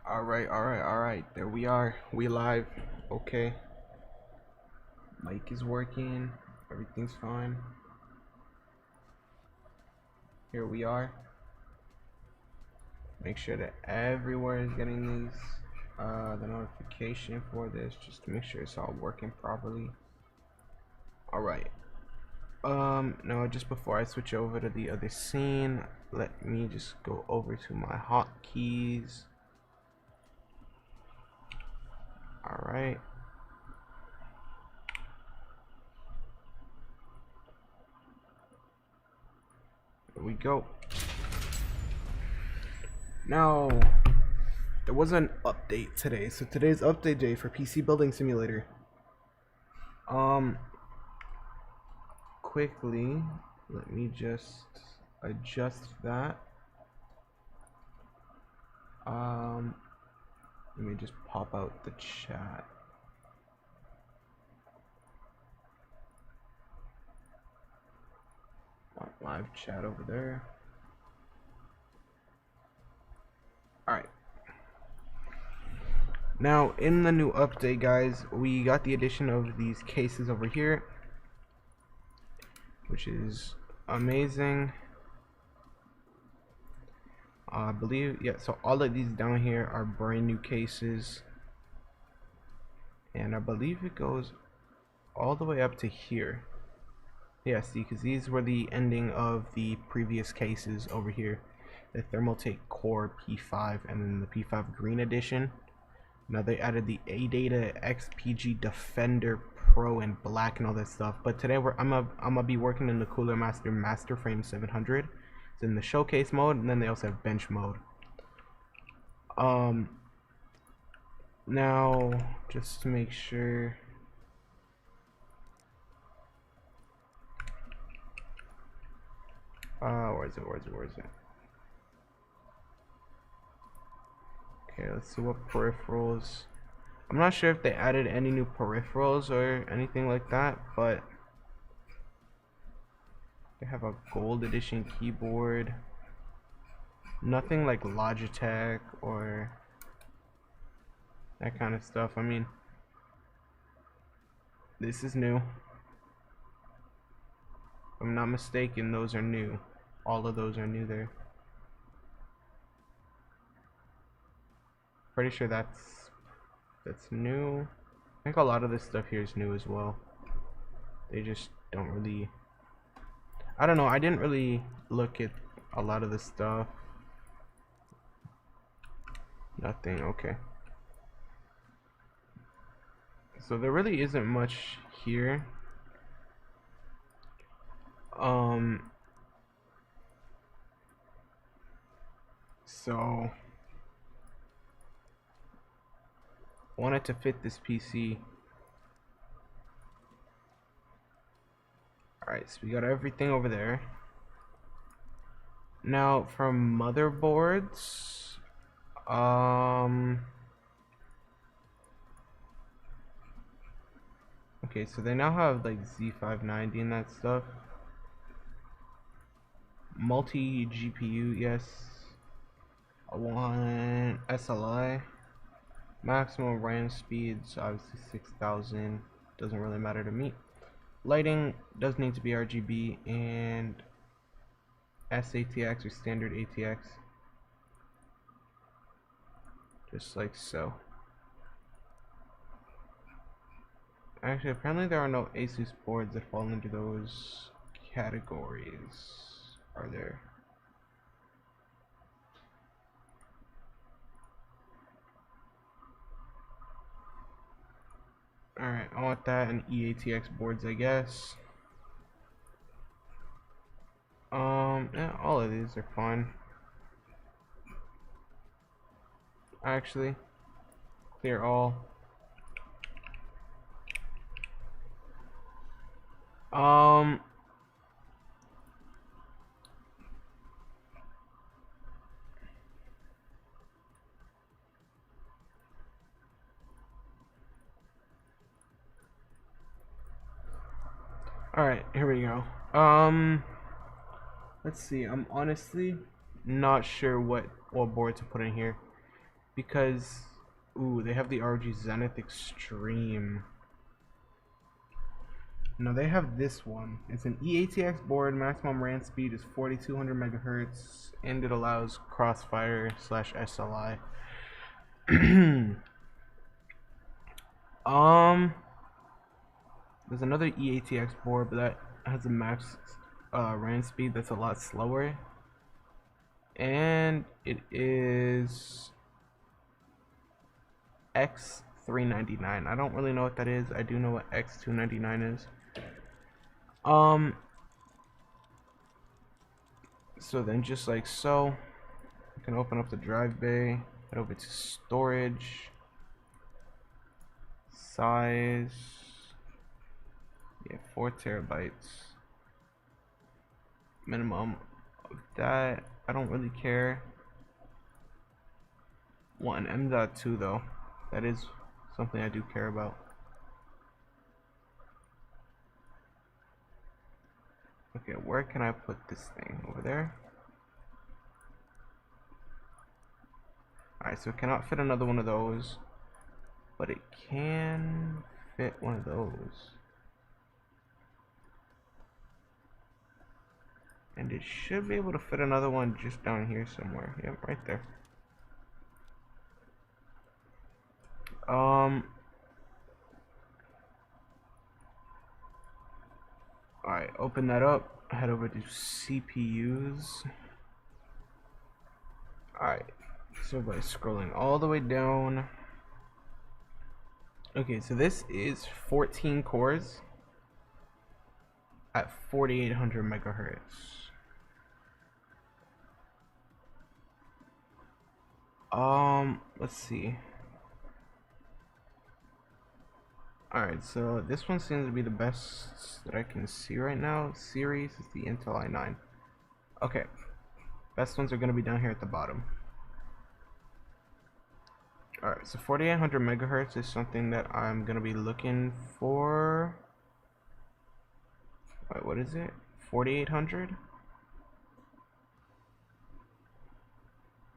Alright. There we are. We live. Okay. Mic is working. Everything's fine. Here we are. Make sure that everywhere is getting these the notification for this, just to make sure it's all working properly. Alright. Now just before I switch over to the other scene, let me just go over to my hotkeys. Alright. Here we go. Now, there was an update today, so today's update day for PC Building Simulator. Quickly, let me just adjust that. Let me just pop out the chat. Live chat over there. Alright. Now, in the new update, guys, we got the addition of these cases over here, which is amazing. I believe, yeah, so all of these down here are brand new cases. And I believe it goes all the way up to here. Yeah, see, because these were the ending of the previous cases over here. The Thermaltake Core P5 and then the P5 Green Edition. Now they added the ADATA XPG Defender Pro in black and all that stuff. But today I'm gonna be working in the Cooler Master Frame 700. It's in the showcase mode, and then they also have bench mode. Now just to make sure. Where is it? Okay, let's see what peripherals. I'm not sure if they added any new peripherals or anything like that, but they have a gold edition keyboard. Nothing like Logitech or that kind of stuff. I mean, this is new. If I'm not mistaken, those are new. All of those are new there. Pretty sure that's new. I think a lot of this stuff here is new as well. They just don't really, I don't know, I didn't really look at a lot of this stuff. Nothing, okay. So there really isn't much here. So I wanted to fit this PC. Alright, so we got everything over there. Now from motherboards, okay, so they now have like Z590 and that stuff. Multi GPU, yes. I want SLI. Maximum RAM speeds, obviously 6,000. Doesn't really matter to me. Lighting does need to be RGB and SATX or standard ATX. Just like so. Actually, apparently there are no Asus boards that fall into those categories. Are there? Alright, I want that and EATX boards, I guess. Yeah, all of these are fine. Actually, clear all. Alright, here we go. Let's see, I'm honestly not sure what board to put in here. because ooh, they have the ROG Zenith Extreme. No, they have this one. It's an EATX board. Maximum RAM speed is 4200 megahertz, and it allows crossfire / SLI. There's another EATX board, but that has a max RAM speed that's a lot slower, and it is X399. I don't really know what that is. I do know what X299 is. So then just like so, you can open up the drive bay, head over to storage, size, yeah, 4 terabytes. Minimum of that, I don't really care. Want an M.2 though, that is something I do care about. Okay, where can I put this thing? Over there? Alright, so it cannot fit another one of those, but it can fit one of those. And it should be able to fit another one just down here somewhere. Yep, right there. Alright, open that up. Head over to CPUs. Alright, so by scrolling all the way down. Okay, so this is 14 cores at 4800 megahertz. Let's see. Alright, so this one seems to be the best that I can see right now. Series is the Intel i9. Okay, best ones are going to be down here at the bottom. Alright, so 4800 megahertz is something that I'm going to be looking for. Wait, what is it? 4800?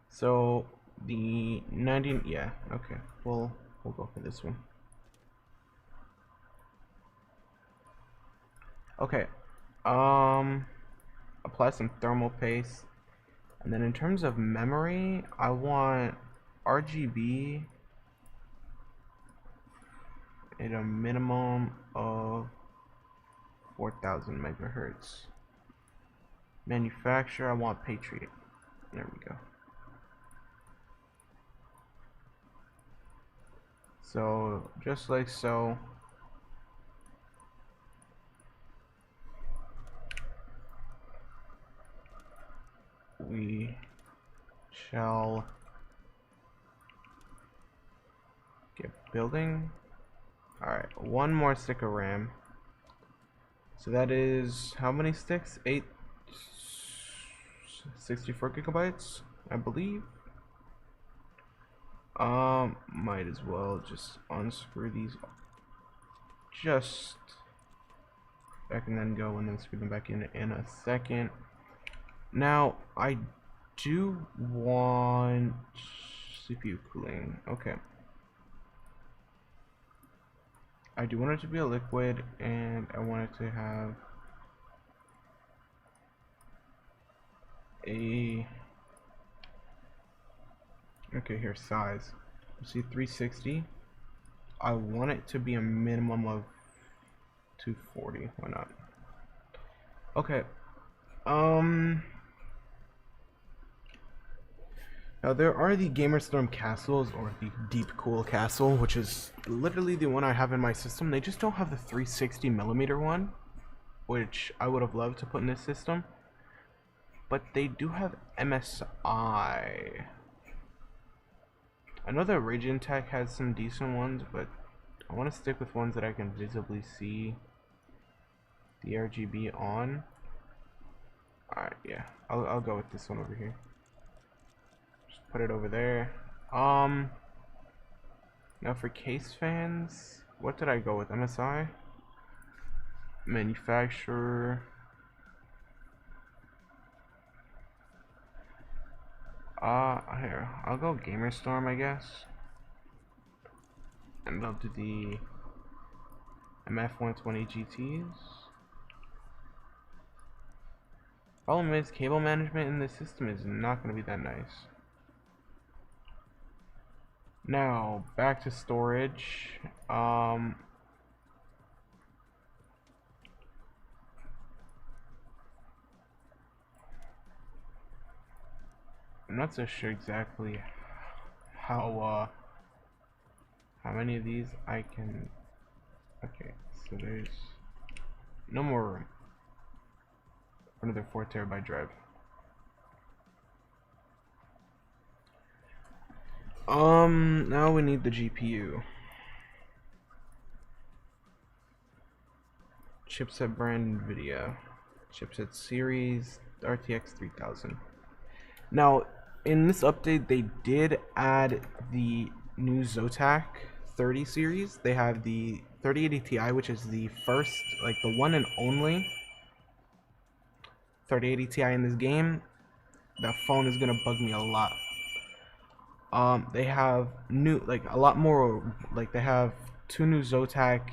So the 90, yeah, okay, we'll go for this one. Okay, apply some thermal paste, and then in terms of memory, I want RGB at a minimum of 4000 megahertz. Manufacturer, I want Patriot. There we go. So just like so. We shall get building. Alright, one more stick of RAM. So that is how many sticks? 64 gigabytes, I believe. Might as well just unscrew these just back and then go and then screw them back in a second. Now I do want CPU cooling. Okay, I do want it to be a liquid, and I want it to have a okay, here, size. You see 360. I want it to be a minimum of 240. Why not? Okay. Now there are the Gamerstorm castles, or the Deep Cool castle, which is literally the one I have in my system. They just don't have the 360mm one, which I would have loved to put in this system. But they do have MSI. I know that Radiant Tech has some decent ones, but I want to stick with ones that I can visibly see the RGB on. Alright, yeah, I'll go with this one over here. Just put it over there. Now for case fans, what did I go with? MSI? Manufacturer. Here, I'll go Gamerstorm, I guess. And I'll do the MF120 GTs. Problem is, cable management in this system is not going to be that nice. Now, back to storage. I'm not so sure exactly how many of these I can. Okay, so there's no more room for another 4 TB drive. Now we need the GPU. Chipset brand NVIDIA. Chipset series RTX 3000. Now, in this update, they did add the new Zotac 30 series. They have the 3080 Ti, which is the first, like the one and only 3080 Ti in this game. That phone is gonna bug me a lot. They have new, like a lot more, like they have 2 new Zotac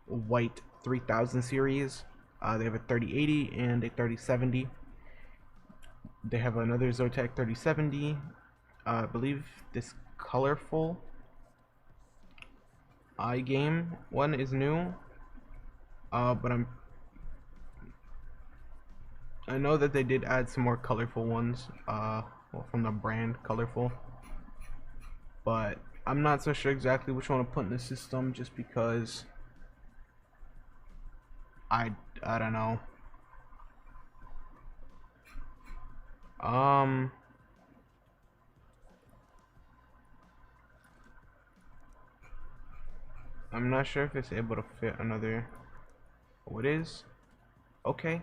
white 3000 series. They have a 3080 and a 3070. They have another Zotac 3070. I believe this colorful iGame one is new. But I know that they did add some more colorful ones. Well, from the brand Colorful. But I'm not so sure exactly which one to put in the system, just because I don't know. I'm not sure if it's able to fit another. Oh, it is. Okay.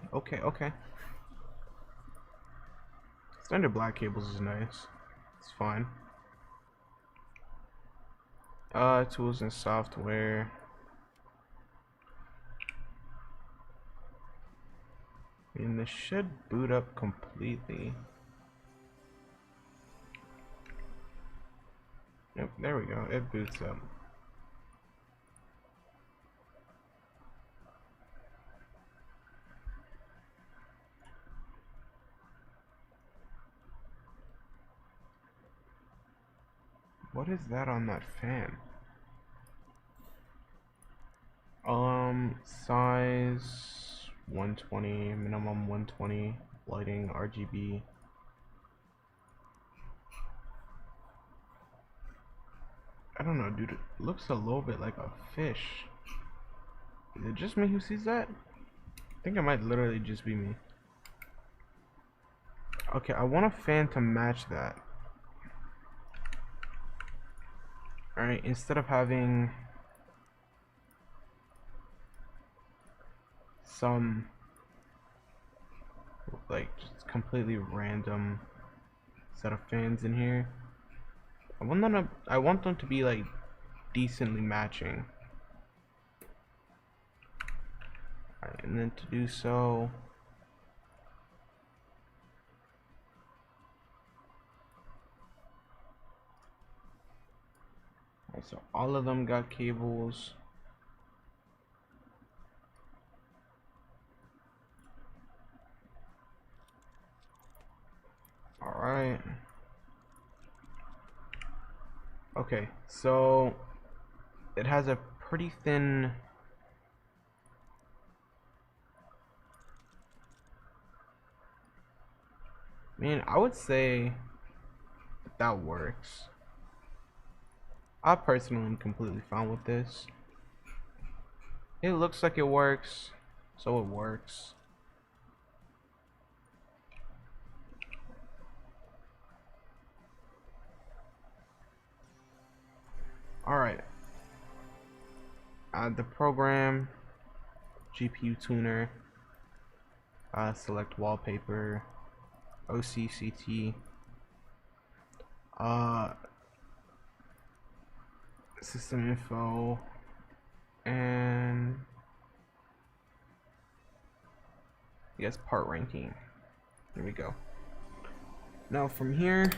Standard black cables is nice. It's fine. Tools and software. I mean, this should boot up completely. Yep, there we go. It boots up. What is that on that fan? Size 120, minimum 120, lighting RGB. I don't know, dude. It looks a little bit like a fish. Is it just me who sees that? I think it might literally just be me. Okay, I want a fan to match that. Alright, instead of having some like just completely random set of fans in here, I want them to be like decently matching. Alright, and then to do so, alright, so all of them got cables. Alright. Okay, so it has a pretty thin I would say that works. I personally am completely fine with this. It looks like it works, so it works. Alright. Add the program, GPU tuner, select wallpaper, OCCT, system info, and yes, part ranking. Here we go. Now from here,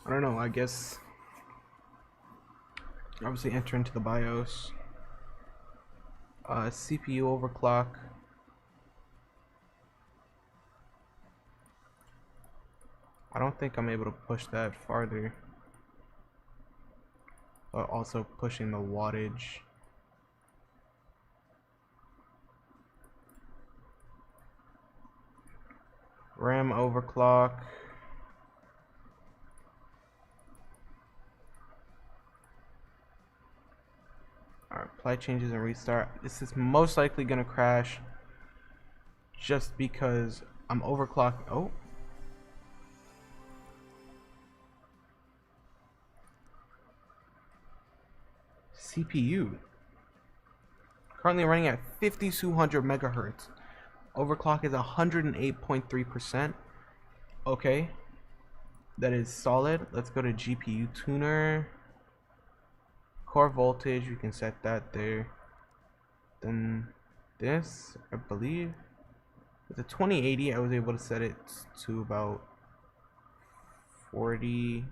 I don't know, I guess obviously enter into the BIOS. CPU overclock. I don't think I'm able to push that farther. But also pushing the wattage. RAM overclock. Alright, apply changes and restart. This is most likely gonna crash just because I'm overclocking. Oh. CPU. Currently running at 5200 megahertz. Overclock is 108.3%. Okay. That is solid. Let's go to GPU tuner. Core voltage, we can set that there. Then this, I believe, with the 2080, I was able to set it to about 40.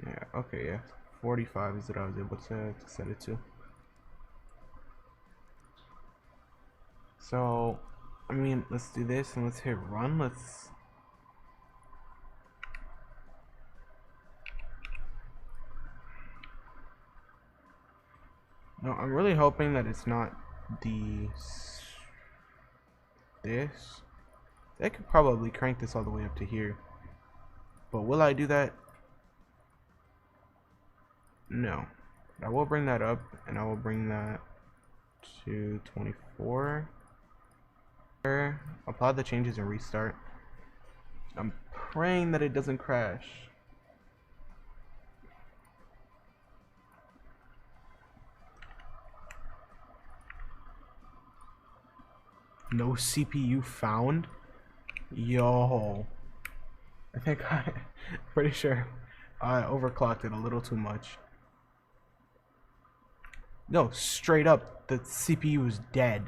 Yeah, okay, yeah. 45 is what I was able to set it to. So, I mean, let's do this and let's hit run. No, I'm really hoping that it's not this. I could probably crank this all the way up to here. But will I do that? No. I will bring that up, and I will bring that to 24. Apply the changes and restart. I'm praying that it doesn't crash. No CPU found? Yo. I think pretty sure I overclocked it a little too much. No, straight up, the CPU is dead.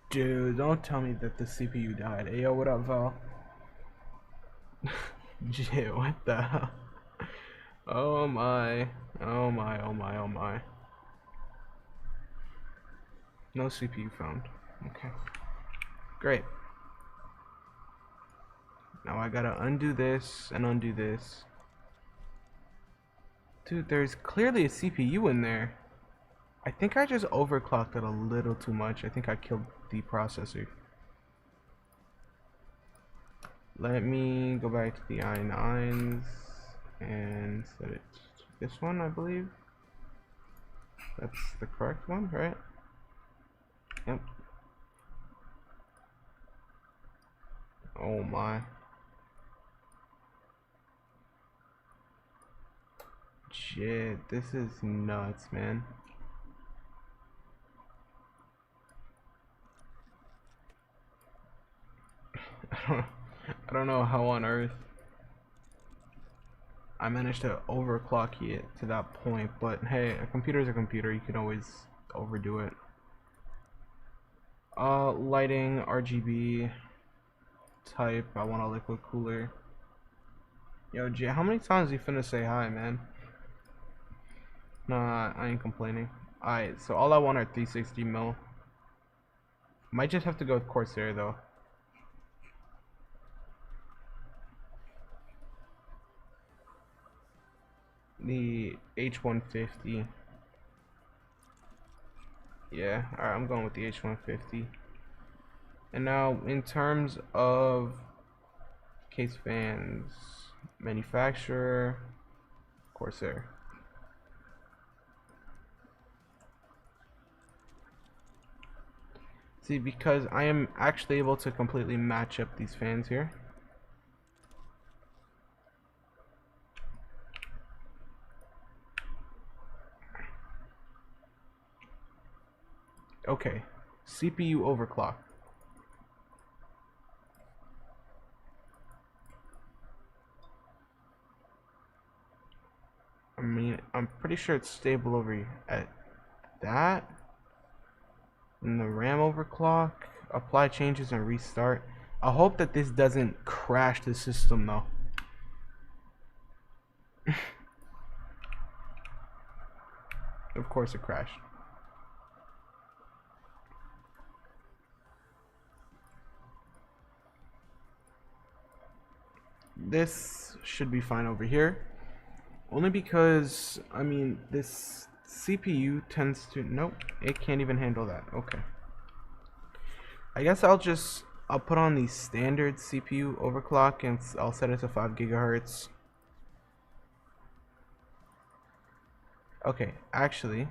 Dude, don't tell me that the CPU died. Hey, yo, what up, Val? Shit, what the hell? Oh my. Oh my, oh my, oh my. No CPU found. Okay. Great. Now I gotta undo this and undo this. Dude, there's clearly a CPU in there. I think I just overclocked it a little too much. I think I killed the processor. Let me go back to the i9s and set it to this one, I believe. That's the correct one, right? Yep. Oh my. Shit, this is nuts, man. I don't know how on earth I managed to overclock it to that point, but hey, a computer's a computer, you can always overdo it. Lighting, RGB, type, I want a liquid cooler. Yo, Jay, how many times you finna say hi, man? Nah, I ain't complaining. Alright, so all I want are 360 mil. Might just have to go with Corsair though. The H150. Yeah, alright, I'm going with the H150. And now, in terms of case fans, manufacturer, Corsair. See, because I am actually able to completely match up these fans here. Okay, CPU overclock. I mean, I'm pretty sure it's stable over at that. And the RAM overclock. Apply changes and restart. I hope that this doesn't crash the system though. Of course it crashed. This should be fine over here. Only because, I mean, this CPU tends to... Nope, it can't even handle that. Okay. I guess I'll put on the standard CPU overclock and I'll set it to 5 gigahertz. Okay, actually...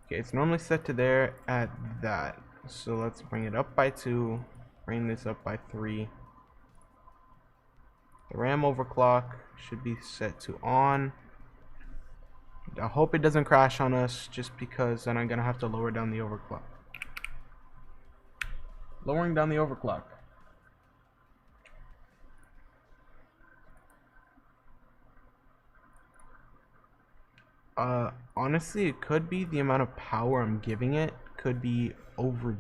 Okay, it's normally set to there at that. So let's bring it up by 2. Bring this up by 3. The RAM overclock should be set to on. I hope it doesn't crash on us, just because then I'm gonna have to lower down the overclock. Lowering down the overclock. Honestly, it could be the amount of power I'm giving it could be over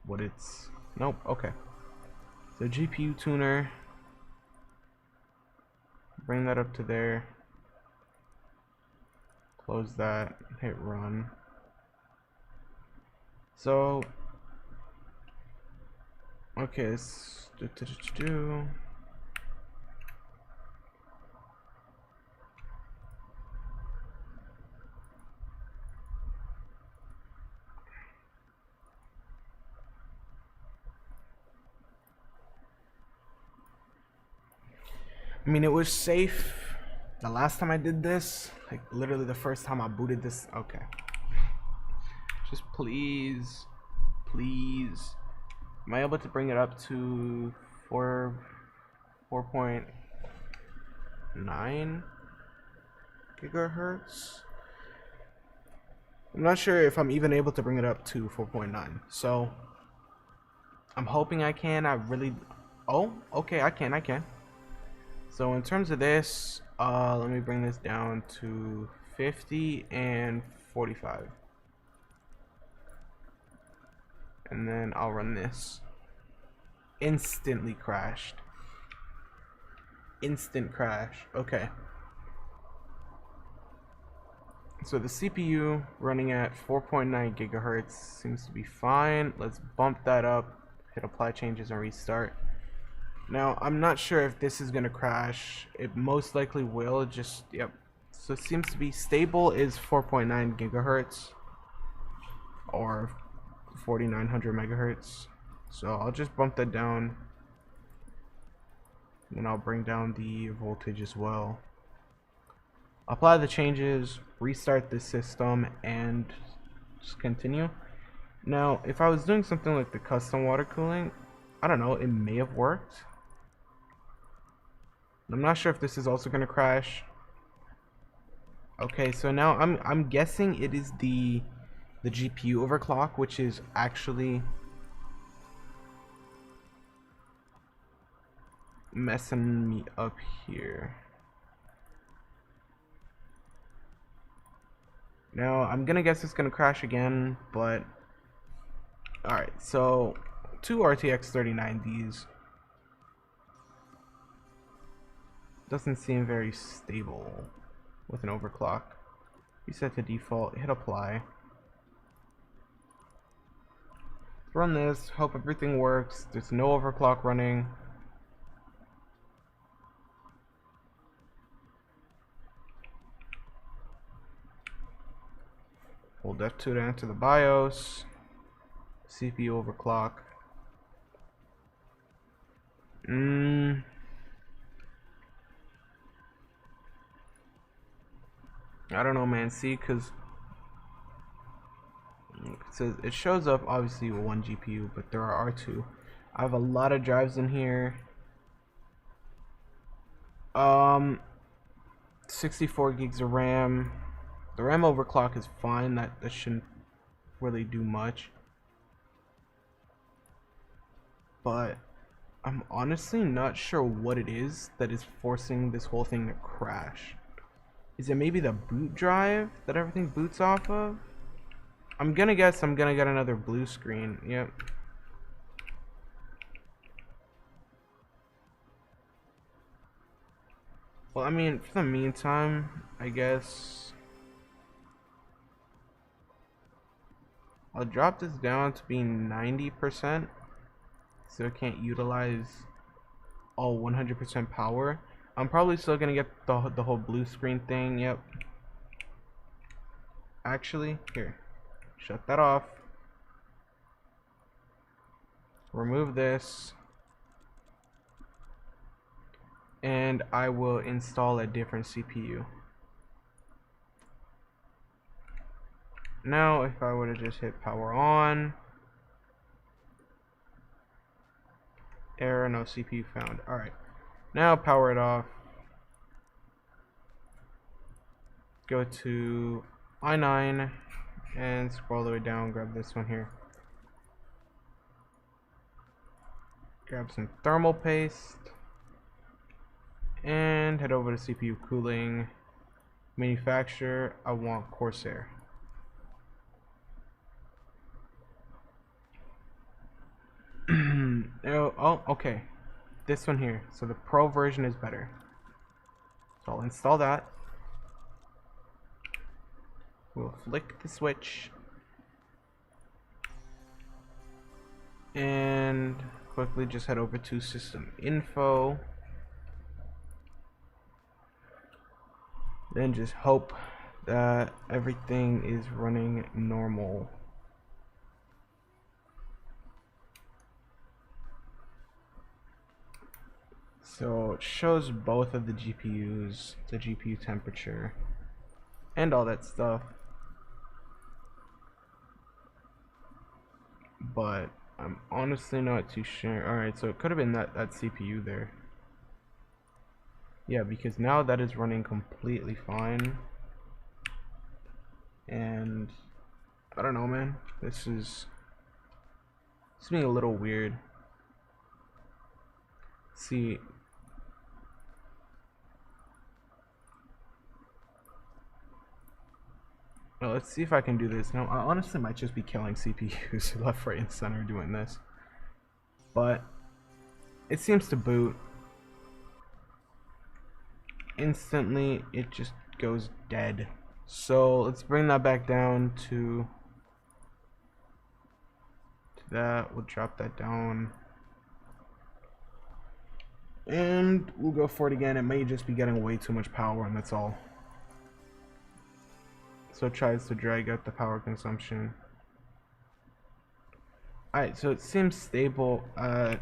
what it's... Nope, okay. So GPU tuner, bring that up to there, close that, hit run. So okay, let's do. I mean, it was safe the last time I did this, like literally the first time I booted this. Okay, just please, am I able to bring it up to 4.9 gigahertz? I'm not sure if I'm even able to bring it up to 4.9, so I'm hoping I can. I really... Oh, okay, I can. So in terms of this, let me bring this down to 50 and 45. And then I'll run this. Instantly crashed. Instant crash. Okay. So the CPU running at 4.9 gigahertz seems to be fine. Let's bump that up, hit apply changes and restart. Now, I'm not sure if this is going to crash. It most likely will. Just, yep. So it seems to be stable is 4.9 gigahertz or 4900 megahertz. So I'll just bump that down. And I'll bring down the voltage as well. Apply the changes, restart the system, and just continue. Now, if I was doing something like the custom water cooling, I don't know, it may have worked. I'm not sure if this is also going to crash. Okay, so now I'm guessing it is the GPU overclock, which is actually messing me up here. Now I'm gonna guess it's gonna crash again, but alright, so 2 RTX 3090s doesn't seem very stable with an overclock. Reset to default, hit apply. Run this, hope everything works. There's no overclock running. Hold F2 to enter the BIOS. CPU overclock. I don't know, man. See, because it shows up obviously with 1 GPU, but there are 2. I have a lot of drives in here. 64 gigs of RAM. The RAM overclock is fine. That shouldn't really do much. but I'm honestly not sure what it is that is forcing this whole thing to crash. Is it maybe the boot drive that everything boots off of? I'm gonna guess I'm gonna get another blue screen. Yep. Well, I mean, for the meantime, I guess I'll drop this down to being 90%, so it can't utilize all 100% power. I'm probably still gonna get the whole blue screen thing. Yep. Actually, here, shut that off. Remove this, and I will install a different CPU. Now, if I were to just hit power on, error, no CPU found. Alright, now power it off. Go to i9 and scroll all the way down, grab this one here. Grab some thermal paste and head over to CPU cooling. Manufacturer, I want Corsair. Oh, okay. This one here. So the Pro version is better. So I'll install that. We'll flick the switch. And quickly just head over to system info. Then just hope that everything is running normal. So it shows both of the GPUs, the GPU temperature, and all that stuff. But I'm honestly not too sure. Alright, so it could have been that CPU there. Yeah, because now that is running completely fine. And I don't know, man. This is being a little weird. See, well, let's see if I can do this. Now, I honestly might just be killing CPUs left, right, and center doing this. But it seems to boot. Instantly, it just goes dead. So let's bring that back down to that. We'll drop that down. And we'll go for it again. It may just be getting way too much power, and that's all. So it tries to drag out the power consumption. Alright, so it seems stable at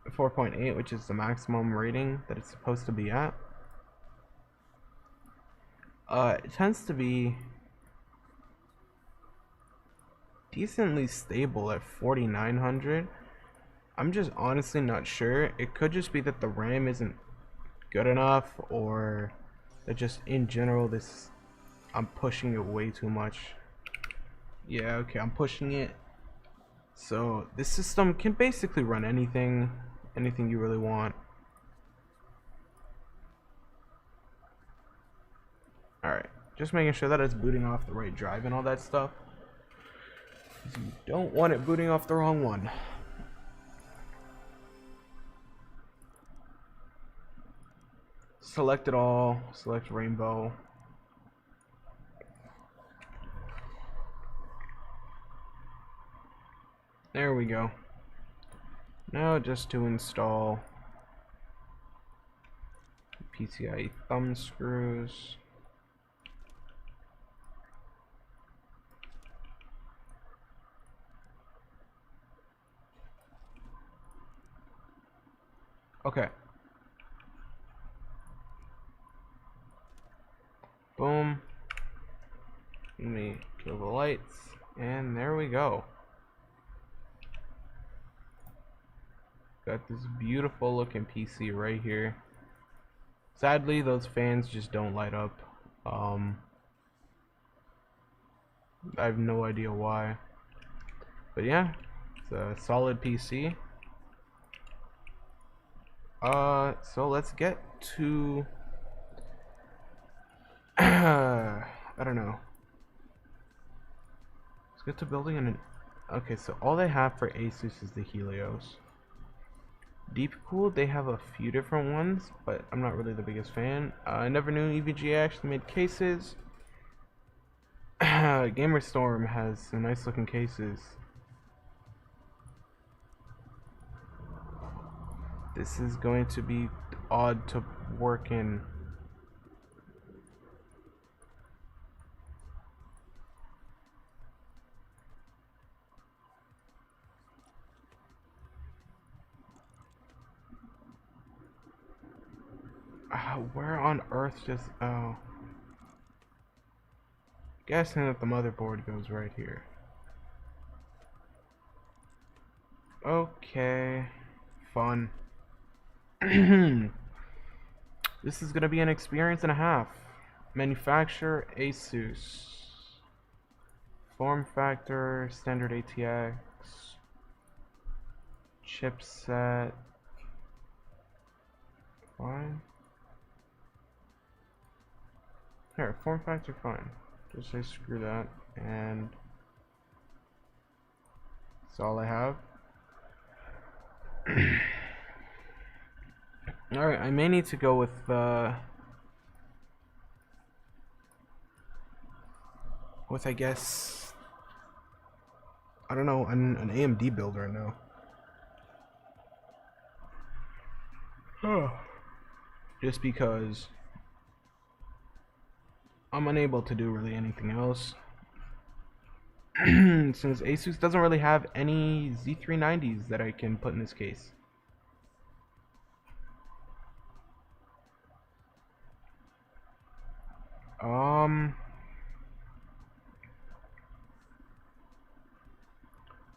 4.8, which is the maximum rating that it's supposed to be at. It tends to be decently stable at 4900. I'm just honestly not sure. It could just be that the RAM isn't good enough, or that just in general I'm pushing it way too much. Yeah, okay, I'm pushing it. So this system can basically run anything you really want. Alright, just making sure that it's booting off the right drive and all that stuff. You don't want it booting off the wrong one. Select it all, select rainbow. There we go. Now just to install PCIe thumb screws. Okay. Boom. Let me kill the lights, and there we go. Got this beautiful looking PC right here. Sadly, those fans just don't light up. I have no idea why. But yeah, a solid PC. So let's get to I don't know. Let's get to building an. Okay, so all they have for Asus is the Helios. Deep Cool, they have a few different ones, but I'm not really the biggest fan. I never knew EVGA actually made cases. Gamerstorm has some nice looking cases. This is going to be odd to work in. Where on earth just... Oh. Guessing that the motherboard goes right here. Okay. Fun. This is gonna be an experience and a half. Manufacturer Asus. Form factor standard ATX. Chipset. Fine. Here, form factor fine. Just say screw that, and that's all I have. Alright, I may need to go with I guess, I don't know, an AMD build right now. Just because I'm unable to do really anything else. Since Asus doesn't really have any Z390s that I can put in this case.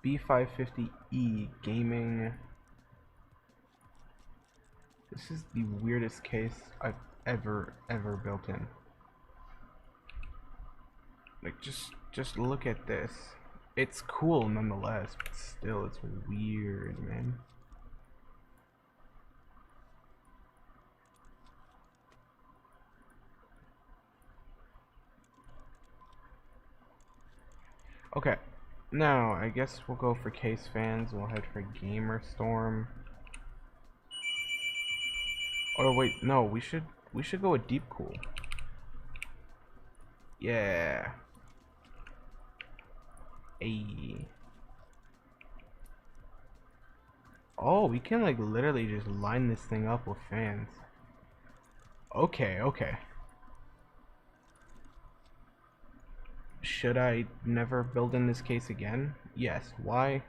B550E gaming. This is the weirdest case I've ever built in. Like, just look at this. It's cool nonetheless, but still, it's weird, man. Okay, now I guess we'll go for case fans. We'll head for Gamerstorm. Oh wait, no, we should go with Deep Cool. Yeah. Hey. Oh, we can like literally just line this thing up with fans. Okay, okay. Should I never build in this case again? Yes. Why?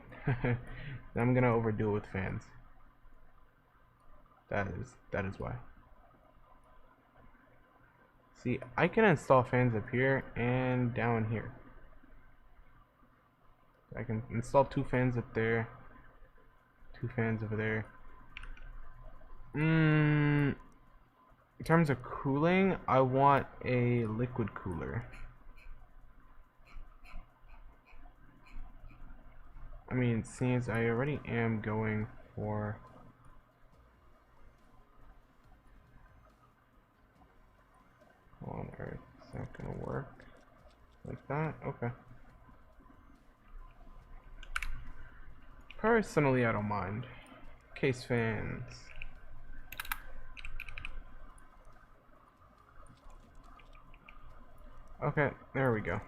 I'm gonna overdo it with fans. That is why. See, I can install fans up here and down here. I can install 2 fans up there, 2 fans over there. In terms of cooling, I want a liquid cooler. I mean, since I already am going for... How on earth is that gonna work? Like that? Okay. Personally, I don't mind. Case fans. Okay, there we go.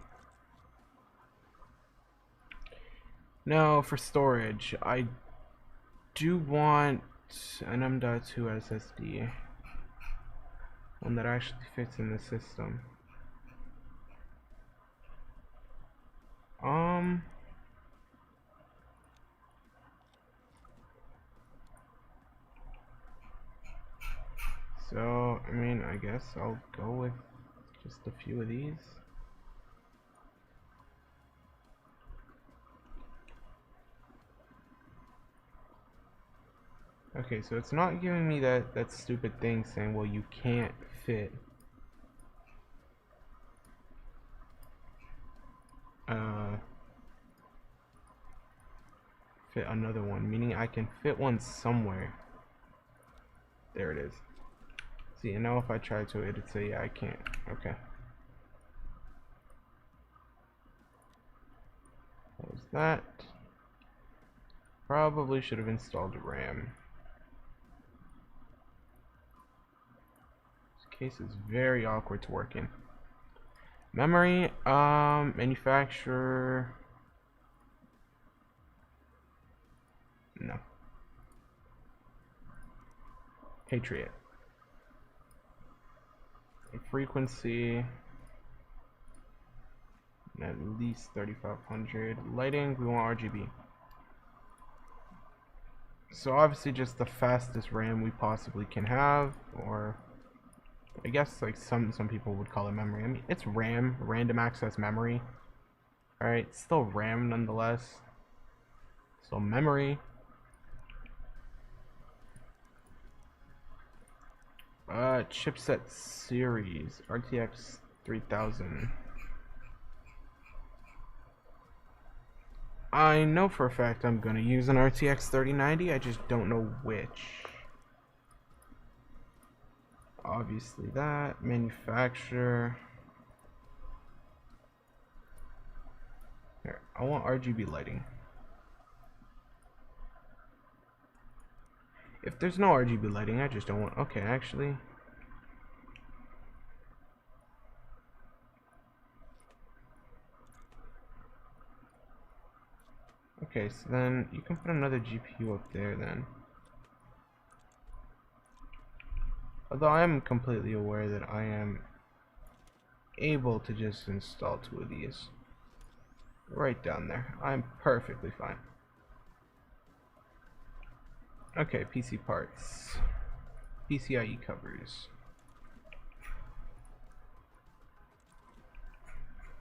Now for storage, I do want an M.2 SSD. One that actually fits in the system. So, I mean, I guess I'll go with just a few of these. Okay, so it's not giving me that stupid thing saying, well, you can't fit fit another one, meaning I can fit one somewhere. There it is. See, and now if I try to, it'd say, yeah, I can't. Okay. What was that? Probably should have installed RAM. This case is very awkward to work in. Memory, manufacturer. No. Patriot. Frequency. At least 3500. Lighting, we want RGB. So obviously just the fastest RAM we possibly can have, or I guess like some people would call it memory. I mean, it's RAM, random access memory. Alright, still RAM nonetheless. So memory. Chipset series, RTX 3000. I know for a fact I'm gonna use an RTX 3090, I just don't know which. Obviously that, manufacturer. Here, I want RGB lighting. If there's no RGB lighting, I just don't want, okay, actually. Okay, so then you can put another GPU up there then. Although I am completely aware that I am able to just install 2 of these. Right down there. I'm perfectly fine. Okay, PC parts. PCIe covers.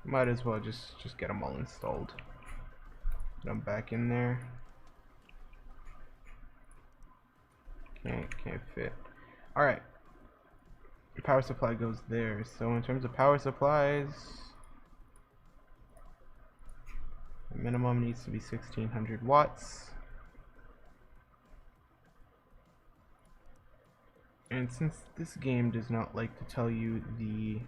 Might as well just get them all installed. Put them back in there. Can't fit. Alright. Power supply goes there. So in terms of power supplies, the minimum needs to be 1600 watts. And since this game does not like to tell you the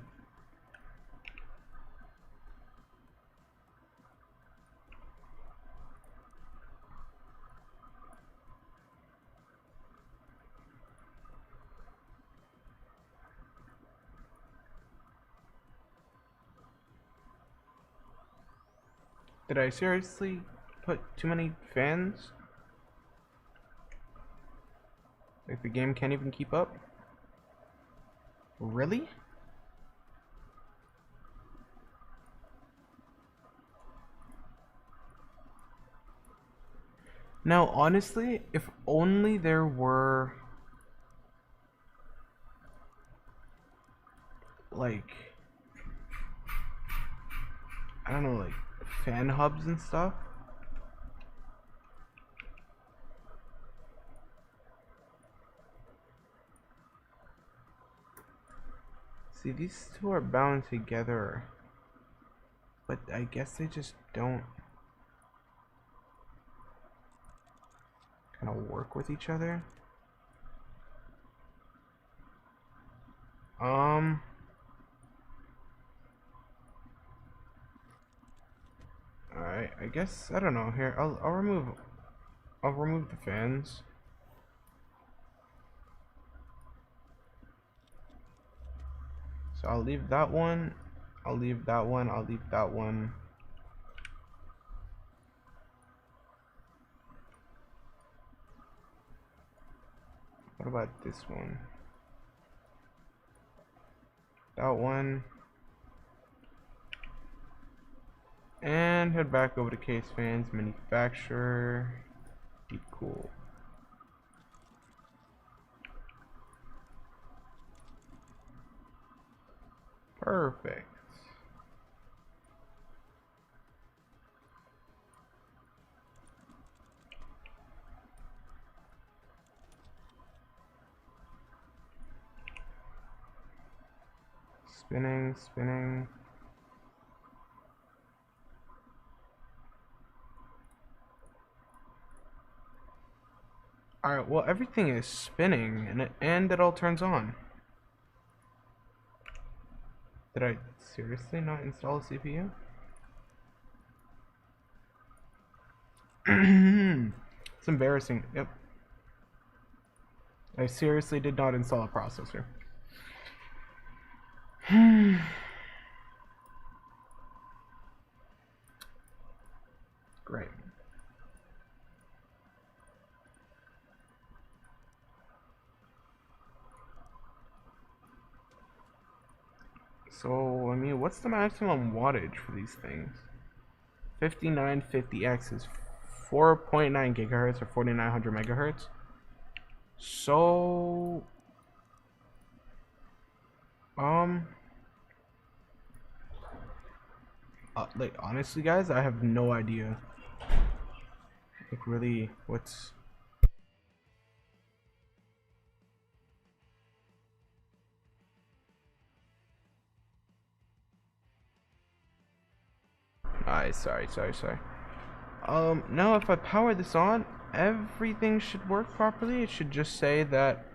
Did I seriously put too many fans? Like the game can't even keep up? Really? Now, honestly, if only there were like, I don't know, like fan hubs and stuff. See, these two are bound together, but I guess they just don't kind of work with each other. Alright, I guess, I don't know, here, I'll remove the fans. So I'll leave that one, I'll leave that one, I'll leave that one. What about this one? That one. And head back over to case fans, manufacturer, deep cool. Perfect. Spinning, spinning. Alright, well, everything is spinning, and it all turns on. Did I seriously not install a CPU? It's embarrassing. Yep. I seriously did not install a processor. Great. So, I mean, what's the maximum wattage for these things? 5950X is 4.9 gigahertz or 4900 megahertz. So, like, honestly, guys, I have no idea. Like, really, what's... Sorry. No, if I power this on, everything should work properly. It should just say that,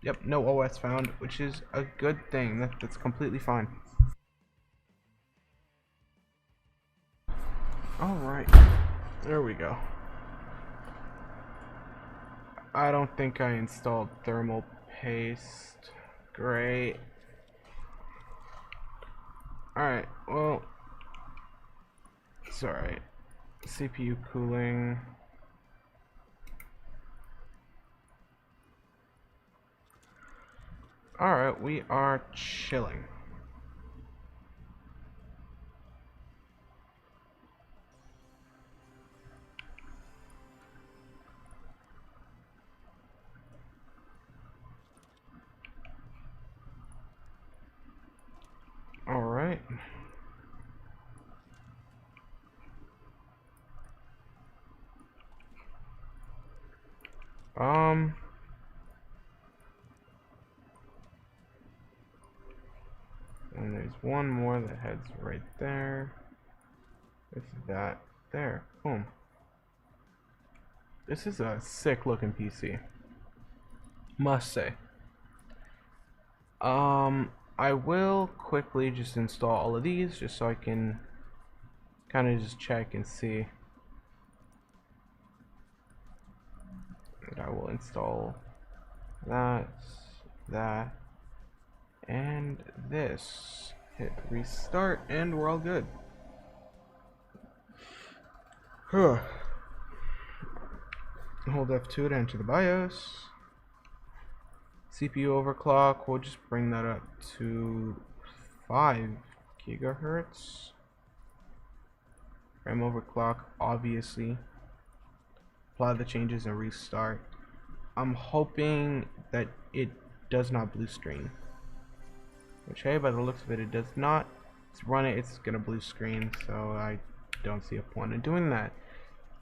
yep, no OS found, which is a good thing. That's completely fine. Alright, there we go. I don't think I installed thermal paste. Great. Alright, well, it's alright. CPU cooling. Alright, we are chilling. Alright. And there's one more that heads right there. This is that. There. Boom. This is a sick looking PC. Must say. I will quickly just install all of these just so I can kind of just check and see. And I will install that, and this. Hit restart and we're all good. Hold F2 to enter the BIOS. CPU overclock, we'll just bring that up to 5 gigahertz. RAM overclock, obviously. Apply the changes and restart. I'm hoping that it does not blue screen. Which, hey, by the looks of it, it does not. Let's run it, it's gonna blue screen, so I don't see a point in doing that.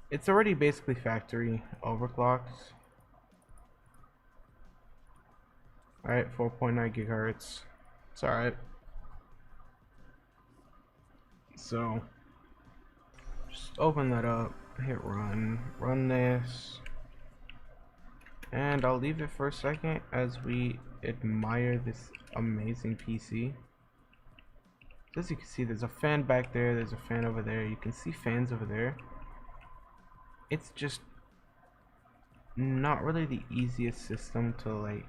It's already basically factory overclocked. Alright, 4.9 gigahertz. It's alright. So, just open that up, hit run this. And I'll leave it for a second as we admire this amazing PC. As you can see, there's a fan back there, there's a fan over there, you can see fans over there. It's just not really the easiest system to like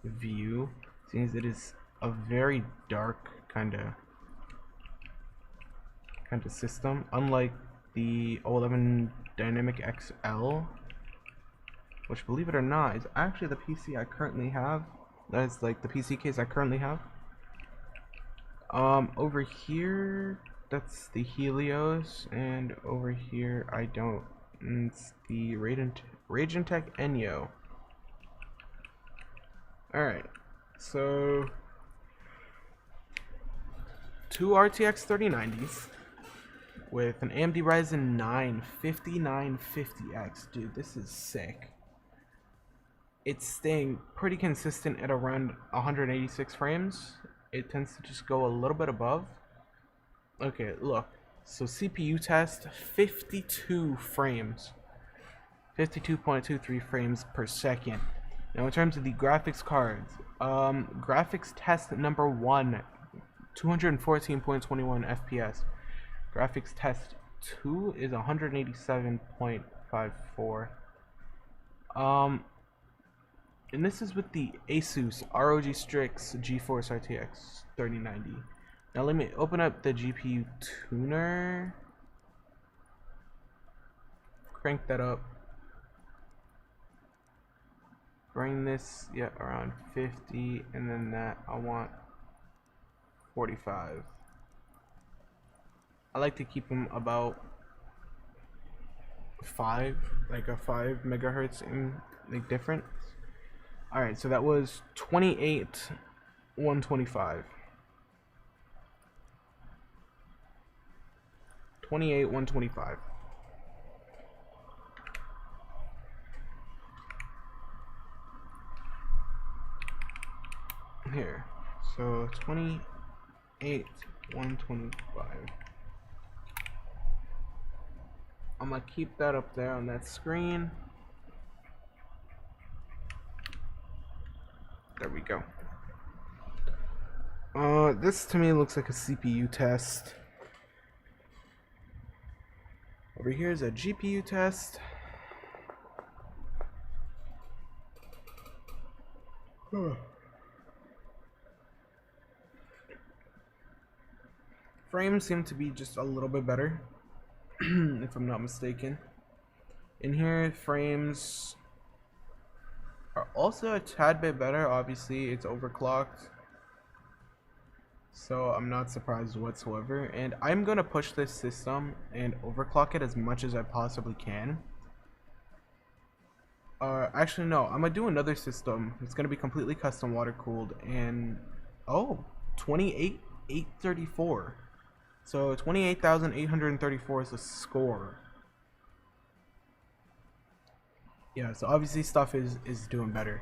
view, since it is a very dark kind of system, unlike the O11 Dynamic XL, which, believe it or not, is actually the PC I currently have. That's like the PC case I currently have. Over here, that's the Helios, and over here I don't. It's the Ragentech Enyo. Alright, so 2 RTX 3090s with an AMD Ryzen 9 5950X. Dude, this is sick. It's staying pretty consistent at around 186 frames. It tends to just go a little bit above. Okay, look. So CPU test, 52 frames. 52.23 frames per second. Now in terms of the graphics cards, graphics test number 1, 214.21 FPS. Graphics test 2 is 187.54. And this is with the Asus ROG Strix GeForce RTX 3090. Now let me open up the GPU tuner. Crank that up. Bring this, yeah, around 50, and then that I want 45. I like to keep them about 5, like a 5 megahertz in like difference. All right, so that was 28 125. 28 125. Here, so 28 125. I'm gonna keep that up there on that screen. There we go. This to me looks like a CPU test. Over here is a GPU test. Frames seem to be just a little bit better, if I'm not mistaken. In here, frames are also a tad bit better. Obviously, it's overclocked, so I'm not surprised whatsoever. And I'm gonna push this system and overclock it as much as I possibly can. Actually, no, I'm gonna do another system. It's gonna be completely custom water cooled, and 28,834. So 28,834 is the score. Yeah, so obviously stuff is doing better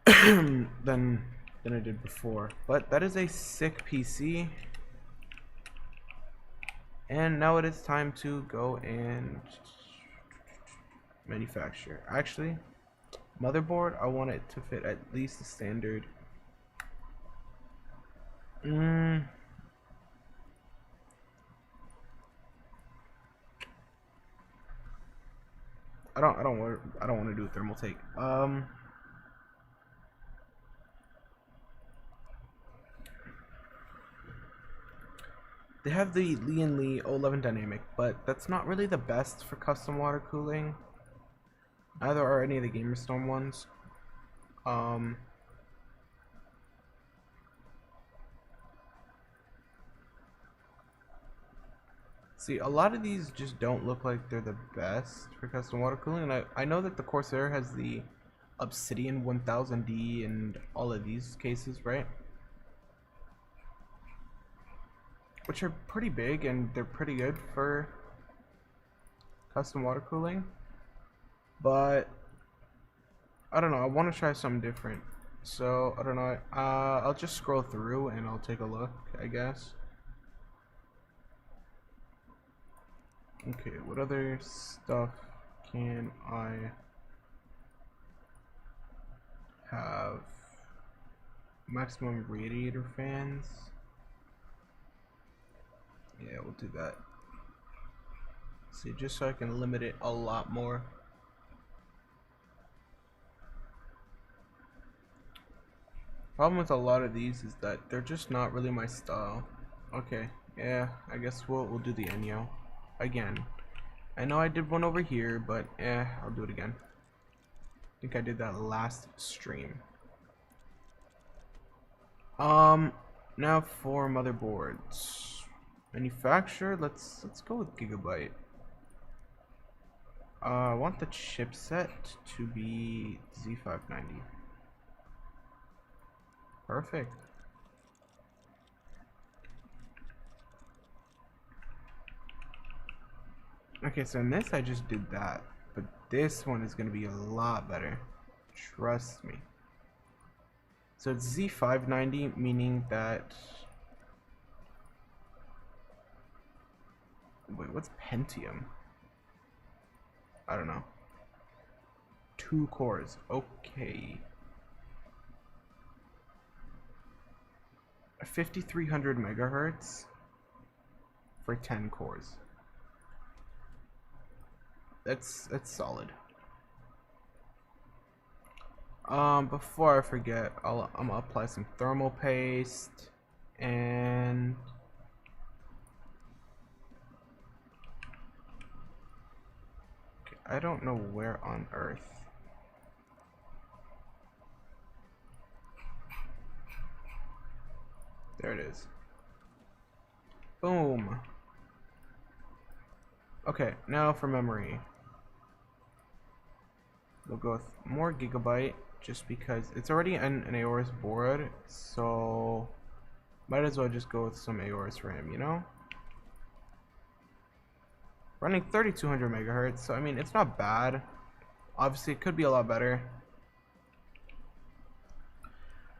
than I did before. But that is a sick PC. And now it is time to go and manufacture. Actually, motherboard, I want it to fit at least the standard. I don't want to do a thermal take. They have the Lee & Lee 011 dynamic, but that's not really the best for custom water cooling. Neither are any of the GamerStorm ones. See, a lot of these just don't look like they're the best for custom water cooling. And I know that the Corsair has the Obsidian 1000D and all of these cases, right? Which are pretty big and they're pretty good for custom water cooling. But I don't know, I want to try something different. So I don't know, I'll just scroll through and I'll take a look, I guess. Okay, what other stuff can I have? Maximum radiator fans. Yeah, we'll do that. See, just so I can limit it a lot more. Problem with a lot of these is that they're just not really my style. Okay, yeah, I guess we'll do the Enyo again. I know I did one over here, but I'll do it again. I think I did that last stream. Now for motherboards. Manufacturer, let's go with Gigabyte. I want the chipset to be Z590. Perfect. Okay, so in this I just did that, but this one is going to be a lot better. Trust me. So it's Z590, meaning that... Wait, what's Pentium? I don't know. 2 cores. Okay. 5300 megahertz for 10 cores. That's solid. Before I forget, I'm gonna apply some thermal paste and okay, I don't know where on earth. There it is. Boom. Okay, now for memory. We'll go with more gigabyte just because it's already an Aorus board, so might as well just go with some Aorus RAM, you know? Running 3200 megahertz, so I mean, it's not bad. Obviously, it could be a lot better.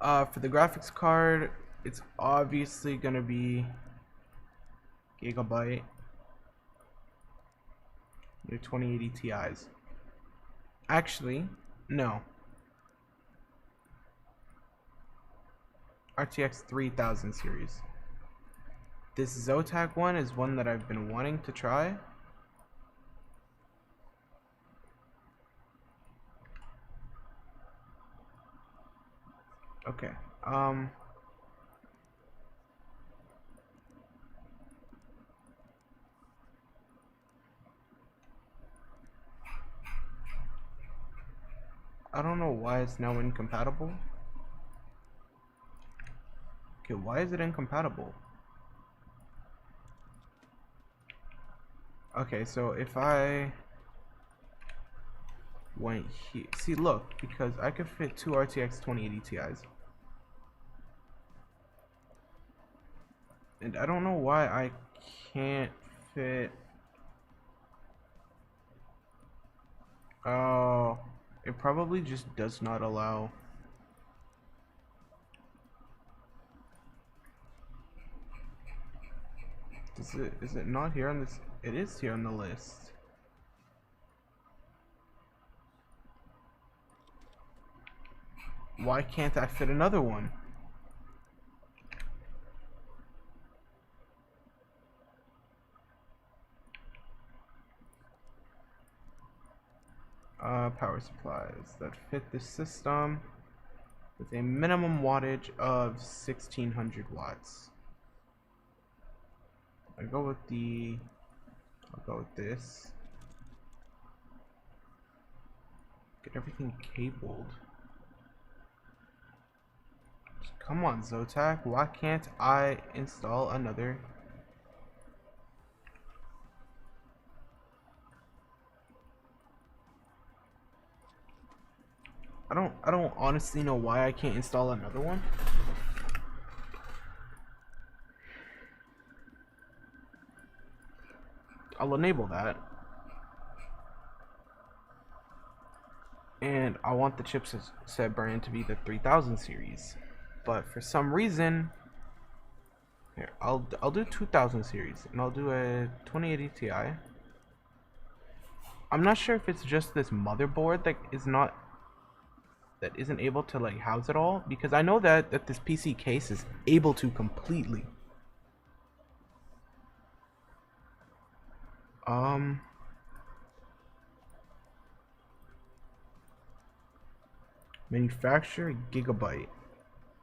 For the graphics card, it's obviously gonna be gigabyte. Your 2080 Ti's. Actually, no. RTX 3000 series. This Zotac one is one that I've been wanting to try. Okay. I don't know why it's now incompatible. Okay, why is it incompatible? Okay, so if I went here, see, look, because I could fit 2 RTX 2080 Ti's. And I don't know why I can't fit. Oh, it probably just does not allow. Is it not here on this? It is here on the list. Why can't I fit another one? Power supplies that fit the system with a minimum wattage of 1600 watts. I'll go with this. Get everything cabled. Come on, Zotac, why can't I install another? I don't honestly know why I can't install another one. I'll enable that. And I want the chipset brand to be the 3000 series. But for some reason, here, I'll do 2000 series and I'll do a 2080 Ti. I'm not sure if it's just this motherboard that isn't able to like house it all, because I know that this PC case is able to completely. Manufacturer Gigabyte.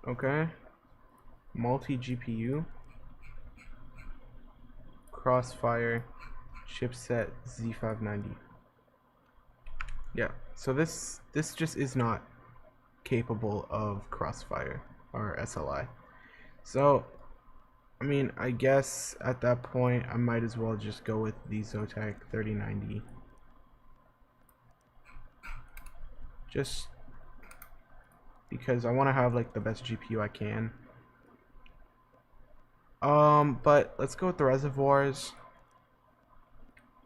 Okay. Multi GPU. Crossfire chipset Z590. Yeah, so this just is not capable of Crossfire or SLI. So I mean, I guess at that point I might as well just go with the Zotac 3090. Just because I want to have like the best GPU I can. But let's go with the reservoirs.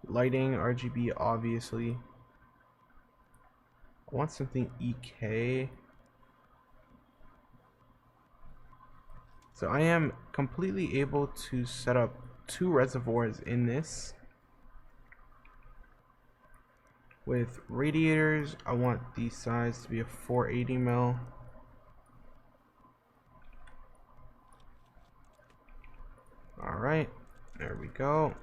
Lighting, RGB, obviously. I want something EK. So I am completely able to set up 2 reservoirs in this. With radiators, I want the size to be a 480 mil. Alright, there we go.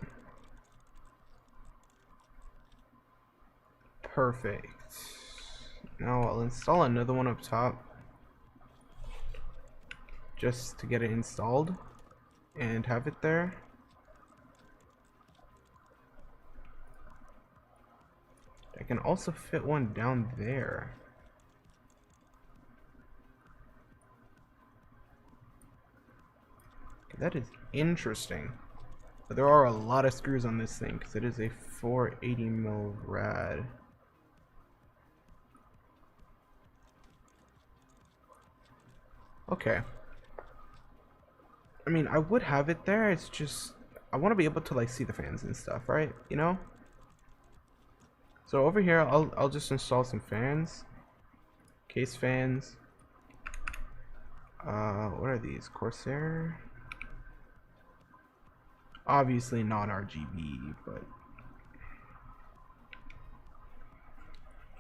Perfect. Now I'll install another one up top just to get it installed and have it there. I can also fit one down there. That is interesting. But there are a lot of screws on this thing because it is a 480 mil rad. Okay. I mean, I would have it there. It's just I want to be able to like see the fans and stuff, right? You know. So over here, I'll just install some fans, case fans. What are these? Corsair. Obviously non-RGB, but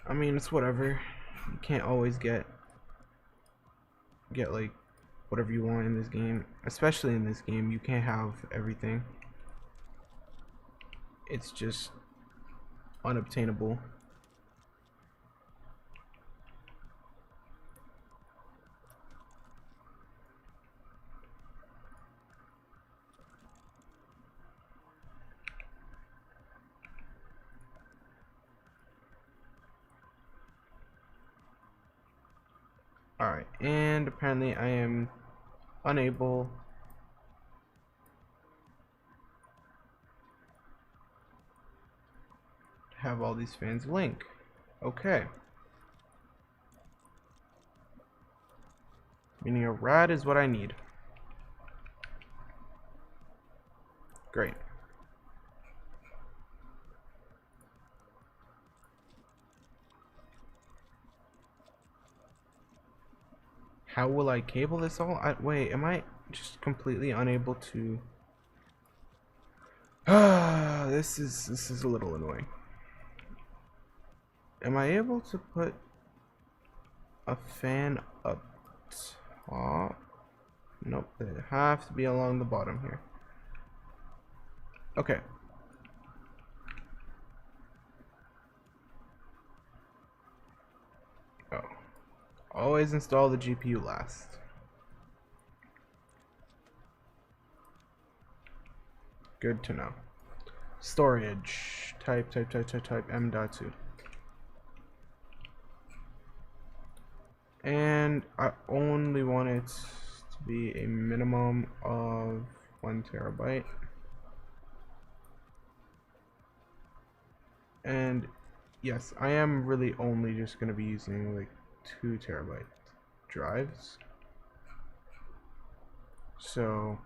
I mean it's whatever. You can't always get like whatever you want in this game. Especially in this game, you can't have everything. It's just unobtainable. Alright, and apparently I am unable to have all these fans link. Okay. Meaning a rad is what I need. Great. How will I cable this all? Wait, am I just completely unable to? This is a little annoying. Am I able to put a fan up top? Nope, they have to be along the bottom here. Okay. Oh. Always install the GPU last. Good to know. Storage. Type M.2. And I only want it to be a minimum of 1 terabyte. And yes, I am really only just going to be using like 2 terabyte drives. So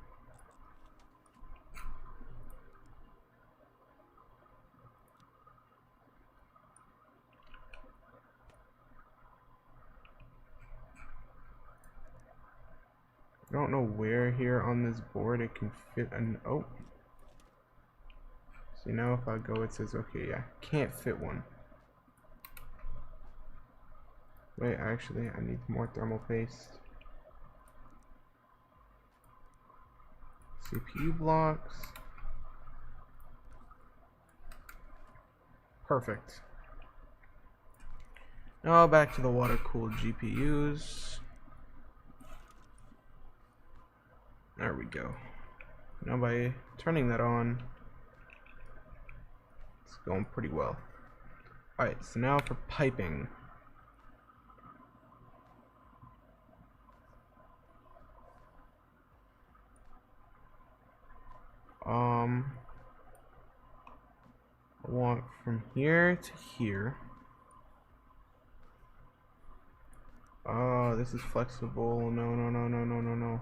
I don't know where here on this board it can fit an See, now if I go, it says okay, yeah, can't fit one. Wait, actually, I need more thermal paste. CPU blocks. Perfect. Now back to the water-cooled GPUs. There we go. Now by turning that on, it's going pretty well. Alright, so now for piping. I want from here to here. Oh, this is flexible. No.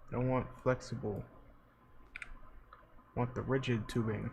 I don't want flexible. I want the rigid tubing.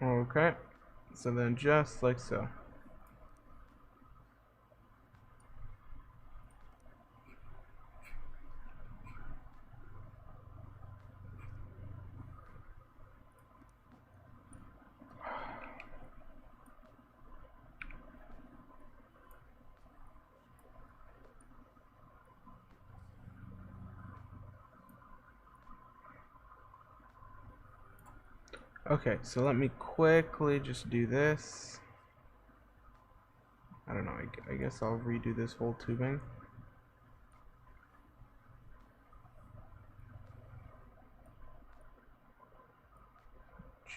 Okay, so then just like so. Okay, so let me quickly just do this. I don't know, I guess I'll redo this whole tubing.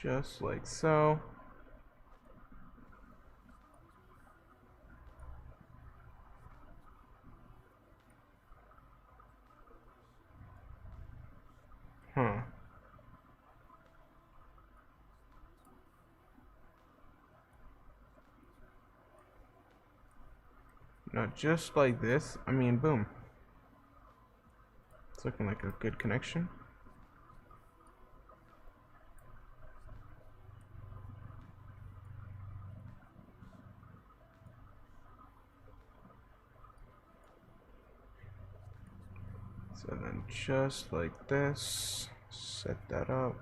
Just like so. Huh. Now just like this, I mean, boom. It's looking like a good connection. So then just like this, set that up.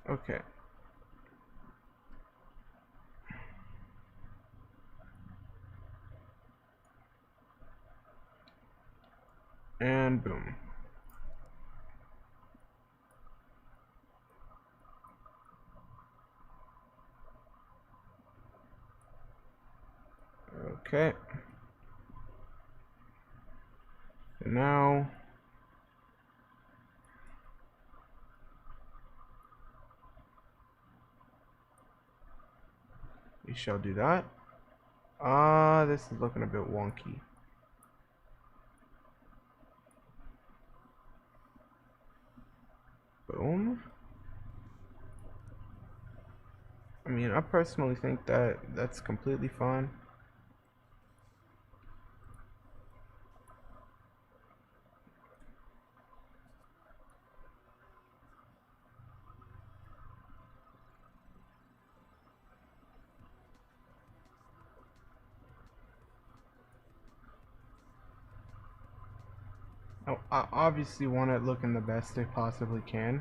Okay. And boom. Okay. And now we shall do that. This is looking a bit wonky. Boom. I mean, I personally think that that's completely fine. I obviously want it looking the best it possibly can.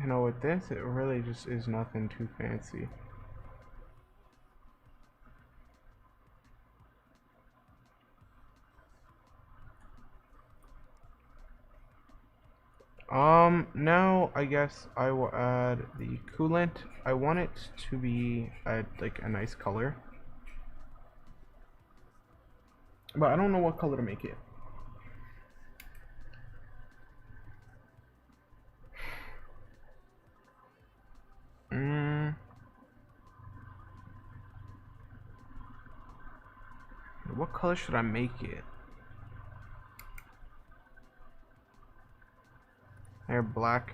You know, with this, it really just is nothing too fancy. Now I guess I will add the coolant. I want it to be like a nice color, but I don't know what color to make it. What color should I make it? Hair black.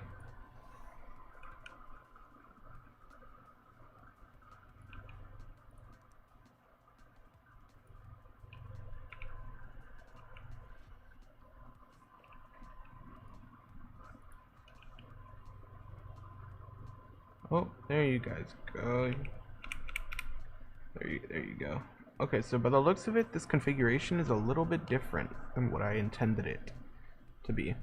Oh, there you guys go. There you go. Okay, so by the looks of it, this configuration is a little bit different than what I intended it to be.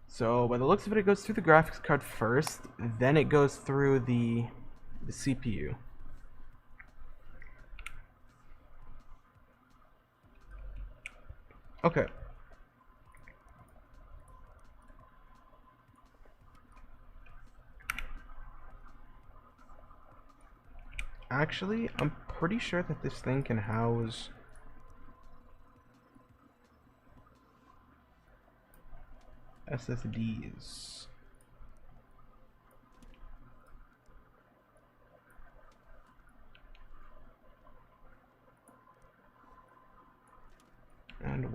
So by the looks of it, it goes through the graphics card first, then it goes through the CPU. Okay. Actually, I'm pretty sure that this thing can house SSDs.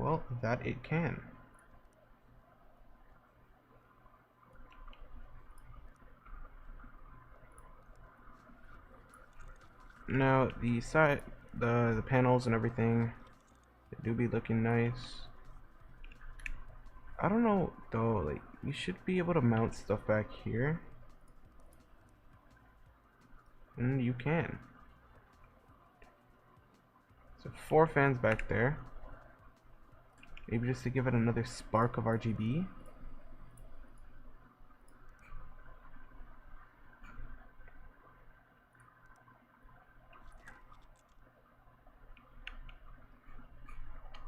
well, that it can. Now the side, the panels and everything, they do be looking nice. I don't know though, like you should be able to mount stuff back here, and you can. So 4 fans back there, maybe just to give it another spark of RGB.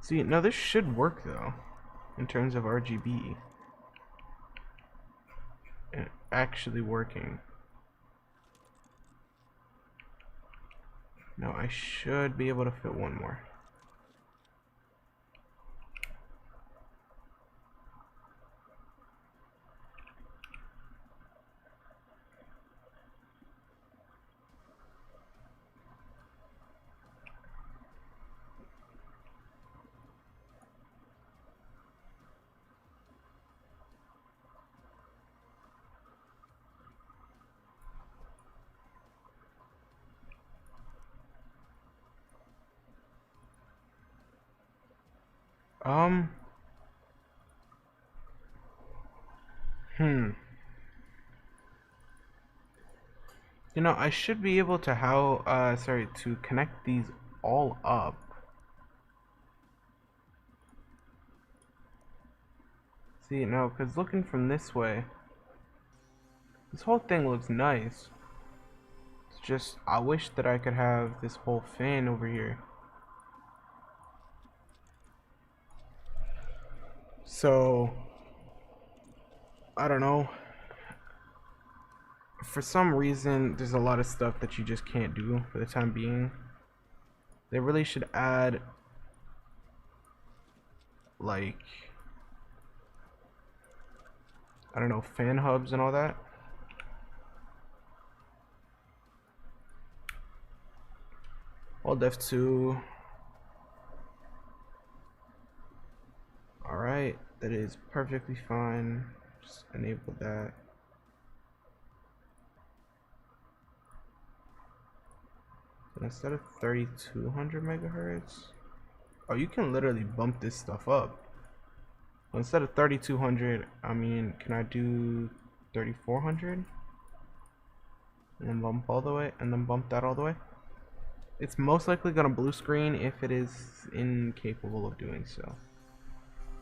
See, now this should work though, in terms of RGB. And actually working. Now I should be able to fit one more. You know, I should be able to to connect these all up. See, no, because looking from this way, this whole thing looks nice. It's just, I wish that I could have this whole fan over here. So, I don't know. For some reason, there's a lot of stuff that you just can't do for the time being. They really should add, like, I don't know, fan hubs and all that. Alt F2. Alright, that is perfectly fine. Just enable that. Instead of 3200 megahertz, oh, you can literally bump this stuff up. Well, instead of 3200, I mean, can I do 3400 and then bump all the way, and then bump that all the way? It's most likely gonna blue screen if it is incapable of doing so,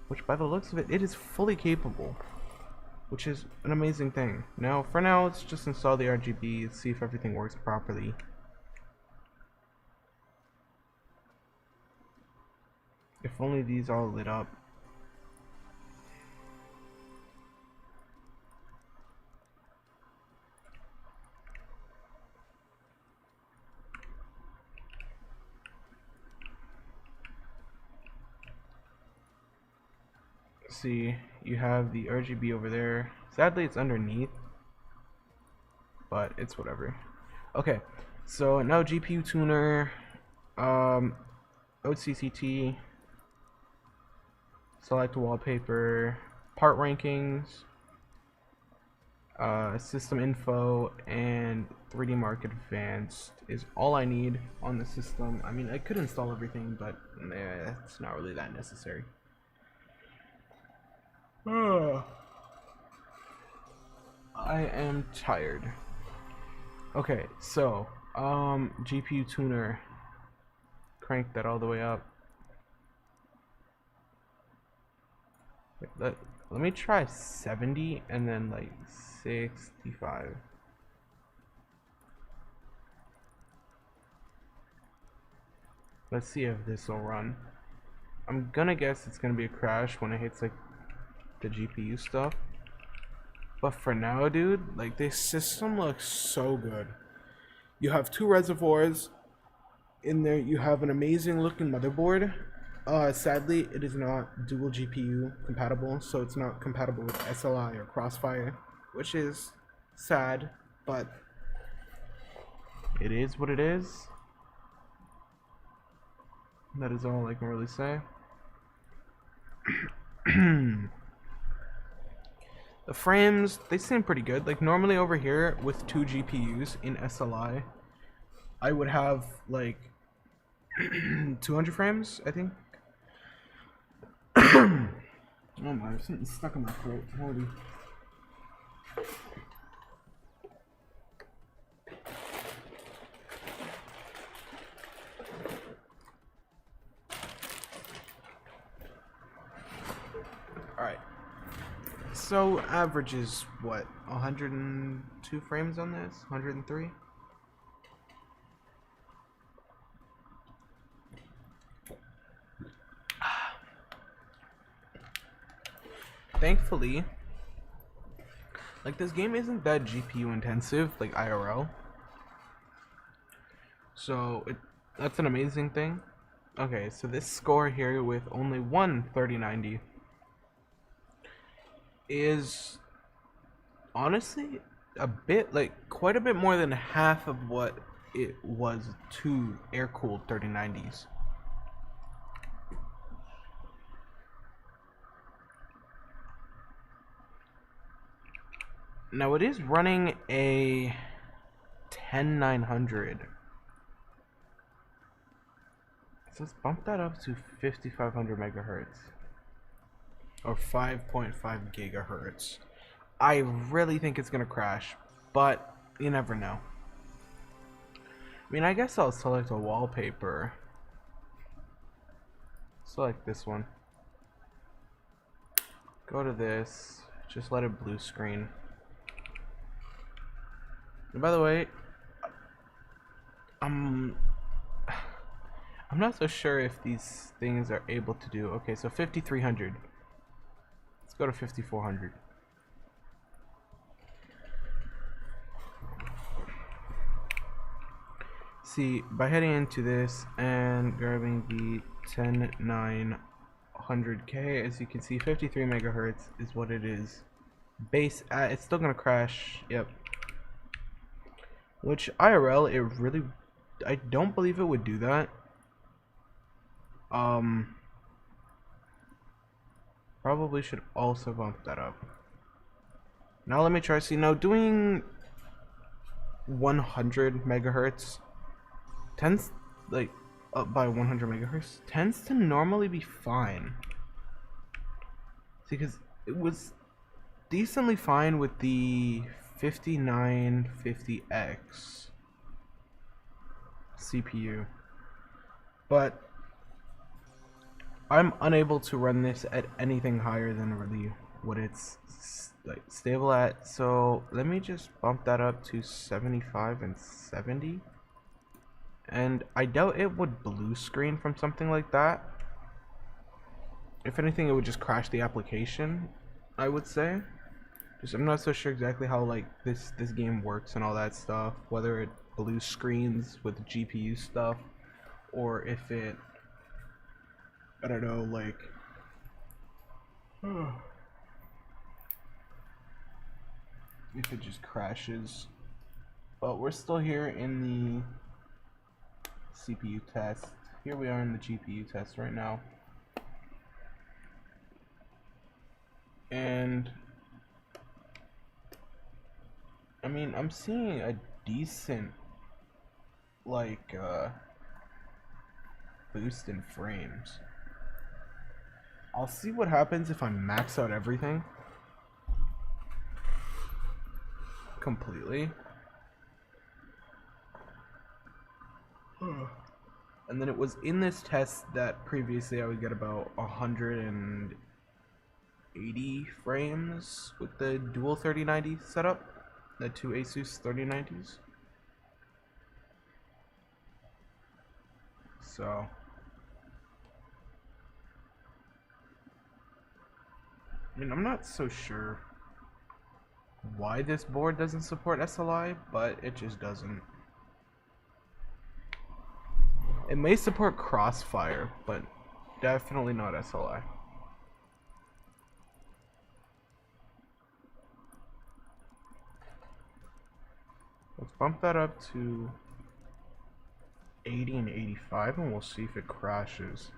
which by the looks of it, it is fully capable, which is an amazing thing. Now for now, let's just install the RGB, see if everything works properly. If only these all lit up. See, you have the RGB over there. Sadly, it's underneath, but it's whatever. Okay, so now GPU tuner, OCCT, select wallpaper, part rankings, system info, and 3D Mark Advanced is all I need on the system. I mean, I could install everything, but it's not really that necessary. I am tired. Okay, so GPU tuner, crank that all the way up. Let me try 70 and then like 65. Let's see if this will run. I'm gonna guess it's gonna be a crash when it hits like the GPU stuff. But for now, dude, like this system looks so good. You have 2 reservoirs in there. You have an amazing looking motherboard. Sadly, it is not dual GPU compatible, so it's not compatible with SLI or Crossfire, which is sad, but it is what it is. That is all I can really say. The frames, they seem pretty good. Like normally over here with 2 GPUs in SLI, I would have like 200 frames, I think. Oh my, there's something stuck in my throat. Holy. Alright. So, average is what? 102 frames on this? 103? Thankfully, like this game isn't that GPU intensive, like IRL. So, that's an amazing thing. Okay, so this score here with only one 3090 is honestly a bit, like quite a bit more than half of what it was two air-cooled 3090s. Now it is running a 10900. So let's bump that up to 5500 megahertz. Or 5.5 gigahertz. I really think it's gonna crash, but you never know. I mean, I guess I'll select a wallpaper. Select this one. Go to this. Just let it blue screen. And by the way, I'm not so sure if these things are able to do. Okay, so 5300. Let's go to 5400. See, by heading into this and grabbing the 10900K, as you can see, 53 megahertz is what it is. Base at, it's still gonna crash. Yep. Which IRL, it really, I don't believe it would do that. Probably should also bump that up. Now let me try. See, now doing 100 megahertz tends, like, up by 100 megahertz tends to normally be fine. See, because it was decently fine with the 5950X CPU, but I'm unable to run this at anything higher than really what it's like stable at. So let me just bump that up to 75 and 70. And I doubt it would blue screen from something like that. If anything, it would just crash the application, I would say. Just, I'm not so sure exactly how like this game works and all that stuff, whether it blue screens with GPU stuff or if it, I don't know, like if it just crashes. But we're still here in the CPU test. Here we are in the GPU test right now. And I mean, I'm seeing a decent like boost in frames. I'll see what happens if I max out everything completely. And then it was in this test that previously I would get about 180 frames with the dual 3090 setup, the two Asus 3090s. So I mean, I'm not so sure why this board doesn't support SLI, but it just doesn't. It may support Crossfire, but definitely not SLI. Let's bump that up to 80 and 85 and we'll see if it crashes.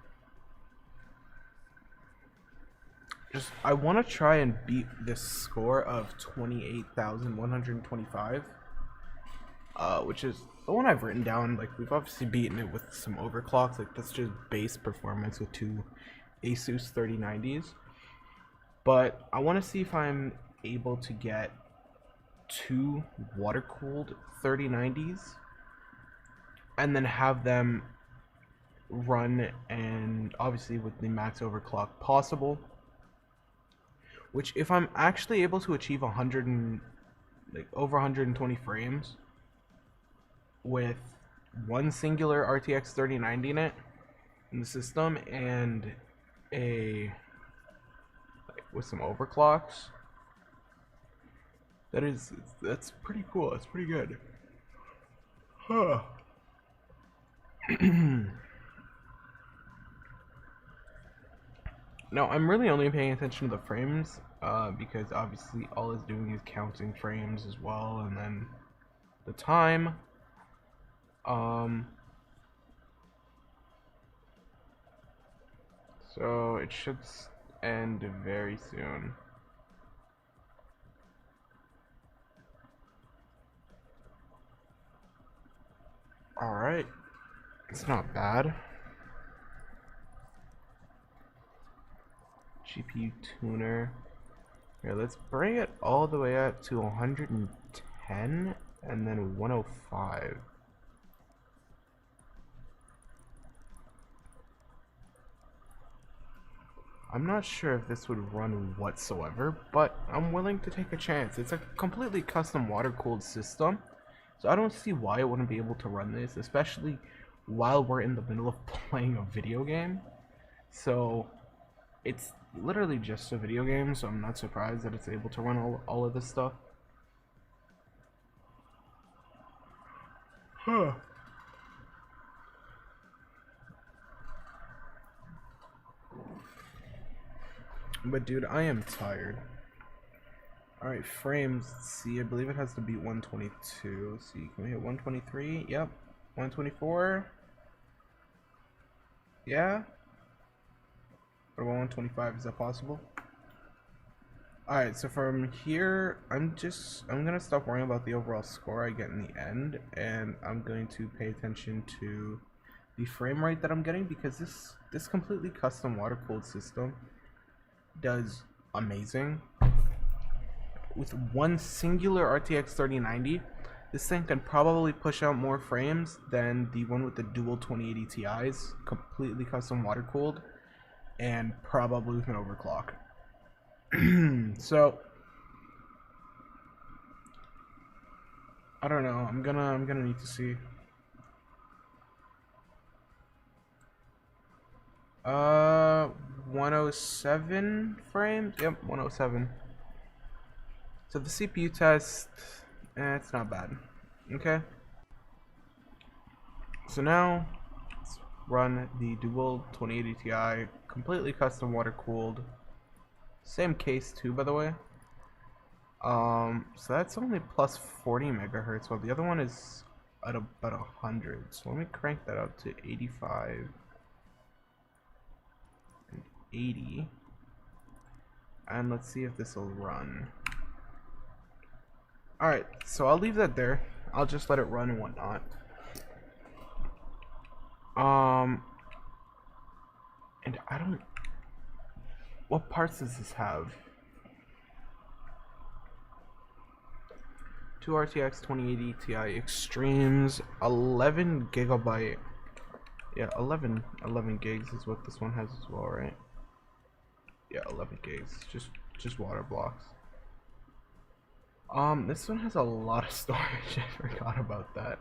I want to try and beat this score of 28,125, which is the one I've written down. Like, we've obviously beaten it with some overclocks. Like, that's just base performance with two Asus 3090s. But I want to see if I'm able to get two water-cooled 3090s and then have them run, and obviously with the max overclock possible, which if I'm actually able to achieve 100 and like over 120 frames with one singular RTX 3090 in it in the system and a with some overclocks, that's pretty cool. That's pretty good. Huh. Now, I'm really only paying attention to the frames, because obviously all it's doing is counting frames as well, and then the time. So it should end very soon. Alright, it's not bad. GPU tuner. Here, let's bring it all the way up to 110 and then 105. I'm not sure if this would run whatsoever, but I'm willing to take a chance. It's a completely custom water-cooled system, so I don't see why it wouldn't be able to run this, especially while we're in the middle of playing a video game. So it's literally just a video game, so I'm not surprised that it's able to run all of this stuff. Huh. But dude, I am tired. Alright, frames, let's see, I believe it has to beat 122. Let's see, can we hit 123? Yep. 124? Yeah? What about 125? Is that possible? Alright, so from here, I'm gonna stop worrying about the overall score I get in the end, and I'm going to pay attention to the frame rate that I'm getting, because this completely custom water-cooled system does amazing. With one singular RTX 3090, this thing can probably push out more frames than the one with the dual 2080 Ti's, completely custom water-cooled, and probably with an overclock. So I don't know. I'm gonna need to see. 107 frames. Yep, 107. So the CPU test, it's not bad. Okay. So now let's run the dual 2080 Ti, completely custom water cooled. Same case too, by the way. So that's only plus 40 megahertz, while the other one is at about 100. So let me crank that up to 85 and 80, and let's see if this will run. Alright, so I'll leave that there. I'll just let it run and whatnot. And I don't... What parts does this have? 2 RTX 2080 Ti Extremes, 11 gigabyte. Yeah, 11 gigs is what this one has as well, right? Yeah, 11 gigs. Just water blocks. This one has a lot of storage. I forgot about that.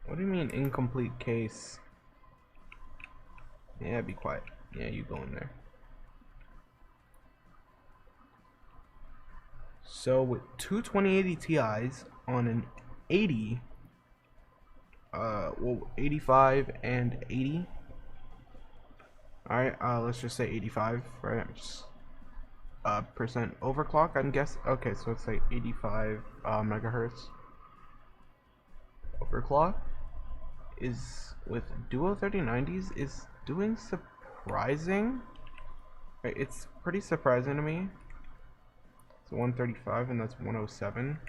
What do you mean incomplete case? Yeah, be quiet. Yeah, you go in there. So with two 2080 Ti's on an 80, well, 85 and 80. Alright, let's just say 85, right? Just, percent overclock, I'm guessing. Okay, so it's like 85 megahertz overclock is with duo 3090s is doing surprising Right, it's pretty surprising to me. It's 135 and that's 107.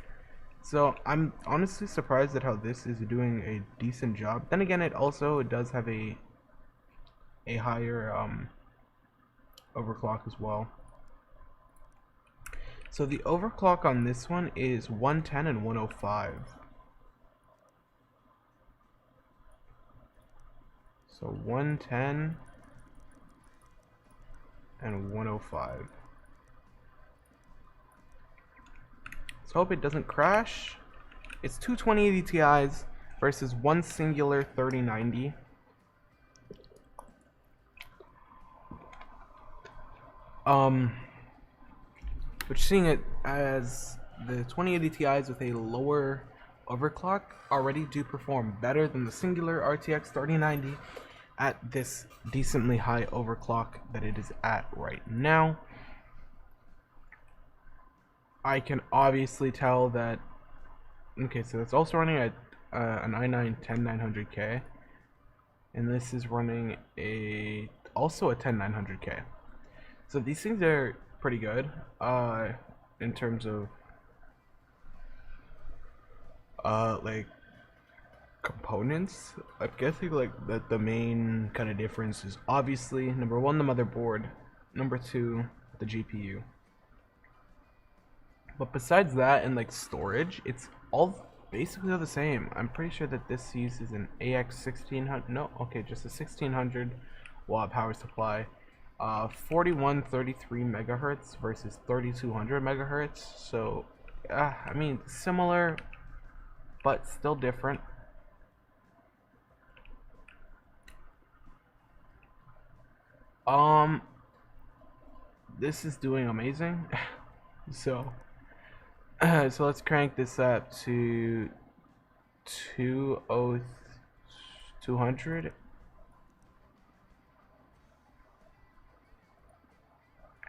So I'm honestly surprised at how this is doing a decent job. Then again, it does have a higher overclock as well. So the overclock on this one is 110 and 105. So 110 and 105. Let's hope it doesn't crash. It's two 2080 Ti's versus one singular 3090. Which, seeing it as the 2080 Ti's with a lower overclock already do perform better than the singular RTX 3090 at this decently high overclock that it is at right now. I can obviously tell that, okay, so it's also running at an i9 10900K, and this is running also a 10900K. So these things are pretty good in terms of like components. I'm guessing like that the main kind of difference is obviously number one, the motherboard, number two, the GPU. But besides that and like storage, it's all basically the same. I'm pretty sure that this uses an AX 1600, no, okay, just a 1600 watt power supply. 4133 megahertz versus 3200 megahertz. So, I mean, similar, but still different. This is doing amazing. So let's crank this up to 200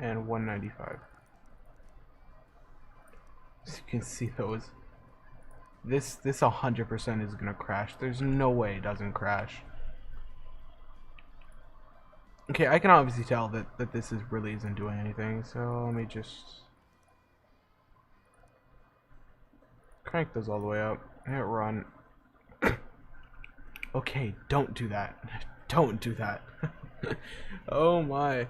and 195. As you can see, those this 100% is gonna crash. There's no way it doesn't crash. Okay, I can obviously tell that this really isn't doing anything, so let me just crank those all the way up. Hit run. Okay, don't do that. Don't do that. Oh my.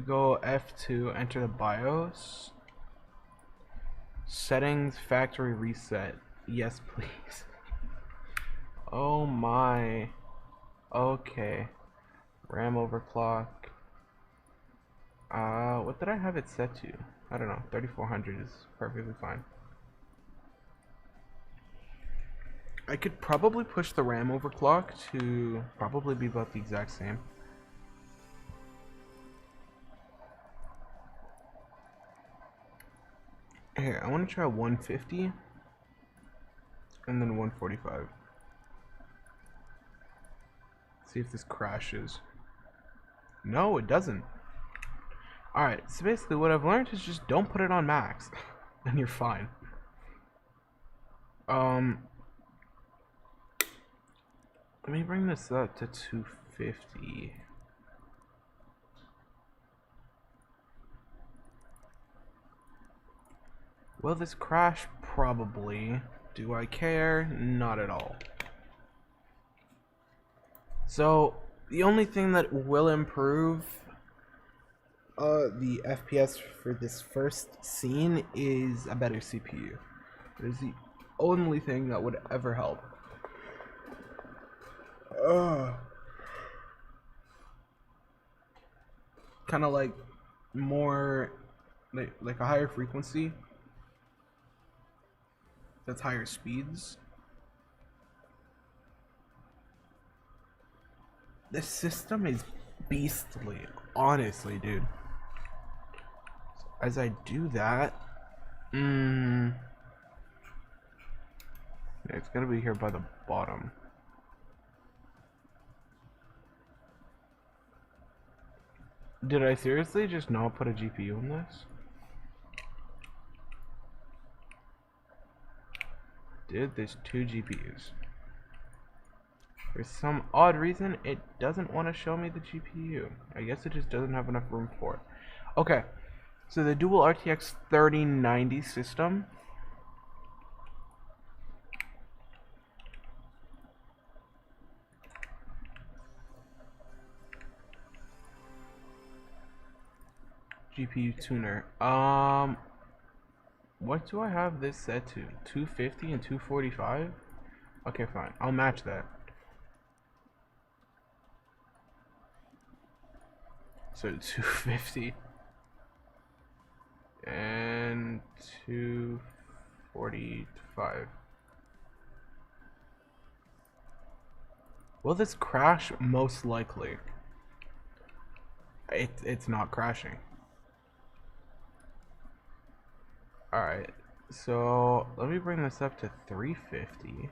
Go F2, enter the BIOS. Settings, factory reset. Yes, please. Oh my. Okay. RAM overclock. What did I have it set to? I don't know. 3400 is perfectly fine. I could probably push the RAM overclock to probably be about the exact same. Here, I want to try 150 and then 145. See if this crashes. No, it doesn't. Alright, so basically what I've learned is just don't put it on max and you're fine. Let me bring this up to 250. Will this crash? Probably. Do I care? Not at all. So, the only thing that will improve the FPS for this first scene is a better CPU. It is the only thing that would ever help. Kind of like more, like a higher frequency. That's higher speeds. This system is beastly, honestly, dude. So as I do that, it's gonna be here by the bottom. Did I seriously just not put a GPU in this? Dude, there's 2 GPUs. For some odd reason, it doesn't want to show me the GPU. I guess it just doesn't have enough room for it. Okay, so the dual RTX 3090 system. GPU tuner. What do I have this set to? 250 and 245? Okay, fine. I'll match that. So 250 and 245. Will this crash? Most likely. It's not crashing. Alright, so let me bring this up to 350.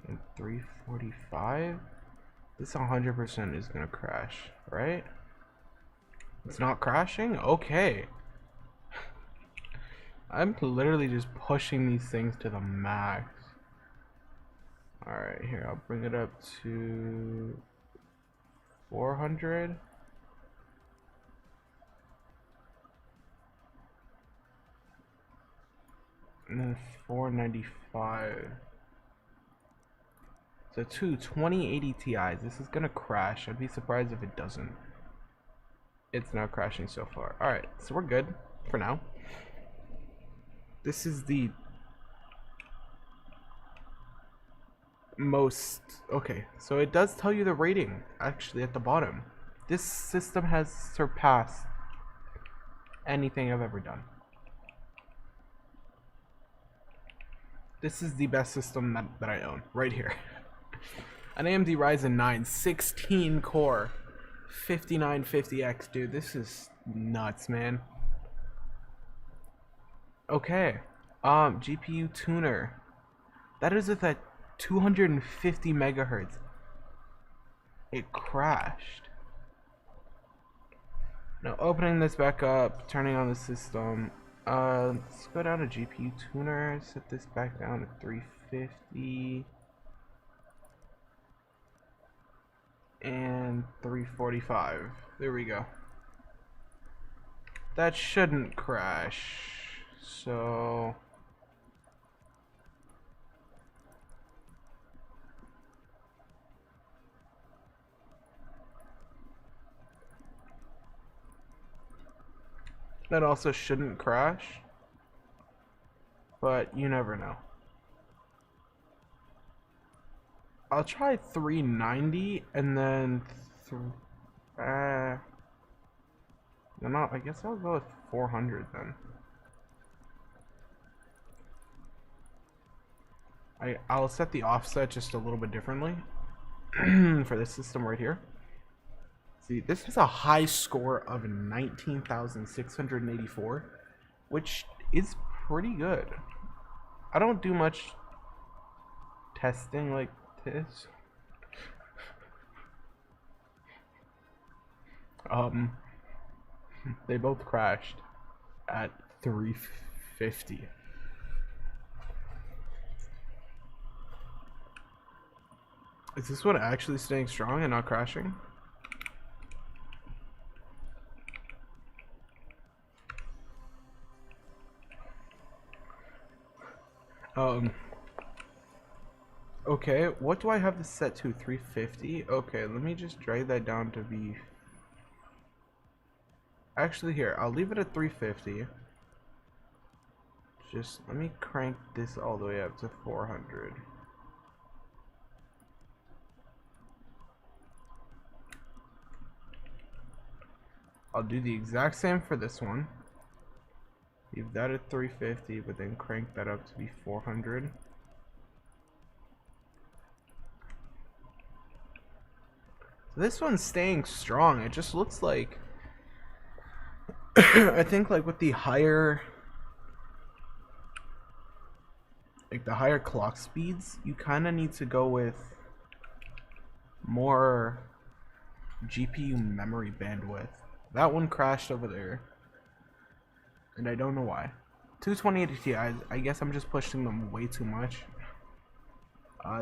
And 345. This 100% is gonna crash, right? It's not crashing? Okay. I'm literally just pushing these things to the max. Alright, here, I'll bring it up to 400. And then 495. So 2080 Ti's. This is gonna crash. I'd be surprised if it doesn't. It's not crashing so far. Alright, so we're good for now. This is the most... Okay, so it does tell you the rating, actually, at the bottom. This system has surpassed anything I've ever done. This is the best system that I own, right here. An AMD Ryzen 9 16 core 5950X, dude, this is nuts, man. Okay, GPU tuner. That is at 250 megahertz. It crashed. Now opening this back up, turning on the system. Let's go down to GPU tuner, set this back down to 350 and 345. There we go. That shouldn't crash. So that also shouldn't crash, but you never know. I'll try 390 and then I guess I'll go with 400 then. I'll set the offset just a little bit differently for this system right here. See, this is a high score of 19,684, which is pretty good. I don't do much testing like this. They both crashed at 350. Is this one actually staying strong and not crashing? Okay, what do I have this set to? 350? Okay, let me just drag that down to be... Actually, here, I'll leave it at 350. Just let me crank this all the way up to 400. I'll do the exact same for this one. Leave that at 350, but then crank that up to be 400. So this one's staying strong. It just looks like I think like with the higher clock speeds, you kind of need to go with more GPU memory bandwidth. That one crashed over there. and I don't know why. 22080 Ti, I guess I'm just pushing them way too much.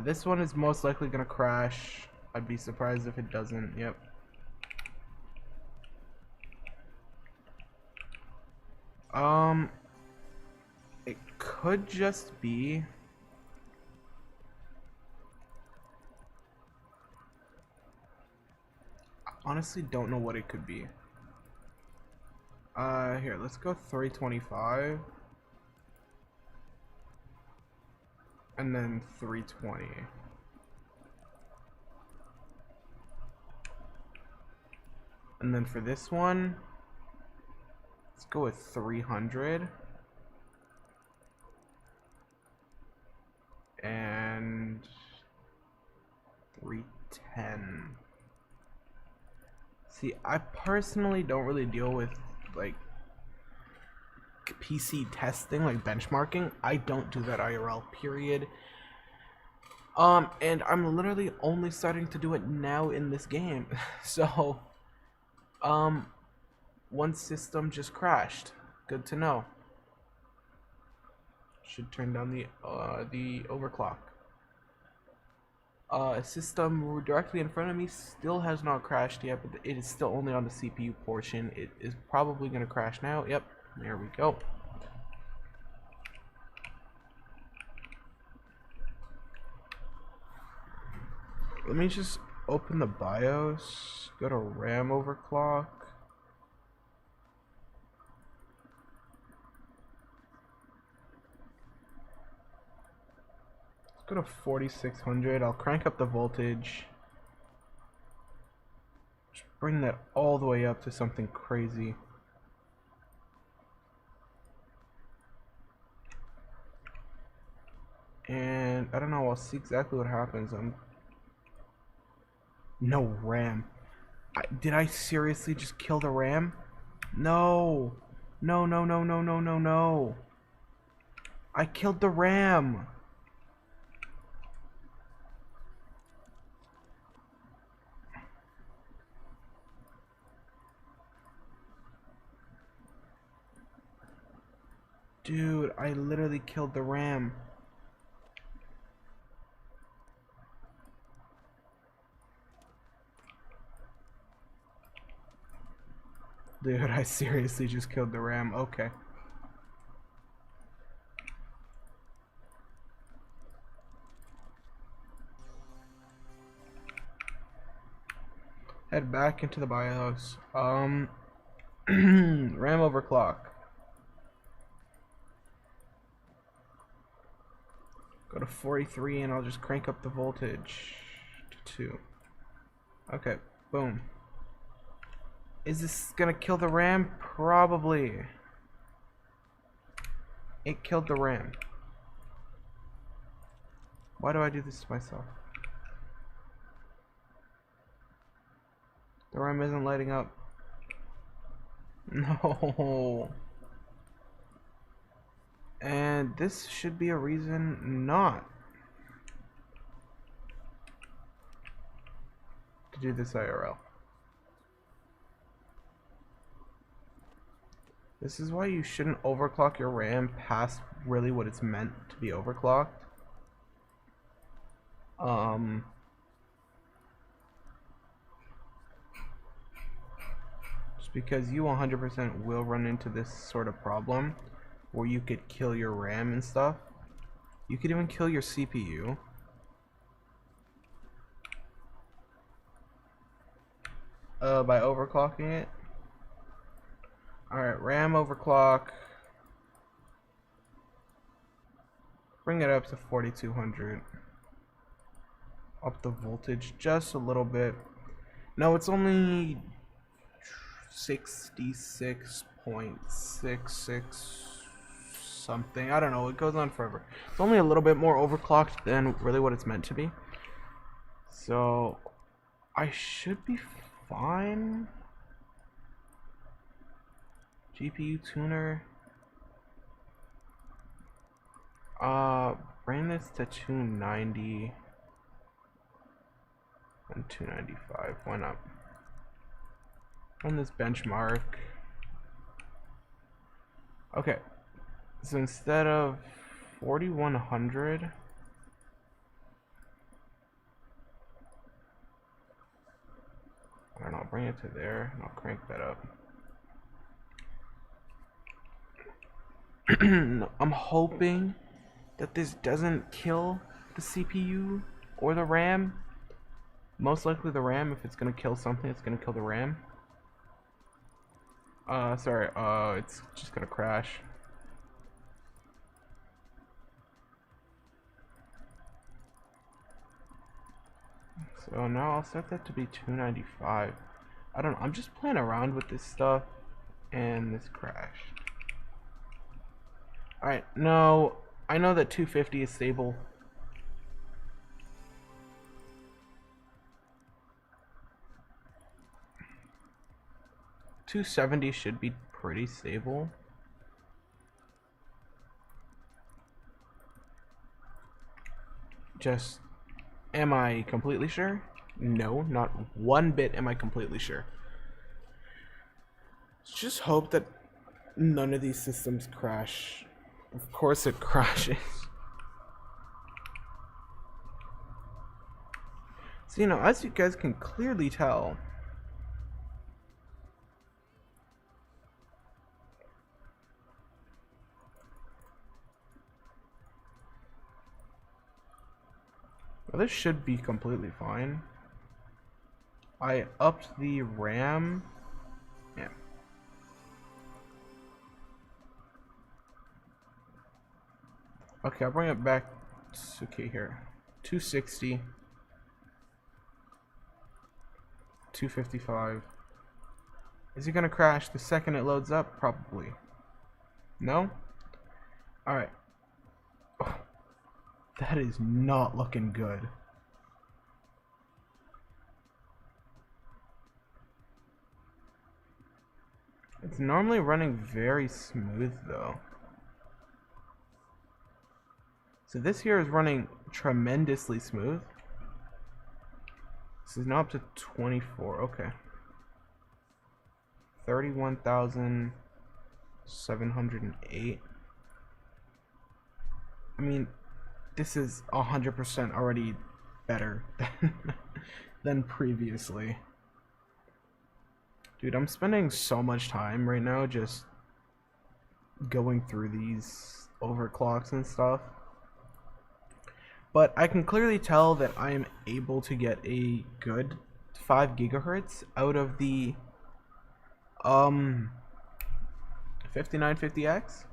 This one is most likely gonna crash. I'd be surprised if it doesn't. Yep. It could just be I honestly don't know what it could be. Here, let's go 325 and then 320. And then for this one, let's go with 300 and 310. See, I personally don't really deal with like PC testing, like benchmarking. I don't do that IRL, period. And I'm literally only starting to do it now in this game. So, one system just crashed. Good to know. Should turn down the overclock. A system directly in front of me still has not crashed yet, but it is still only on the CPU portion. It is probably going to crash now. Yep, there we go. Let me just open the BIOS, go to RAM overclock. Let's go to 4600. I'll crank up the voltage. Just bring that all the way up to something crazy. And I don't know, I'll see exactly what happens. No RAM. Did I seriously just kill the RAM? No. No, no, no, no, no, no, no. I killed the RAM. Dude, I literally killed the RAM. Dude, I seriously just killed the RAM. Okay. Head back into the BIOS. RAM overclock. Go to 43 and I'll just crank up the voltage to 2. Okay, boom. Is this gonna kill the RAM? Probably. It killed the RAM. Why do I do this to myself? The RAM isn't lighting up. No. And this should be a reason not to do this IRL. This is why you shouldn't overclock your RAM past really what it's meant to be overclocked. Just because you 100% will run into this sort of problem where you could kill your RAM and stuff. You could even kill your CPU. By overclocking it. Alright, RAM overclock. Bring it up to 4200. Up the voltage just a little bit. No, it's only 66.66 something. I don't know, it goes on forever. It's only a little bit more overclocked than really what it's meant to be. So I should be fine. GPU tuner. Bring this to 290 and 295. Why not? On this benchmark. Okay, so instead of 4100, I don't know, bring it to there and I'll crank that up. I'm hoping that this doesn't kill the CPU or the RAM. Most likely the RAM. If it's gonna kill something, it's gonna kill the RAM. Sorry, it's just gonna crash. So now I'll set that to be 295. I don't know, I'm just playing around with this stuff and this crashed. Alright, no, I know that 250 is stable. $270 should be pretty stable. Just, am I completely sure? No, not one bit am I completely sure. Just hope that none of these systems crash. Of course it crashes. So, you know, as you guys can clearly tell, well, this should be completely fine. I upped the RAM. Yeah. Okay, I'll bring it back. Okay, here. 260. 255. Is it gonna crash the second it loads up? Probably. No? Alright. Oh, that is not looking good. It's normally running very smooth though. So this here is running tremendously smooth. This is now up to 24. Okay. 31,708. I mean, this is 100% already better than previously. Dude, I'm spending so much time right now just going through these overclocks and stuff. But I can clearly tell that I'm able to get a good 5 gigahertz out of the 5950X.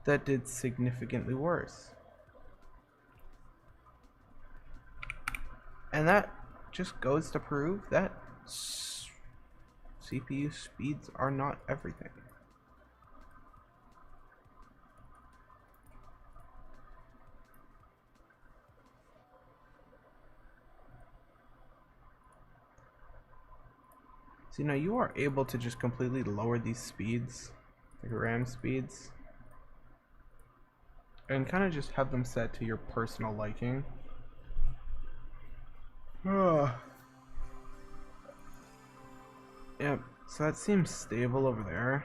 That did significantly worse. And that just goes to prove that CPU speeds are not everything. So now you are able to just completely lower these speeds, like RAM speeds, and kind of just have them set to your personal liking. Yep, so that seems stable over there.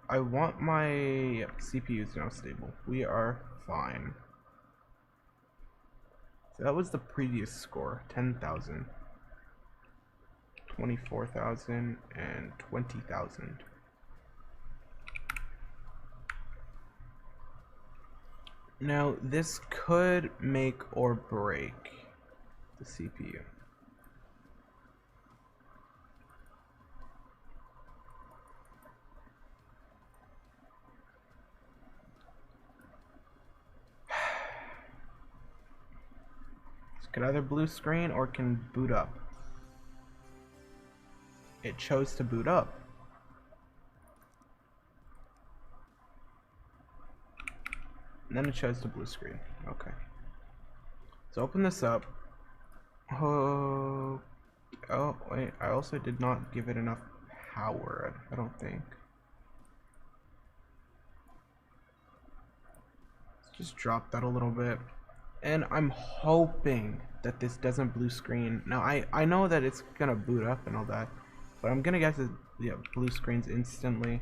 I want my CPUs now stable. We are fine. So that was the previous score, 10,000, 24,000, and 20,000. Now, this could make or break the CPU. It could either blue screen or can boot up. It chose to boot up. And then it chose to blue screen. Okay. So open this up. Oh, wait. I also did not give it enough power, I don't think. Let's just drop that a little bit. And I'm hoping that this doesn't blue screen. Now, I know that it's gonna boot up and all that. But I'm gonna guess it, yeah, blue screens instantly.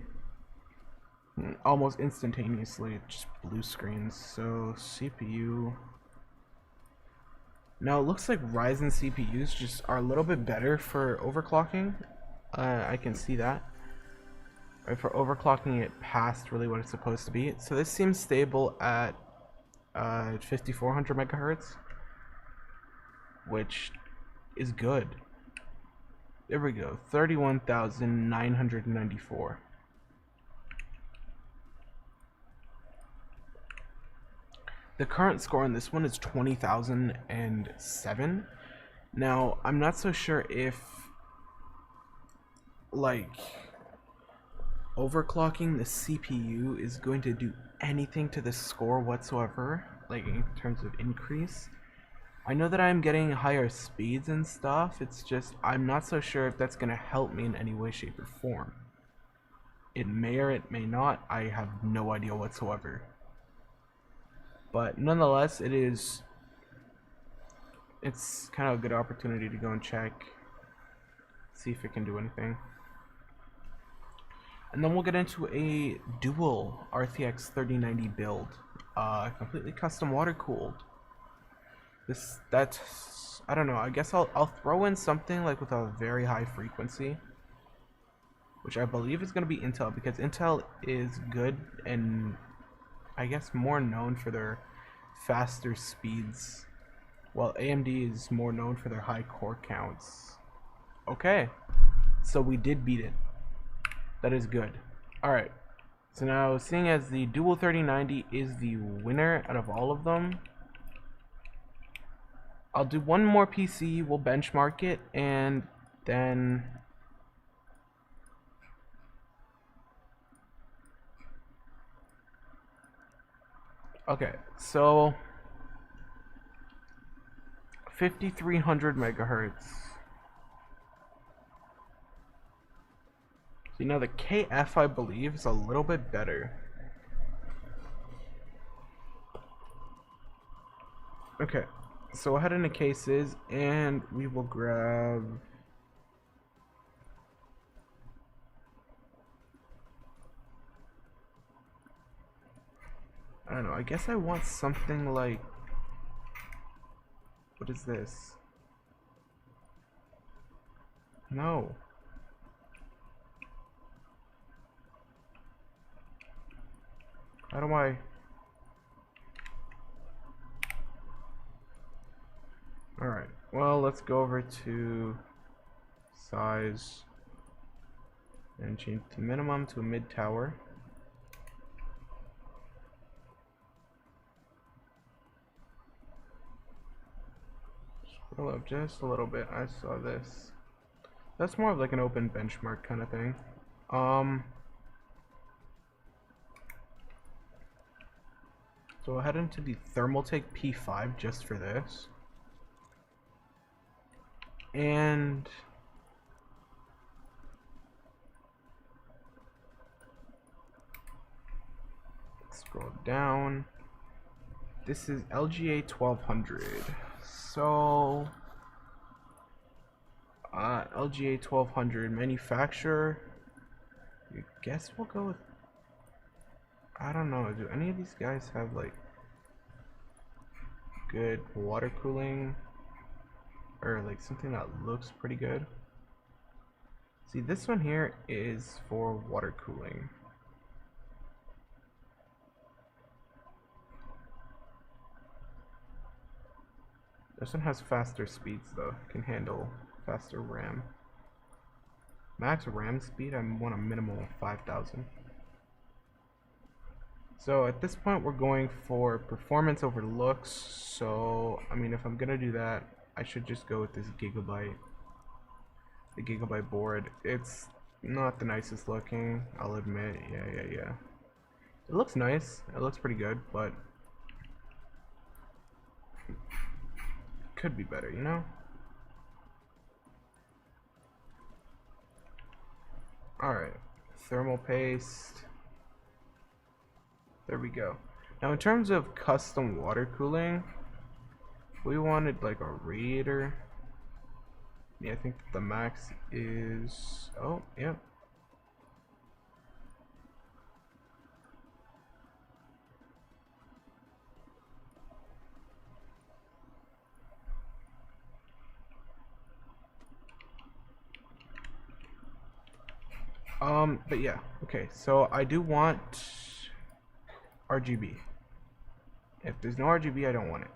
Almost instantaneously, just blue screens. So CPU. Now it looks like Ryzen CPUs just are a little bit better for overclocking. I can see that. Right, for overclocking it past really what it's supposed to be. So this seems stable at 5400 megahertz, which is good. There we go, 31,994. The current score on this one is 20,007. Now, I'm not so sure if, like, overclocking the CPU is going to do anything to the score whatsoever, like in terms of increase. I know that I'm getting higher speeds and stuff, it's just I'm not so sure if that's going to help me in any way, shape, or form. It may or it may not, I have no idea whatsoever. But nonetheless, it's kind of a good opportunity to go and check, see if it can do anything. And then we'll get into a dual RTX 3090 build, completely custom water cooled. That's, I don't know, I guess I'll throw in something like with a very high frequency, which I believe is going to be Intel, because Intel is good and I guess more known for their faster speeds, while AMD is more known for their high core counts. Okay, so we did beat it. That is good. Alright, so now seeing as the dual 3090 is the winner out of all of them, I'll do one more PC, we'll benchmark it, and then okay, so 5300 megahertz. So you know the KF I believe is a little bit better. Okay, so we'll head into cases and we will grab I don't know, I guess I want something like, what is this? No. How do I? Alright, well, let's go over to size and change the minimum to a mid tower. Scroll up just a little bit. I saw this. That's more of like an open benchmark kind of thing. So we'll head into the Thermaltake P5 just for this. And scroll down. This is LGA 1200. So LGA 1200 manufacturer. I guess we'll go with, I don't know, do any of these guys have like good water cooling or like something that looks pretty good? See, this one here is for water cooling. This one has faster speeds though, can handle faster RAM. Max RAM speed, I want a minimum of 5,000. So at this point we're going for performance over looks, so I mean if I'm gonna do that, I should just go with this Gigabyte. The Gigabyte board. It's not the nicest looking, I'll admit. Yeah. It looks nice, it looks pretty good, but could be better, you know? Alright, thermal paste. There we go. Now in terms of custom water cooling, we wanted like a radiator. Yeah, I think the max is, oh, yeah. But yeah, okay, so I do want RGB. If there's no RGB, I don't want it.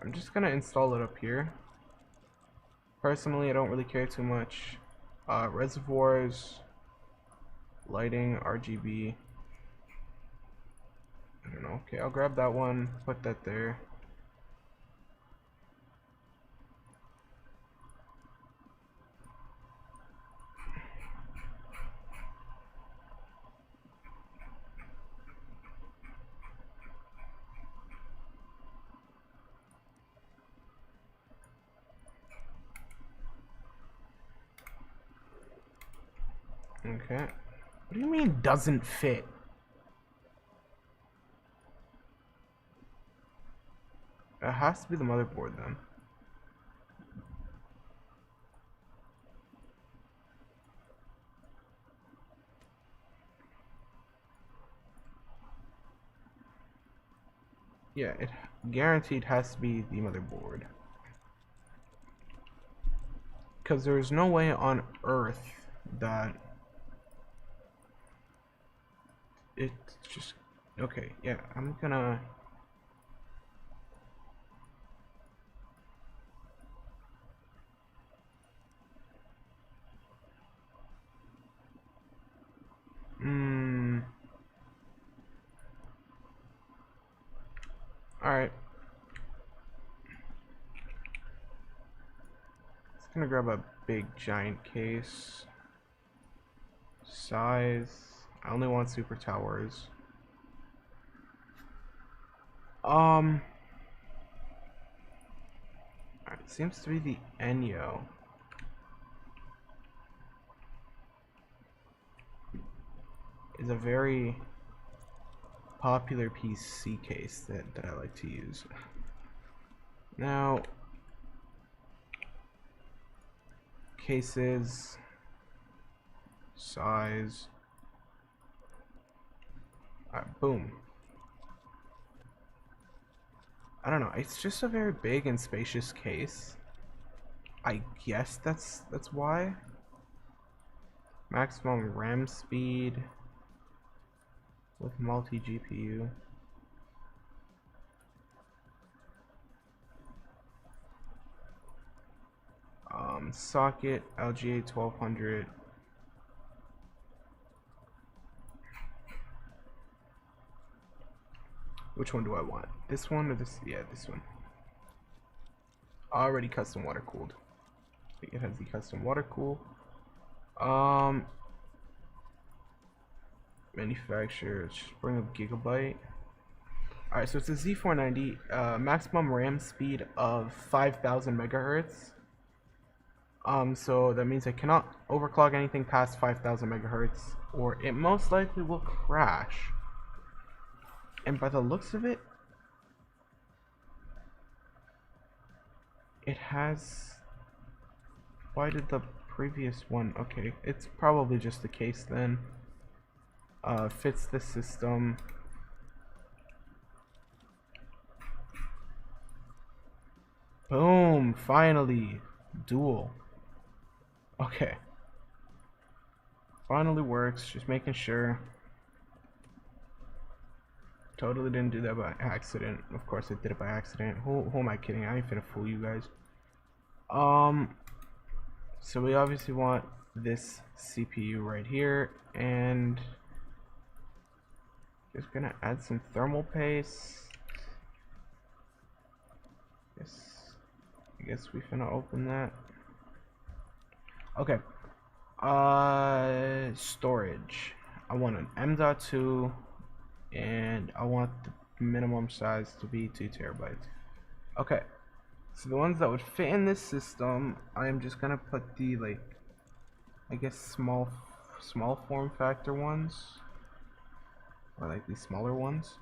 I'm just gonna install it up here. Personally, I don't really care too much. Reservoirs, lighting, RGB. I don't know. Okay, I'll grab that one, put that there. Okay. What do you mean doesn't fit? It has to be the motherboard then. Yeah, it guaranteed has to be the motherboard. Because there's no way on Earth that it's just... Okay, yeah, I'm gonna... Alright. Just gonna grab a big giant case. Size. I only want super towers. Alright, seems to be the Enyo. Is a very popular PC case that I like to use. Now, cases, size, boom. I don't know, it's just a very big and spacious case. I guess that's why. Maximum RAM speed with multi GPU. Socket LGA 1200. Which one do I want? This one or this? Yeah, this one. Already custom water cooled. I think it has the custom water cool. Manufacturer. Just bring up Gigabyte. Alright, so it's a Z490, maximum RAM speed of 5,000 megahertz. So that means I cannot overclock anything past 5,000 megahertz, or it most likely will crash. And by the looks of it, it has... Why did the previous one... Okay, it's probably just the case then. Fits the system. Boom! Finally! Dual. Okay. Finally works, just making sure. Totally didn't do that by accident. Of course I did it by accident. Who am I kidding? I ain't finna fool you guys. So we obviously want this CPU right here, and just gonna add some thermal paste. I guess we finna open that. Okay. Storage. I want an M.2 and I want the minimum size to be 2 terabytes. Okay. So the ones that would fit in this system, I am just gonna put the, like, I guess small form factor ones, or like these smaller ones.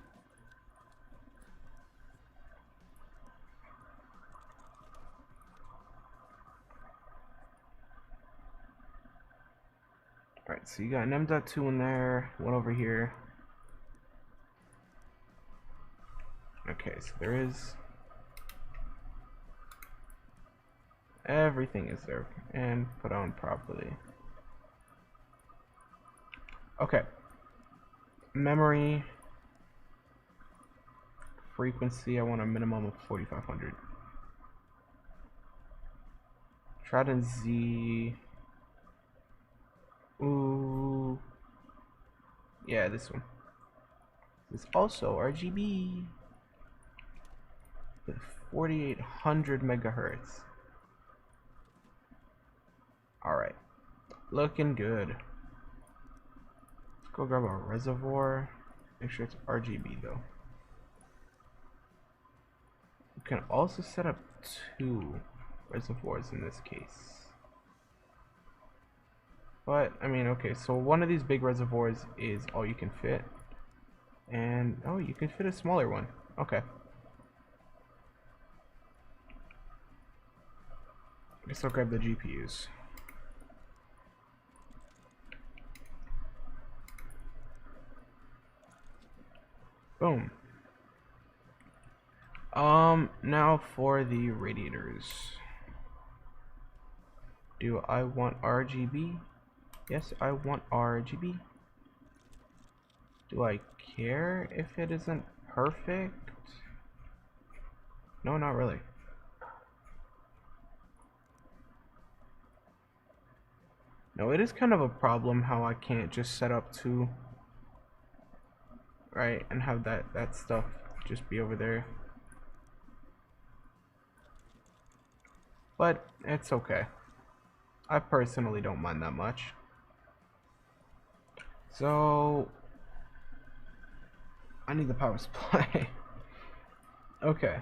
Alright, so you got an M.2 in there, one over here. Okay, so there is... everything is there and put on properly. Okay. Memory. Frequency, I want a minimum of 4500. Trident Z. Ooh. Yeah, this one. It's also RGB. With 4800 megahertz. Alright. Looking good. Let's go grab a reservoir. Make sure it's RGB though. You can also set up 2 reservoirs in this case. But, I mean, okay, so one of these big reservoirs is all you can fit. And, oh, you can fit a smaller one. Okay. I guess I'll grab the GPUs. Boom. Now for the radiators. Do I want RGB? Yes, I want RGB. Do I care if it isn't perfect? No, not really. No, it is kind of a problem how I can't just set up 2, right, and have that stuff just be over there. But it's okay. I personally don't mind that much. So I need the power supply. Okay.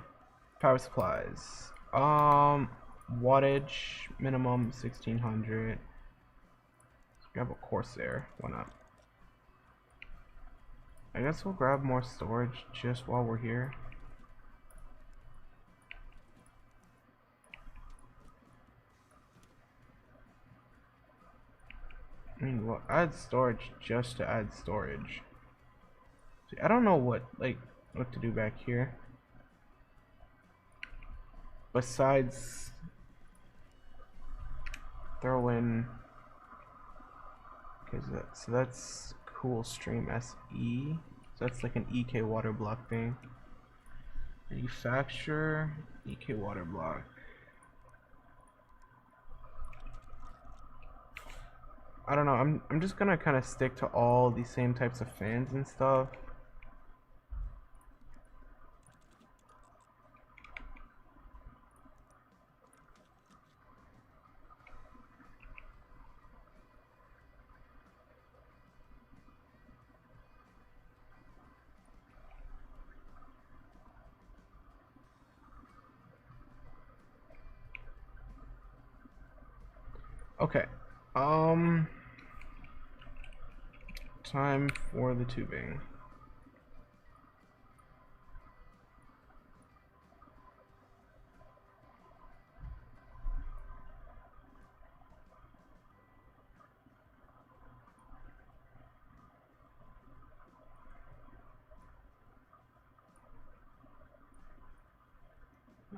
Power supplies. Wattage minimum 1600. Let's grab a Corsair. Why not? I guess we'll grab more storage just while we're here. I mean, we'll add storage just to add storage. See, I don't know what to do back here. Besides throw in, okay, so that's Cool Stream SE. So that's like an EK water block thing. Manufacture EK water block. I don't know. I'm just gonna kind of stick to all these same types of fans and stuff. Okay. Time for the tubing.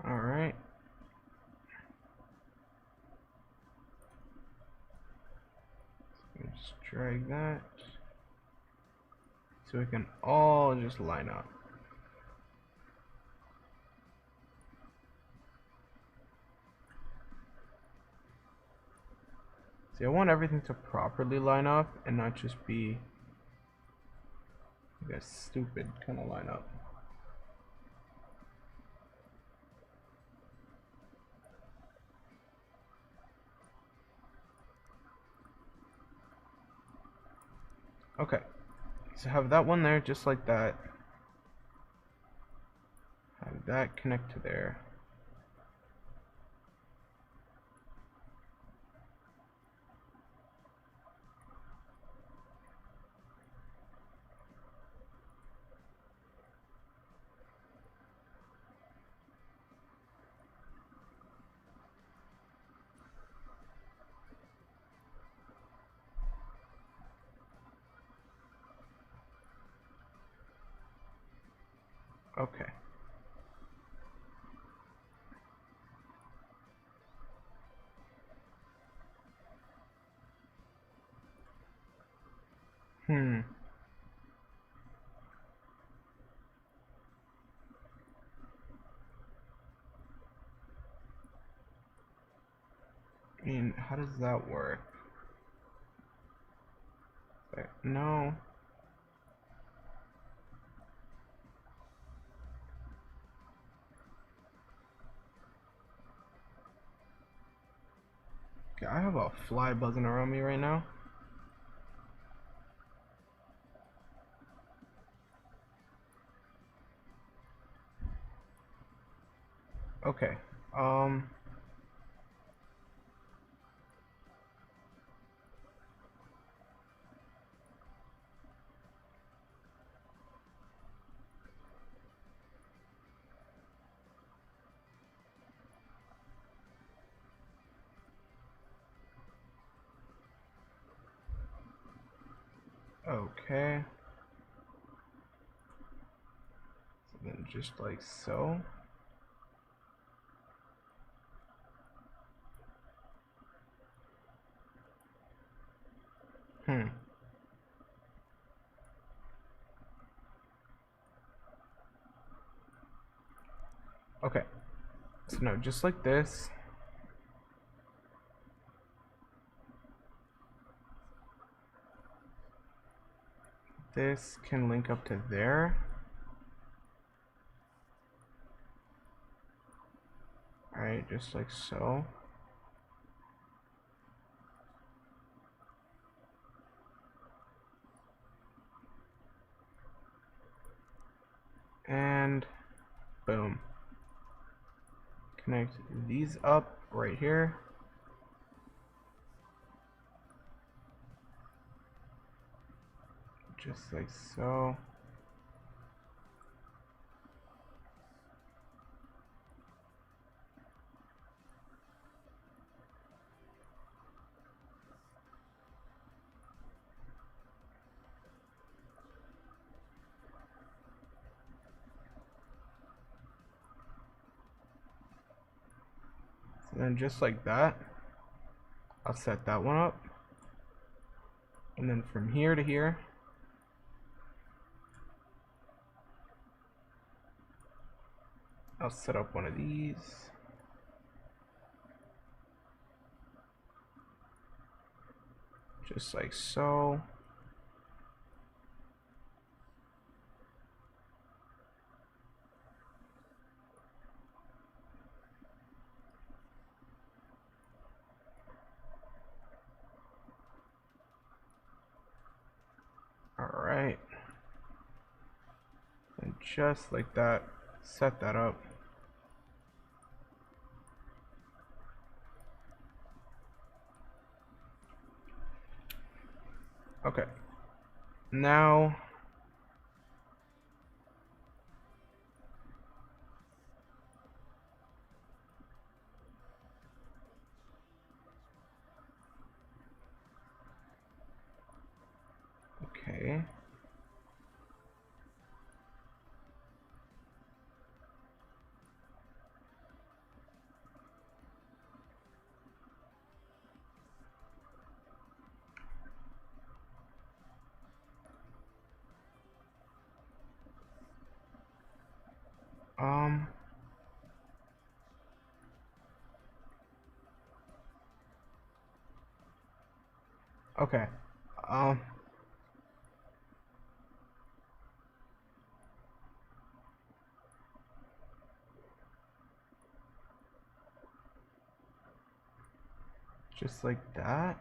All right. Just drag that so we can all just line up. See, I want everything to properly line up and not just be like a stupid kind of line up. Okay, so have that one there just like that. Have that connect to there. Okay. I mean, how does that work? No. Okay, I have a fly buzzing around me right now. Okay. Okay. So then just like so. Okay. So no, just like this. This can link up to there. Alright, just like so. And boom. Connect these up right here. Just like so. And then just like that, I'll set that one up. And then from here to here, I'll set up one of these. Just like so. Alright. And just like that, set that up. Okay. Now, okay. Um, okay. Um, just like that.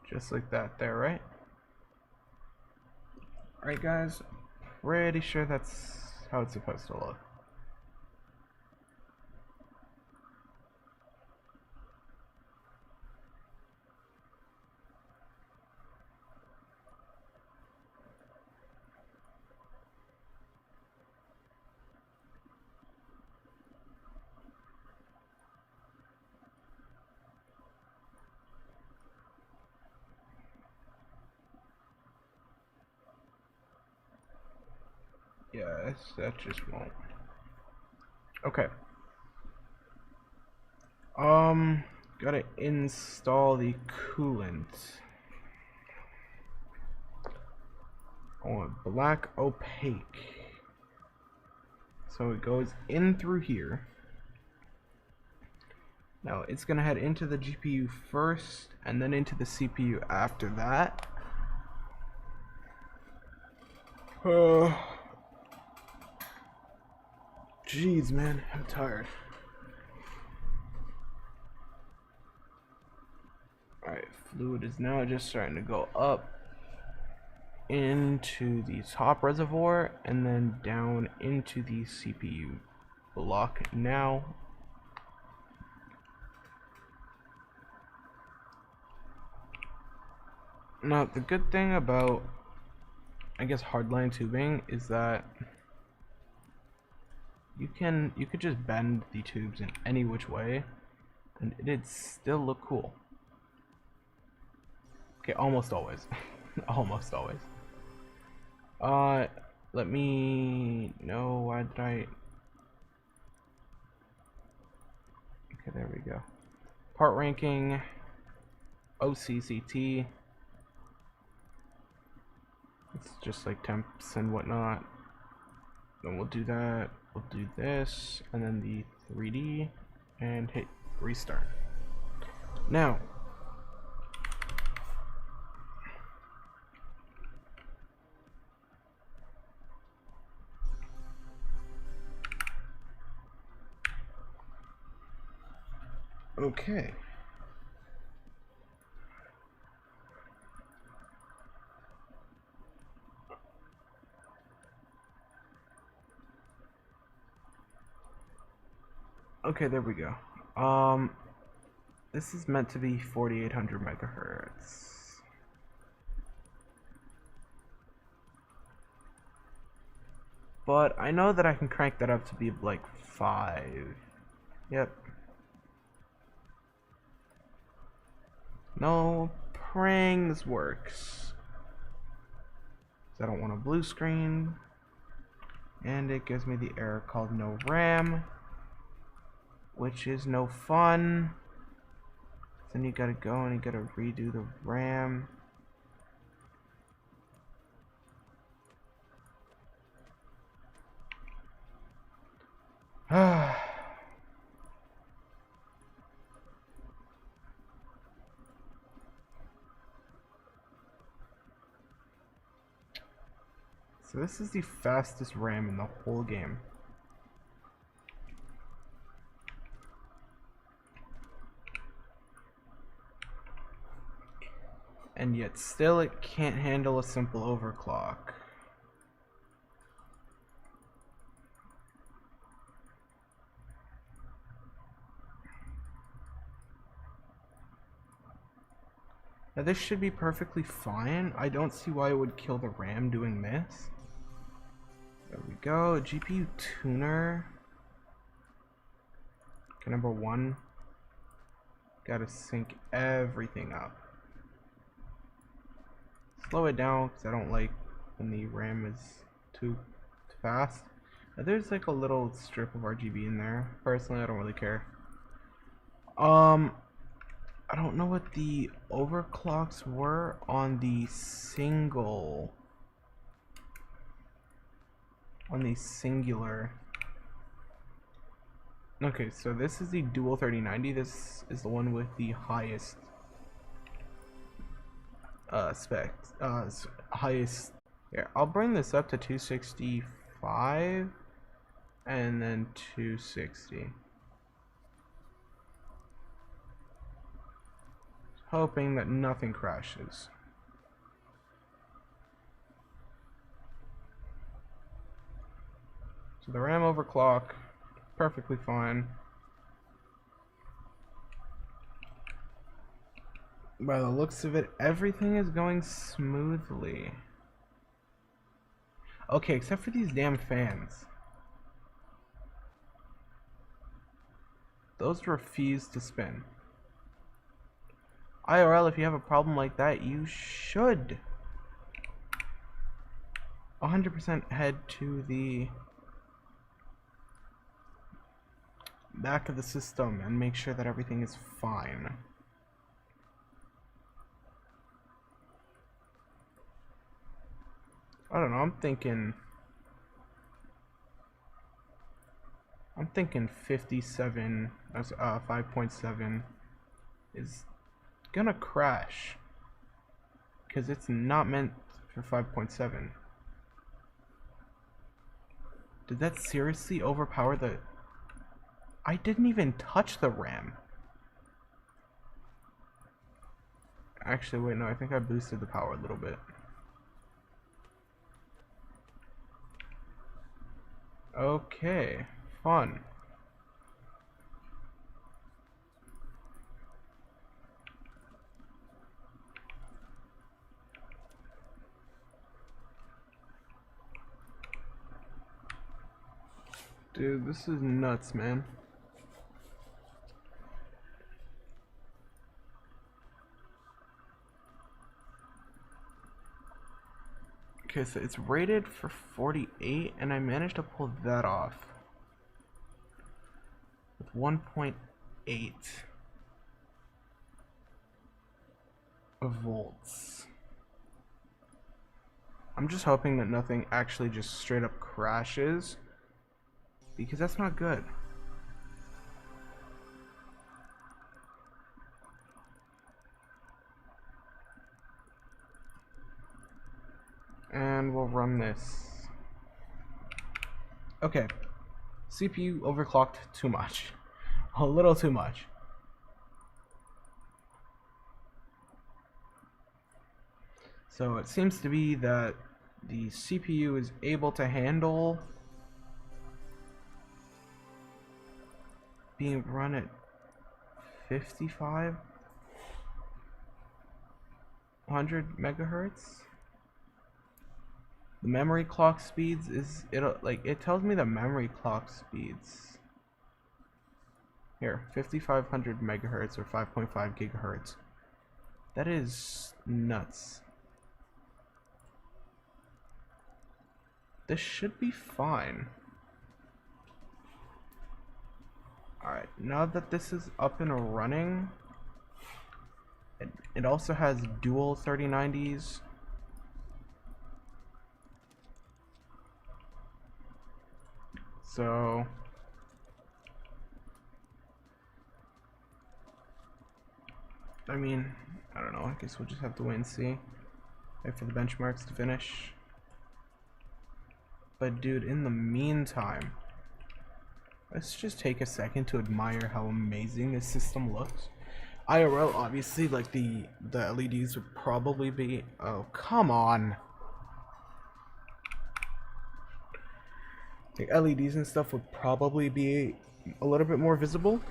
Just like that there, right? Alright guys, pretty sure that's how it's supposed to look. Yeah, that just won't. Okay. Gotta install the coolant. I want black opaque. So it goes in through here. Now it's gonna head into the GPU first and then into the CPU after that. Jeez, man, I'm tired. Alright, fluid is now just starting to go up into the top reservoir and then down into the CPU block now. Now, the good thing about, I guess, hardline tubing is that you could just bend the tubes in any which way and it'd still look cool. Okay, almost always. Almost always. Let me know, why did I... Okay, there we go. Part ranking, OCCT. It's just like temps and whatnot. Then we'll do that. We'll do this, and then the 3D, and hit restart. Now, okay. Okay, there we go. This is meant to be 4800 megahertz. But I know that I can crank that up to be like 5. Yep. No, praying this works. I don't want a blue screen. And it gives me the error called no RAM, which is no fun. Then you gotta go and you gotta redo the RAM. So this is the fastest RAM in the whole game. And yet still it can't handle a simple overclock. Now this should be perfectly fine. I don't see why it would kill the RAM doing this. There we go, GPU tuner. Okay, number 1. Gotta sync everything up. Slow it down because I don't like when the RAM is too fast. Now, there's like a little strip of RGB in there. Personally, I don't really care. I don't know what the overclocks were on the singular. Okay, so this is the dual 3090. This is the one with the highest specs. Highest. Yeah, I'll bring this up to 265 and then 260. Hoping that nothing crashes. So the RAM overclock, perfectly fine. By the looks of it, everything is going smoothly. Okay, except for these damn fans. Those refuse to spin. IRL, if you have a problem like that, you should 100% head to the back of the system and make sure that everything is fine. I don't know, I'm thinking 57 as 5.7 is gonna crash because it's not meant for 5.7. Did that seriously overpower the... I didn't even touch the RAM. Actually, wait, no, I think I boosted the power a little bit. Okay, fun. Dude, this is nuts, man. Okay, so it's rated for 48, and I managed to pull that off with 1.8 volts. I'm just hoping that nothing actually just straight up crashes, because that's not good. And we'll run this. Okay, CPU overclocked too much. A little too much. So it seems to be that the CPU is able to handle being run at 5500 megahertz. The memory clock speeds is it tells me the memory clock speeds here 5500 megahertz or 5.5 gigahertz. That is nuts. This should be fine. Alright, now that this is up and running, it also has dual 3090s. So I mean, I don't know, I guess we'll just have to wait and see. Wait for the benchmarks to finish. But dude, in the meantime, let's just take a second to admire how amazing this system looks. IRL, obviously, like the LEDs would probably be... Oh, come on! The LEDs and stuff would probably be a little bit more visible.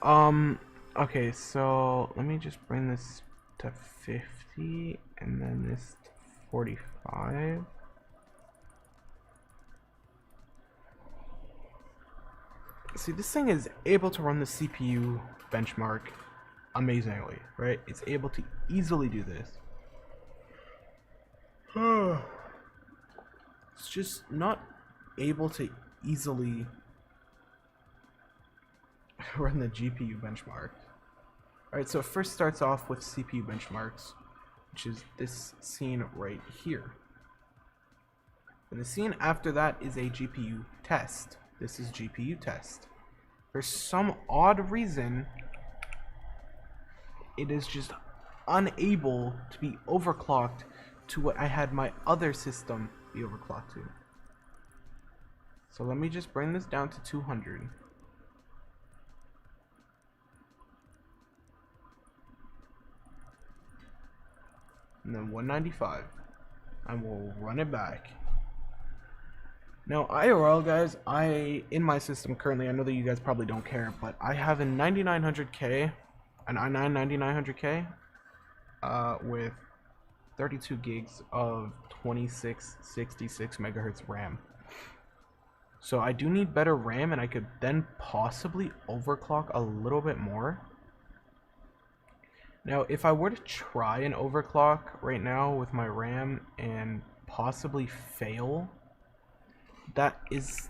Okay, so let me just bring this to 50 and then this to 45. See, this thing is able to run the CPU benchmark amazingly, right? It's able to easily do this. It's just not able to easily run the GPU benchmark. Alright, so it first starts off with CPU benchmarks, which is this scene right here. And the scene after that is a GPU test. This is GPU test. For some odd reason, it is just unable to be overclocked to what I had my other system be overclocked to. So let me just bring this down to 200. And then 195. And we'll run it back. Now, IRL, guys, in my system currently, I know that you guys probably don't care, but I have a 9900K, an i9 9900K, with 32 gigs of 2666 megahertz RAM. So I do need better RAM, and I could then possibly overclock a little bit more. Now, if I were to try an overclock right now with my RAM and possibly fail, that is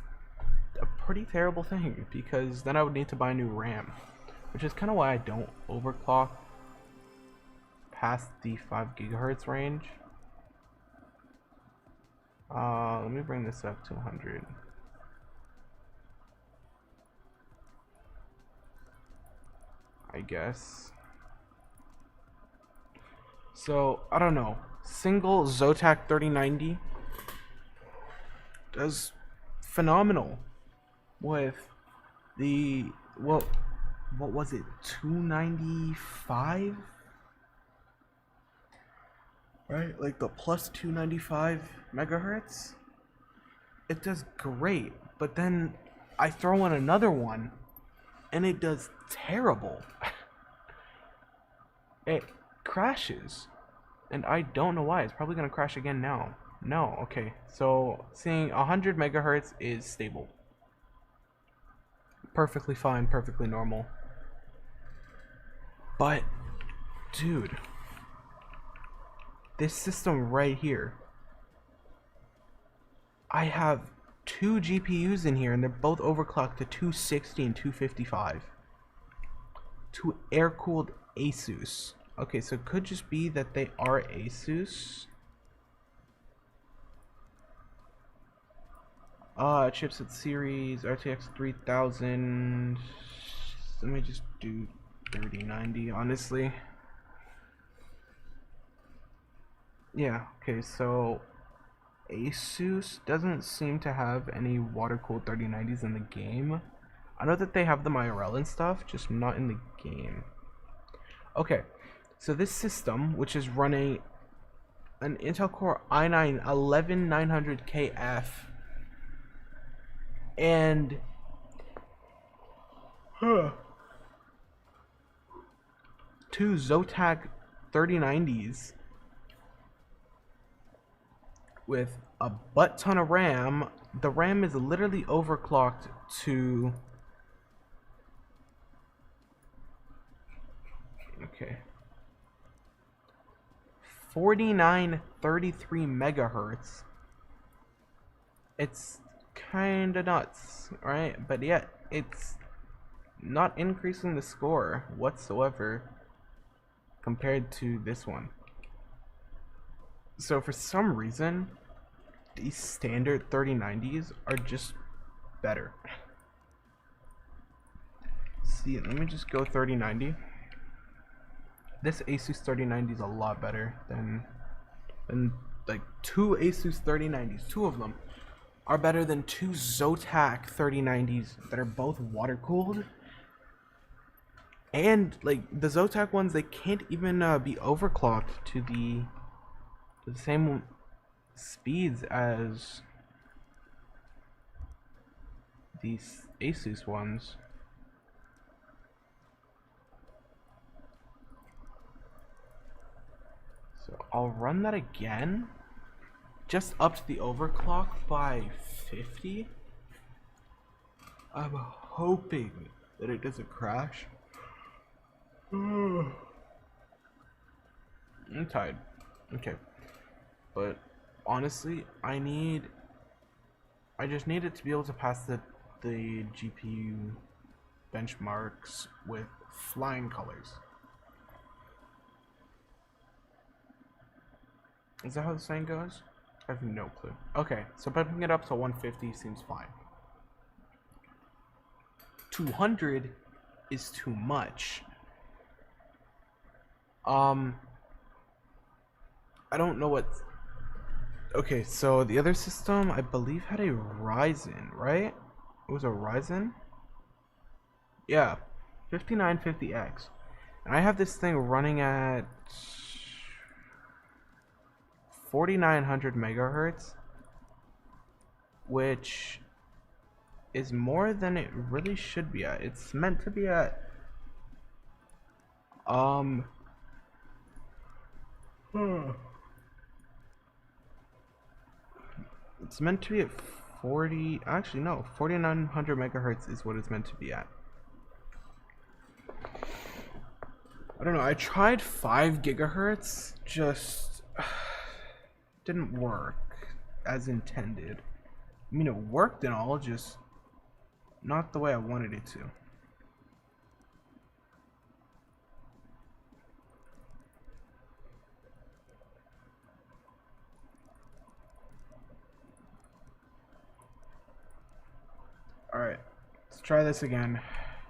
a pretty terrible thing, because then I would need to buy a new RAM, which is kind of why I don't overclock past the 5 gigahertz range. Let me bring this up to 100. I guess. So, I don't know. Single Zotac 3090 does phenomenal with the, well, what was it, 295? Right, like the plus 295 megahertz. It does great, but then I throw in another one and it does terrible. It crashes, and I don't know why. It's probably gonna crash again now. No, okay, so seeing 100 megahertz is stable, perfectly fine, perfectly normal. But dude, this system right here, I have 2 GPUs in here and they're both overclocked to 260 and 255. 2 air-cooled Asus. Okay, so it could just be that they are Asus. Chipset series, RTX 3000. Let me just do 3090, honestly. Yeah, okay, so Asus doesn't seem to have any water-cooled 3090s in the game. I know that they have them IRL and stuff, just not in the game. Okay, so this system, which is running an Intel Core i9 11900KF and 2 Zotac 3090s with a butt ton of RAM. The RAM is literally overclocked to, okay, 4933 megahertz. It's kinda nuts, right? But yet it's not increasing the score whatsoever compared to this one. So for some reason, these standard 3090s are just better. See, let me just go 3090. This Asus 3090 is a lot better than like 2 Asus 3090s. 2 of them are better than 2 Zotac 3090s that are both water cooled. And like the Zotac ones, they can't even be overclocked to the same speeds as these Asus ones. So I'll run that again, just upped the overclock by 50. I'm hoping that it doesn't crash. I'm tired. Okay, but honestly, I just need it to be able to pass the GPU benchmarks with flying colors. Is that how the saying goes? I have no clue. Okay, so bumping it up to 150 seems fine. 200 is too much. I don't know what. Okay, so the other system I believe had a Ryzen, right? It was a Ryzen? Yeah, 5950X. And I have this thing running at 4900 megahertz, which is more than it really should be at. It's meant to be at it's meant to be at 40, actually no, 4900 megahertz is what it's meant to be at. I don't know, I tried 5 gigahertz, just didn't work. as intended. I mean, it worked and all, just not the way I wanted it to. Alright, let's try this again.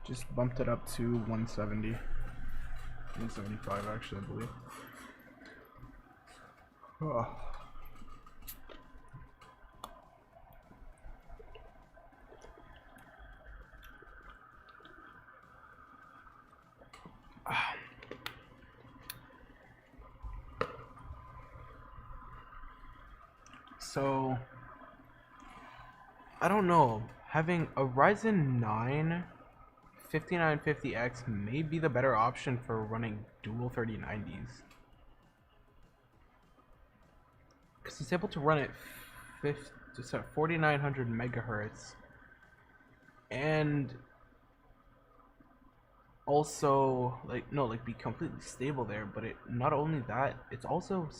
Just bumped it up to 170. 175 actually, I believe. Oh. So, I don't know. Having a Ryzen 9 5950X may be the better option for running dual 3090s. Because it's able to run at 4900 megahertz. And also, be completely stable there. But not only that, it's also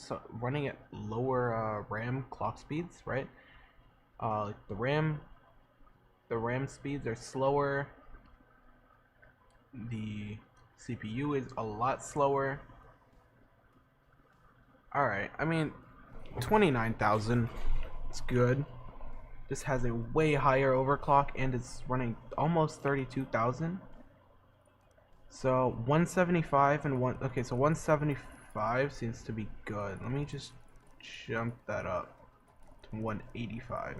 running at lower RAM clock speeds, right? The RAM speeds are slower. The CPU is a lot slower. Alright, I mean, 29,000. It's good. This has a way higher overclock and it's running almost 32,000. So 175 and okay, so 175 seems to be good. Let me just jump that up to 185.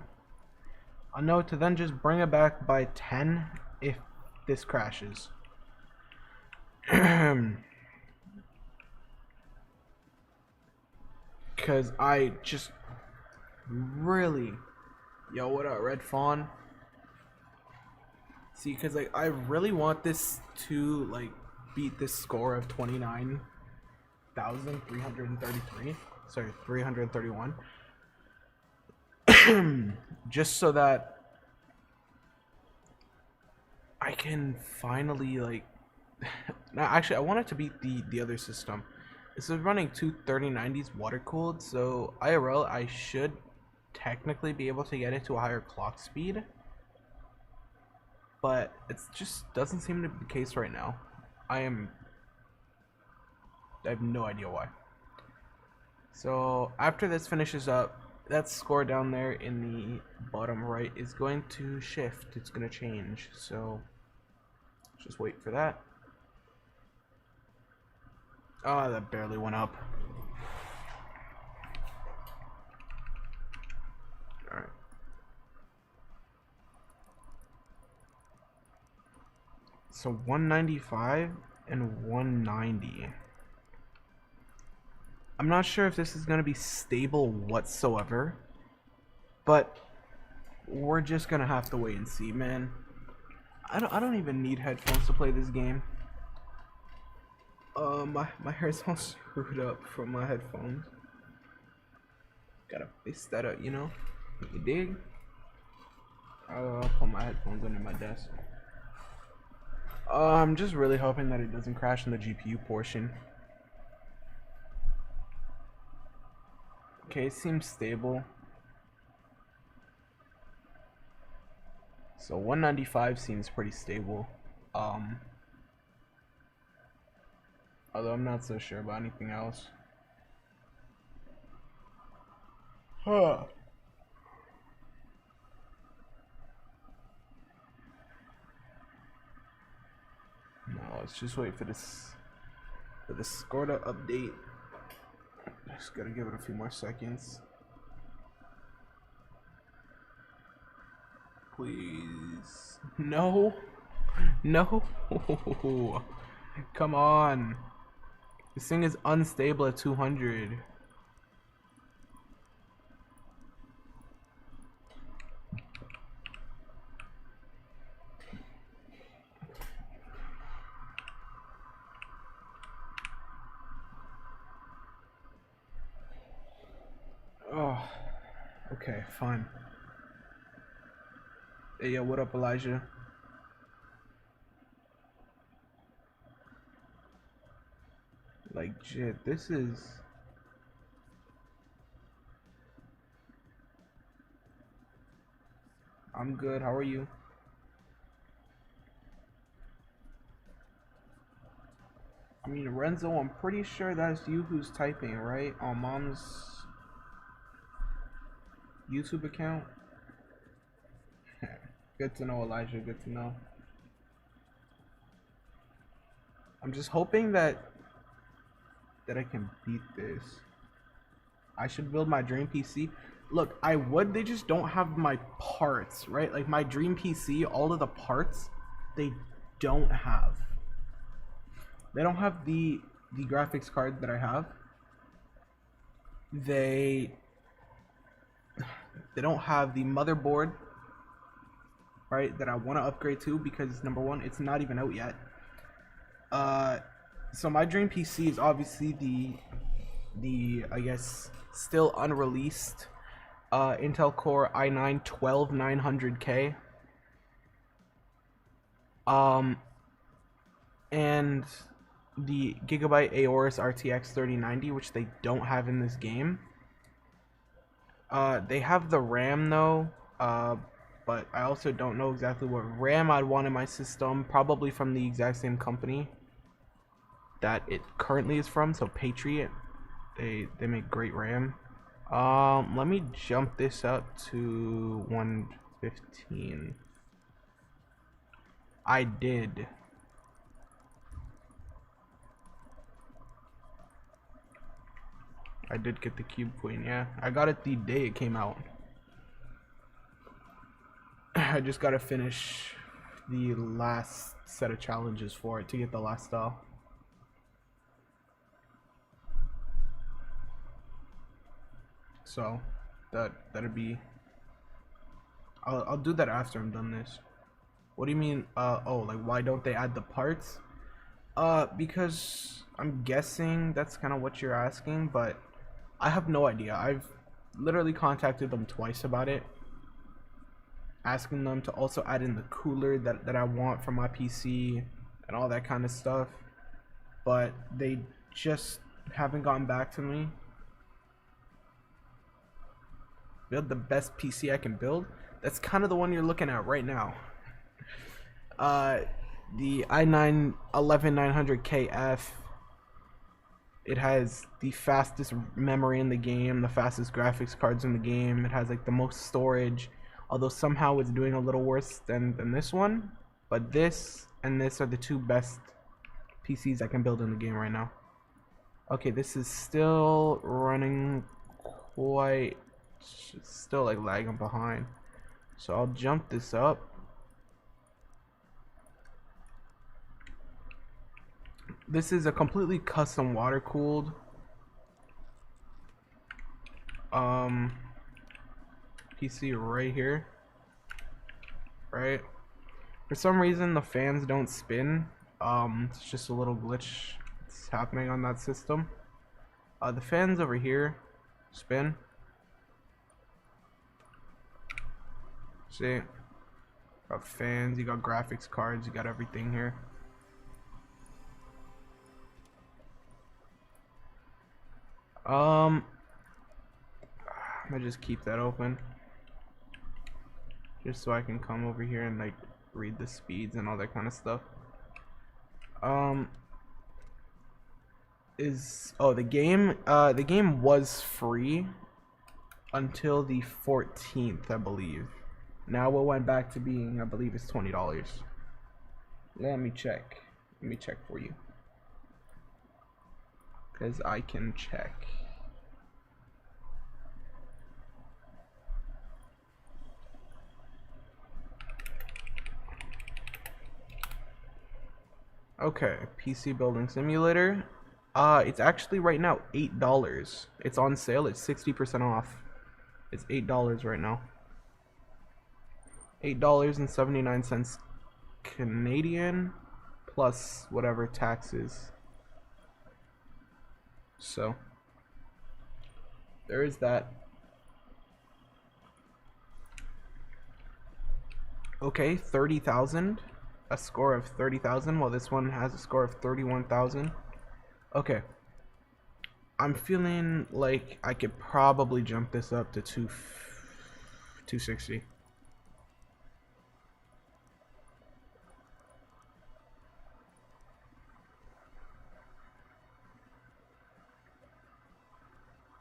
I'll know to then just bring it back by 10 if this crashes. Because I just really... Yo, what up, Red Fawn? See, because I really want this to beat this score of 29,333. Sorry, 331. Just so that I can finally now, actually, I want it to beat the other system. This is running two 3090s water cooled, so IRL I should technically be able to get it to a higher clock speed, but it just doesn't seem to be the case right now. I have no idea why. So after this finishes up, that score down there in the bottom right is going to shift. It's going to change, so just wait for that. Oh, that barely went up. Alright. So 195 and 190. I'm not sure if this is going to be stable whatsoever, but we're just going to have to wait and see, man. I don't even need headphones to play this game. My hair's all screwed up from my headphones. Gotta fix that up, you know? You dig? I'll put my headphones under my desk. I'm just really hoping that it doesn't crash in the GPU portion. Okay, it seems stable. So 195 seems pretty stable. Although I'm not so sure about anything else. Huh. No, let's just wait for this score to update. Just gotta give it a few more seconds. Please. No. No. Come on. This thing is unstable at 200. Oh. Okay, fine. Hey, yo, what up, Elijah? Shit, this is... I'm good. How are you? I mean, Renzo, I'm pretty sure that's you who's typing, right? On Mom's YouTube account? Good to know, Elijah. Good to know. I'm just hoping that I can beat this. I should build my dream PC. Look, I would. They just don't have my parts, right? Like my dream PC, all of the parts, they don't have. They don't have the graphics card that I have. They don't have the motherboard, right, that I want to upgrade to, because number one, it's not even out yet. So my dream PC is obviously the I guess still unreleased Intel Core i9 12900K. And the Gigabyte Aorus RTX 3090, which they don't have in this game. They have the RAM though, but I also don't know exactly what RAM I'd want in my system. Probably from the exact same company that it currently is from, so Patriot. They make great RAM. Let me jump this up to 115. I did. I did get the Cube Queen, yeah. I got it the day it came out. I just gotta finish the last set of challenges for it to get the last style. So that'd be. I'll do that after I'm done this. What do you mean? Oh, like why don't they add the parts? Because I'm guessing that's kind of what you're asking, but I have no idea. I've literally contacted them twice about it, asking them to also add in the cooler that I want for my PC and all that kind of stuff, but they just haven't gotten back to me. Build the best PC I can build. That's kind of the one you're looking at right now. The i9 11900KF. It has the fastest memory in the game, the fastest graphics cards in the game. It has like the most storage, although somehow it's doing a little worse than this one. But this and this are the two best PCs I can build in the game right now. Okay, this is still running quite, it's still like lagging behind. So I'll jump this up. This is a completely custom water cooled PC right here, right? For some reason the fans don't spin. It's just a little glitch that's happening on that system. The fans over here spin. See, got fans, you got graphics cards, you got everything here. I'm gonna just keep that open just so I can come over here and like read the speeds and all that kind of stuff. The game was free until the 14th, I believe. Now it went back to being, I believe it's $20. Let me check for you, because I can check. Okay, PC Building Simulator. It's actually right now $8. It's on sale. It's 60% off. It's $8 right now. $8.79 Canadian plus whatever taxes. So there is that. Okay, 30,000. A score of 30,000, while this one has a score of 31,000. Okay. I'm feeling like I could probably jump this up to 260.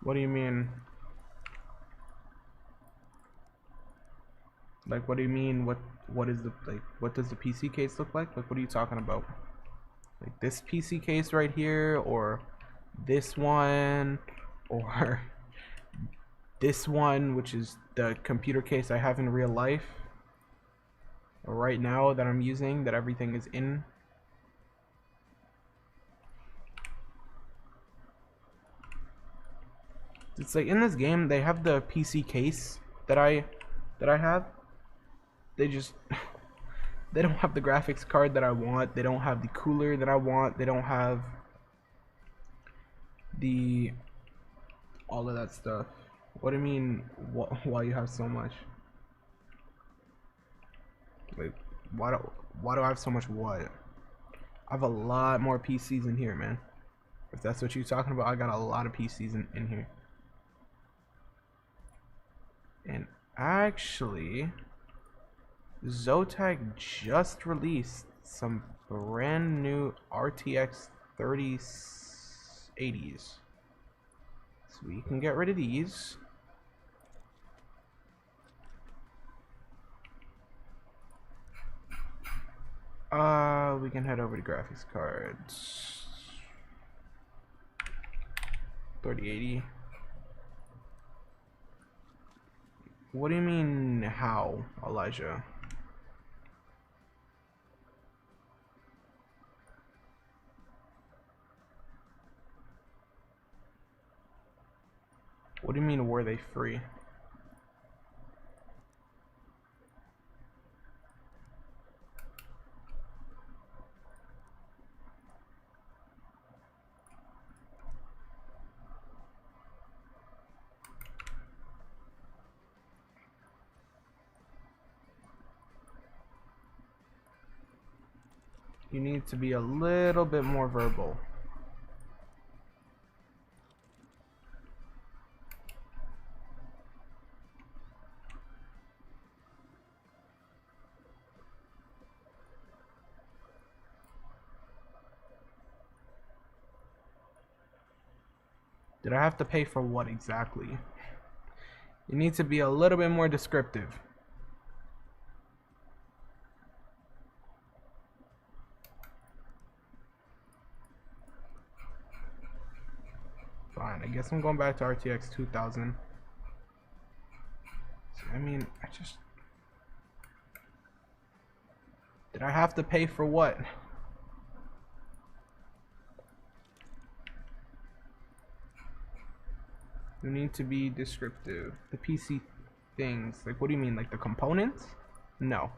What do you mean? Like, what do you mean? What is the, like, what does the PC case look like? Like, what are you talking about? Like this PC case right here, or this one, or this one, which is the computer case I have in real life right now that I'm using, that everything is in. It's like in this game they have the PC case that I have. They just they don't have the graphics card that I want. They don't have the cooler that I want. They don't have the all of that stuff. What do you mean? Why you have so much? Like, why do I have so much? What? I have a lot more PCs in here, man. If that's what you're talking about, I got a lot of PCs in here. And actually, Zotac just released some brand new RTX 3080s. So we can get rid of these. We can head over to graphics cards. 3080. What do you mean, how, Elijah? What do you mean, were they free? You need to be a little bit more verbal. Did I have to pay for what exactly? You need to be a little bit more descriptive. Fine, I guess I'm going back to RTX 2000. I mean, did I have to pay for what? You need to be descriptive. The PC things, like, what do you mean, like the components? No.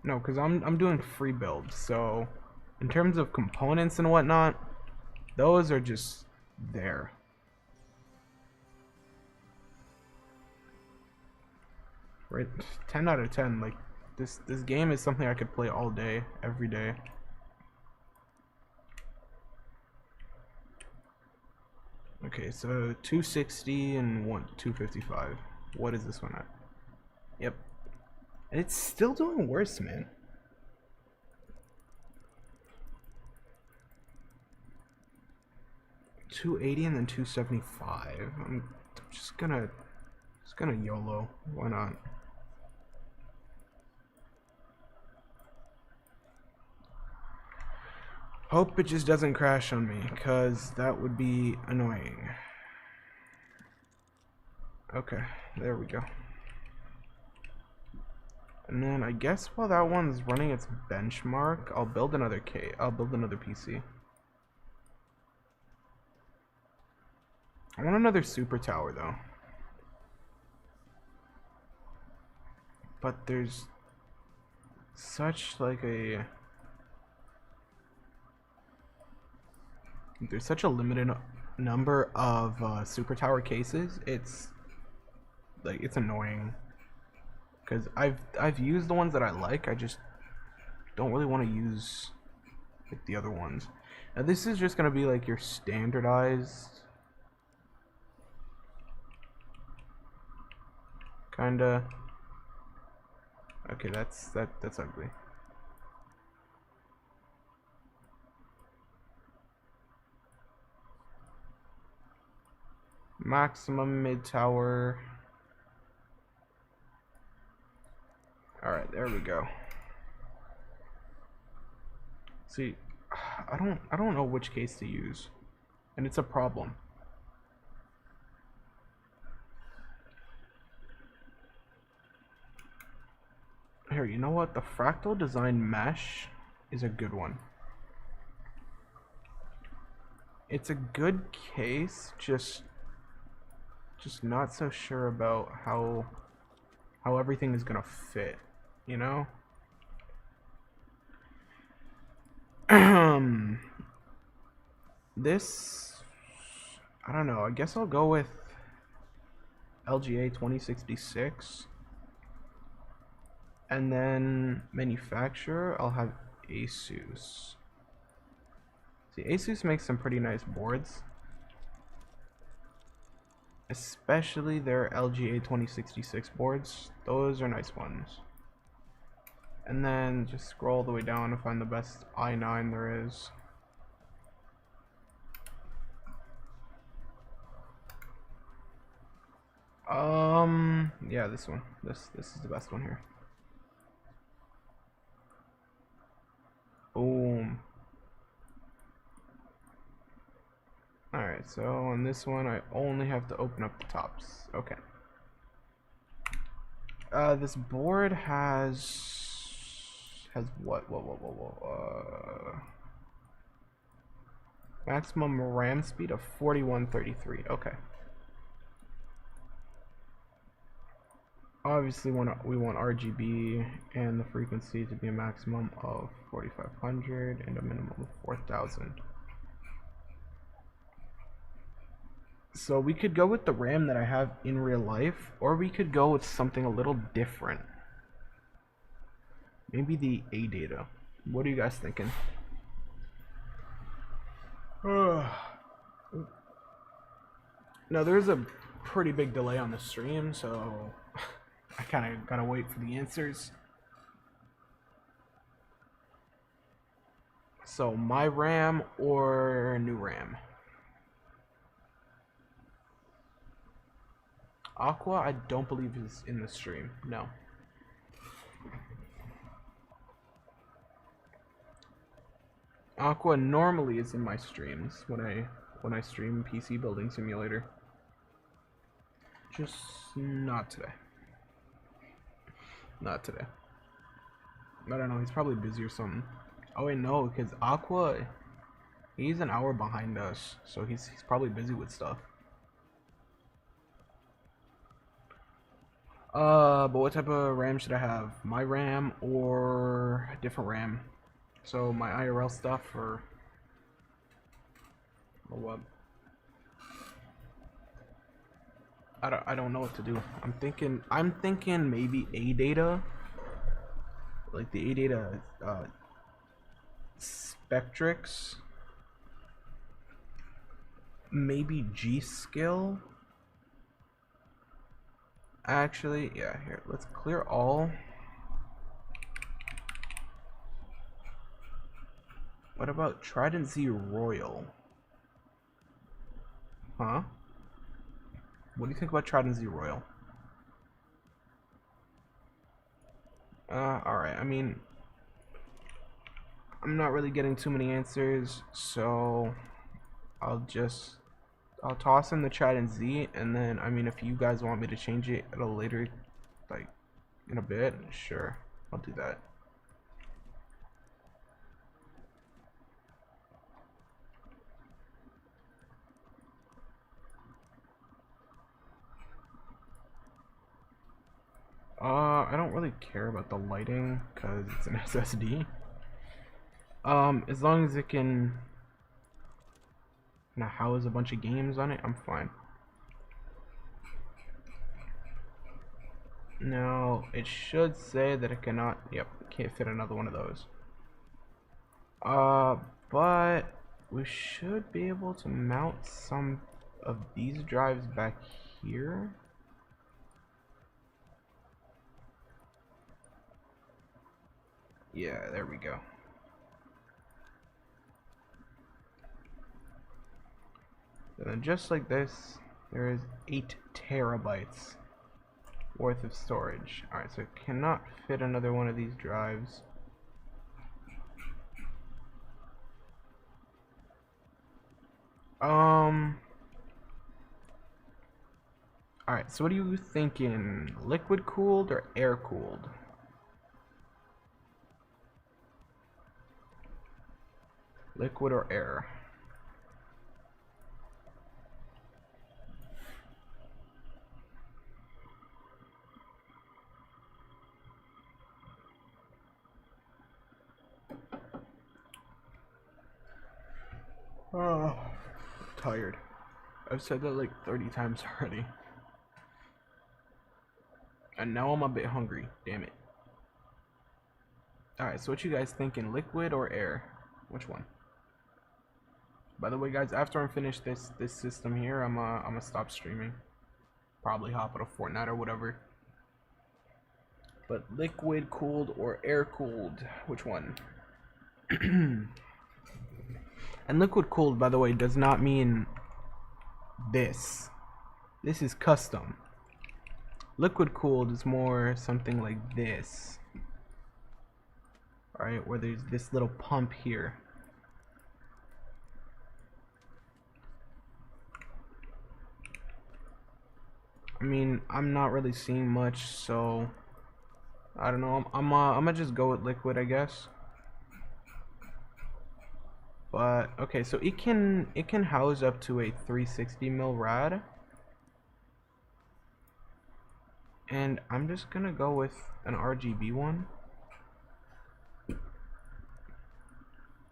No, because I'm doing free builds, so in terms of components and whatnot, those are just there. Right? 10 out of 10. Like, this game is something I could play all day, every day. Okay, so 260 and 255. What is this one at? Yep. And it's still doing worse, man. $280 and then $275. I'm just gonna YOLO. Why not? Hope it just doesn't crash on me, cause that would be annoying. Okay, there we go. And then I guess while that one's running its benchmark, I'll build another PC. I want another super tower though. But there's such like a limited number of super tower cases. It's annoying. Because I've used the ones that I like. I just don't really want to use like the other ones. Now this is just gonna be like your standardized kinda. Okay, that's ugly. maximum mid tower. Alright, there we go. See, I don't know which case to use, and it's a problem. Here, you know what? The fractal design mesh is a good one. It's a good case, just not so sure about how everything is gonna fit, you know? This, I don't know, I guess I'll go with LGA 2066. And then manufacturer, I'll have Asus. See, Asus makes some pretty nice boards, especially their LGA 2066 boards. Those are nice ones. And then just scroll all the way down to find the best i9 there is. Yeah, this one. This is the best one here. Boom. Alright, so on this one I only have to open up the tops. Okay. This board has what? Maximum RAM speed of 4133. Okay. Obviously, we want RGB and the frequency to be a maximum of 4500 and a minimum of 4000. So we could go with the RAM that I have in real life, or we could go with something a little different. Maybe the ADATA. What are you guys thinking? Now there's a pretty big delay on the stream, so I kind of gotta wait for the answers. So my RAM or new RAM? Aqua, I don't believe is in the stream. No. Aqua normally is in my streams when I stream PC Building Simulator. Just not today. Not today. I don't know, he's probably busy or something. Oh wait, no, because Aqua, he's an hour behind us, so he's probably busy with stuff. But what type of RAM should I have? My RAM or a different RAM? So my IRL stuff or what? I don't know what to do. I'm thinking maybe ADATA, like the ADATA Spectrix, maybe G-Skill. Actually, yeah, here, let's clear all. What about Trident Z Royal? Huh? What do you think about Trident Z Royal? Alright, I mean, I'm not really getting too many answers, so I'll toss in the Trident Z, and then, I mean, if you guys want me to change it at a later, like, in a bit, sure, I'll do that. I don't really care about the lighting because it's an SSD. As long as it can house a bunch of games on it, I'm fine. Now, it should say that it cannot, yep, it can't fit another one of those. But we should be able to mount some of these drives back here. Yeah, there we go. And then just like this, There is 8 terabytes worth of storage. Alright, so it cannot fit another one of these drives. Alright, so what are you thinking? Liquid cooled or air cooled? Liquid or air? Oh, tired. I've said that like 30 times already. And now I'm a bit hungry. Damn it. Alright, so what you guys thinking? Liquid or air? Which one? By the way, guys, after I'm finished this system here, I'm gonna stop streaming. Probably hop on a Fortnite or whatever. But liquid cooled or air cooled? Which one? And liquid cooled, by the way, does not mean this. This is custom. Liquid cooled is more something like this. Alright, where there's this little pump here. I mean, I'm not really seeing much, so I don't know. I'm gonna just go with liquid, I guess. But okay, so it can house up to a 360 mil rad. And I'm just gonna go with an RGB one.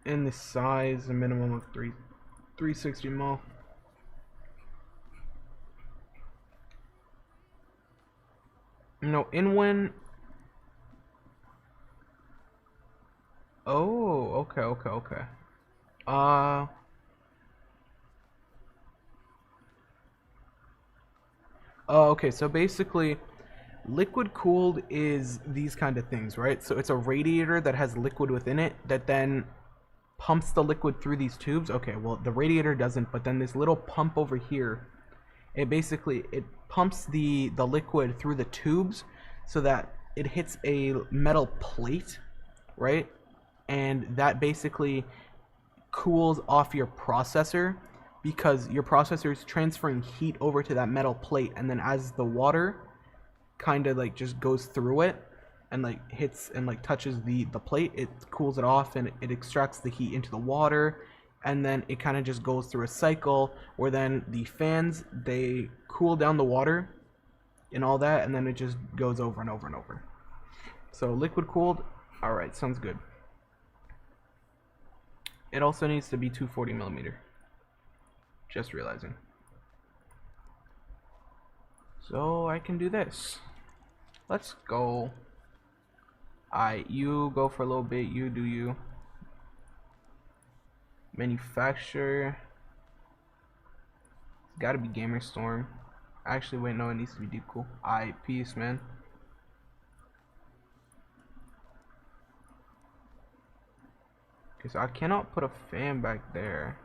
And the size, a minimum of 360 mil. No, in-win. Oh, okay. Oh, okay, so basically liquid cooled is these kind of things, right? So it's a radiator that has liquid within it that then pumps the liquid through these tubes. Okay, well the radiator doesn't, but then this little pump over here, it pumps the liquid through the tubes so that it hits a metal plate, right? And that basically cools off your processor, because your processor is transferring heat over to that metal plate, and then as the water kind of like just goes through it and like hits and like touches the plate, it cools it off and it extracts the heat into the water, and then it kind of just goes through a cycle where then the fans, they cool down the water and all that, and then it just goes over and over and over. So liquid cooled, alright, sounds good. It also needs to be 240 millimeter. Just realizing. So I can do this. Let's go. You go for a little bit. You do you. Manufacture. It's gotta be Gamer Storm. Actually, wait, no, it needs to be Deep Cool. Peace, man. Okay, so I cannot put a fan back there.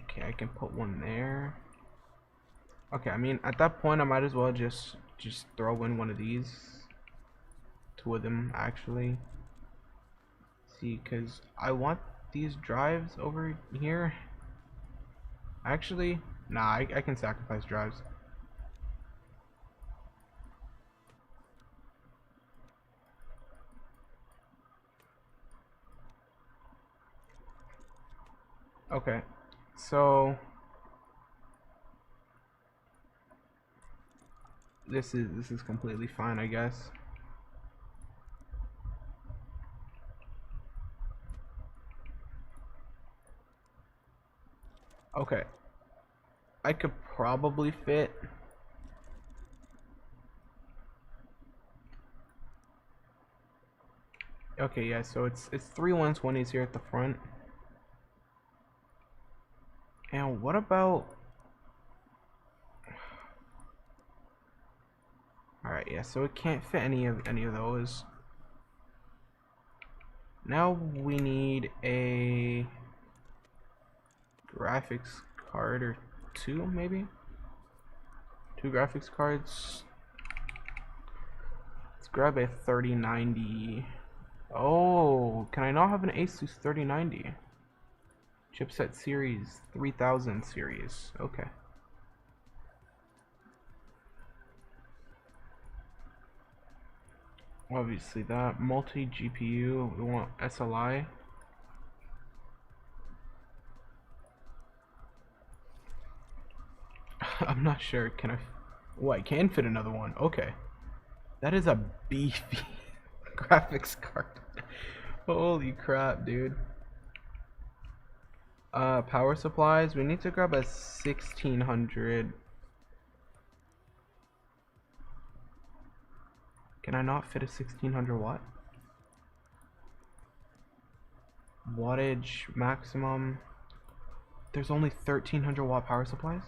Okay, I can put one there. Okay, I mean, at that point, I might as well just throw in one of these. Two of them, actually. See, because I want these drives over here. Actually, nah, I can sacrifice drives. Okay, so this is completely fine, I guess. Okay, I could probably fit. Okay, yeah, so it's 3 120s here at the front. And what about? All right, yeah, so it can't fit any of those. Now we need a graphics card or two, maybe? Two graphics cards. Let's grab a 3090. Oh, can I not have an Asus 3090? Chipset series 3000 series. Okay. Obviously that. Multi GPU. We want SLI. I'm not sure. Can I? Oh, I can fit another one. Okay. That is a beefy graphics card. Holy crap, dude. Power supplies. We need to grab a 1600. Can I not fit a 1600 watt? Wattage maximum. There's only 1300 watt power supplies?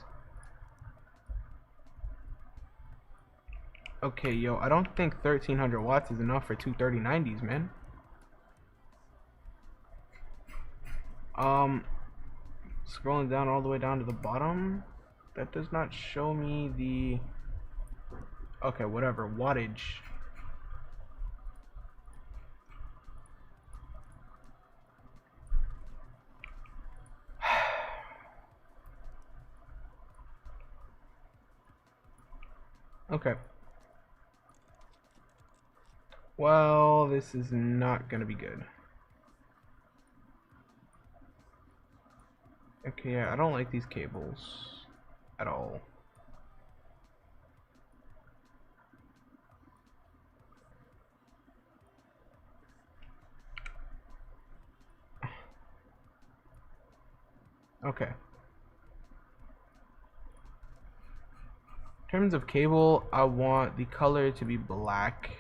Okay, yo, I don't think 1300 watts is enough for two 3090s, man. Scrolling down all the way down to the bottom, that does not show me the... Okay, whatever, wattage. Okay. Well, this is not gonna be good. Okay, yeah, I don't like these cables at all. Okay. In terms of cable, I want the color to be black.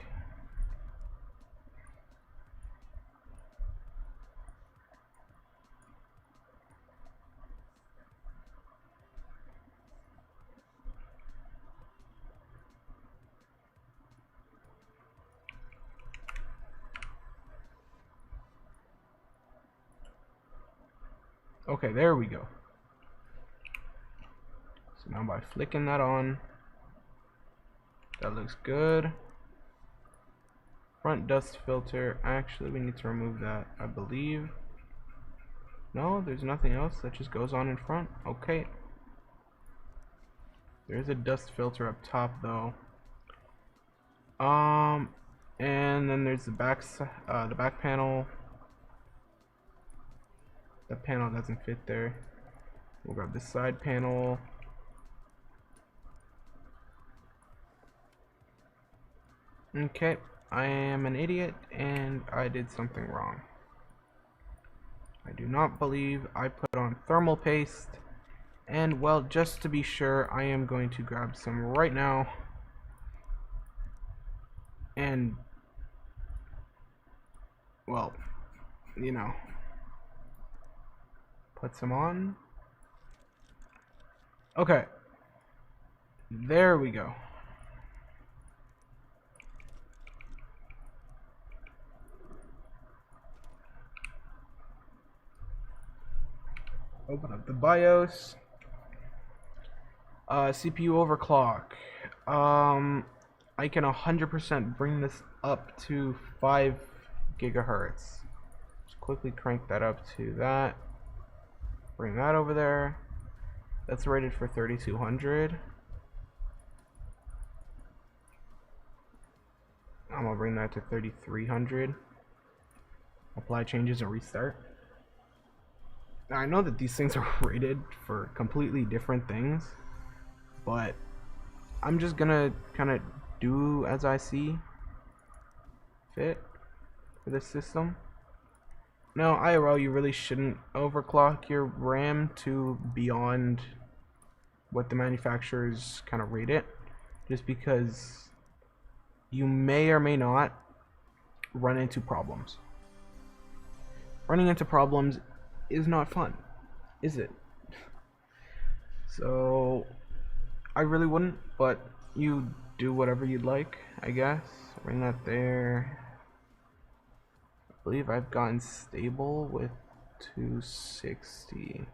Okay, there we go. So now by flicking that on, that looks good. Front dust filter. Actually, we need to remove that, I believe. No, there's nothing else that just goes on in front. Okay. There's a dust filter up top though. And then there's the back panel. The panel doesn't fit there. We'll grab the side panel. Okay, I am an idiot and I did something wrong. I do not believe I put on thermal paste. And well, just to be sure, I am going to grab some right now. And well, you know, put some on. Okay, there we go. Open up the BIOS. CPU overclock. I can 100% bring this up to 5 gigahertz. Just quickly crank that up to that. Bring that over there. That's rated for 3200. I'm gonna bring that to 3300. Apply changes and restart. Now, I know that these things are rated for completely different things, but I'm just gonna kind of do as I see fit for this system. Now, IRL, you really shouldn't overclock your RAM to beyond what the manufacturers kind of rate it, just because you may or may not run into problems. Running into problems is not fun, is it? So I really wouldn't, but you do whatever you'd like, I guess. Bring that there. I believe I've gotten stable with 260.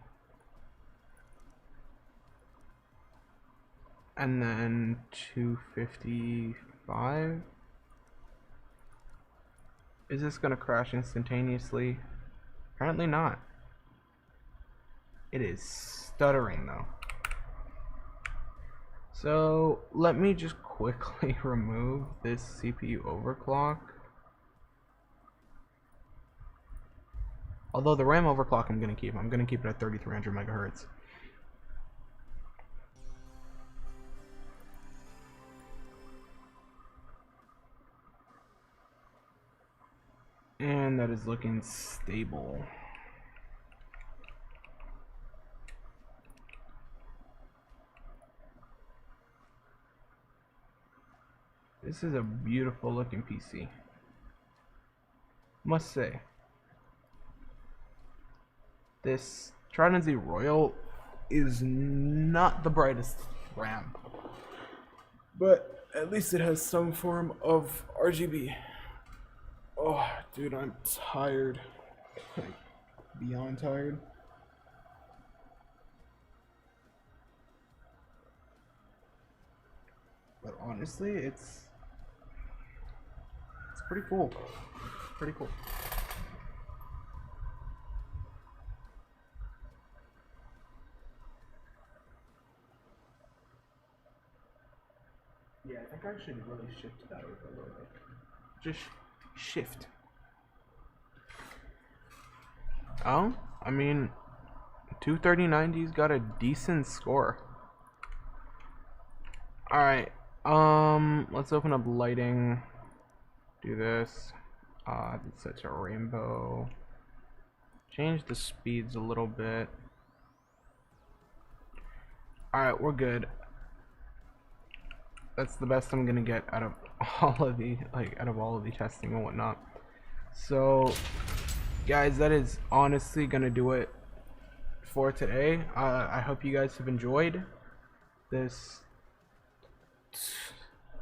and then 255. Is this gonna crash instantaneously? Apparently not. It is stuttering though. So let me just quickly remove this CPU overclock. Although the RAM overclock I'm gonna keep it at 3300 megahertz. And that is looking stable. This is a beautiful looking PC, must say. This Trident Z Royal is not the brightest RAM, but at least it has some form of RGB. Oh, dude, I'm tired. Like, beyond tired. But honestly, it's pretty cool. Pretty cool. Yeah, I think I should really shift that over a little bit. Just shift. Oh, I mean, 23090's got a decent score. Alright, let's open up lighting. Do this. Let's set to rainbow. Change the speeds a little bit. Alright, we're good. That's the best I'm gonna get out of all of the testing and whatnot. So guys, that is honestly gonna do it for today. I hope you guys have enjoyed this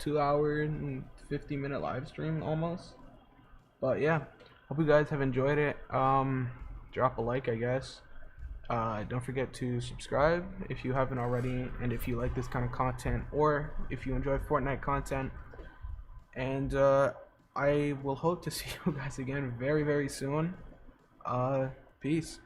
2-hour and 50-minute live stream almost. But yeah, hope you guys have enjoyed it. Drop a like, I guess. Don't forget to subscribe if you haven't already, and if you like this kind of content, or if you enjoy Fortnite content. And I will hope to see you guys again very, very soon. Peace.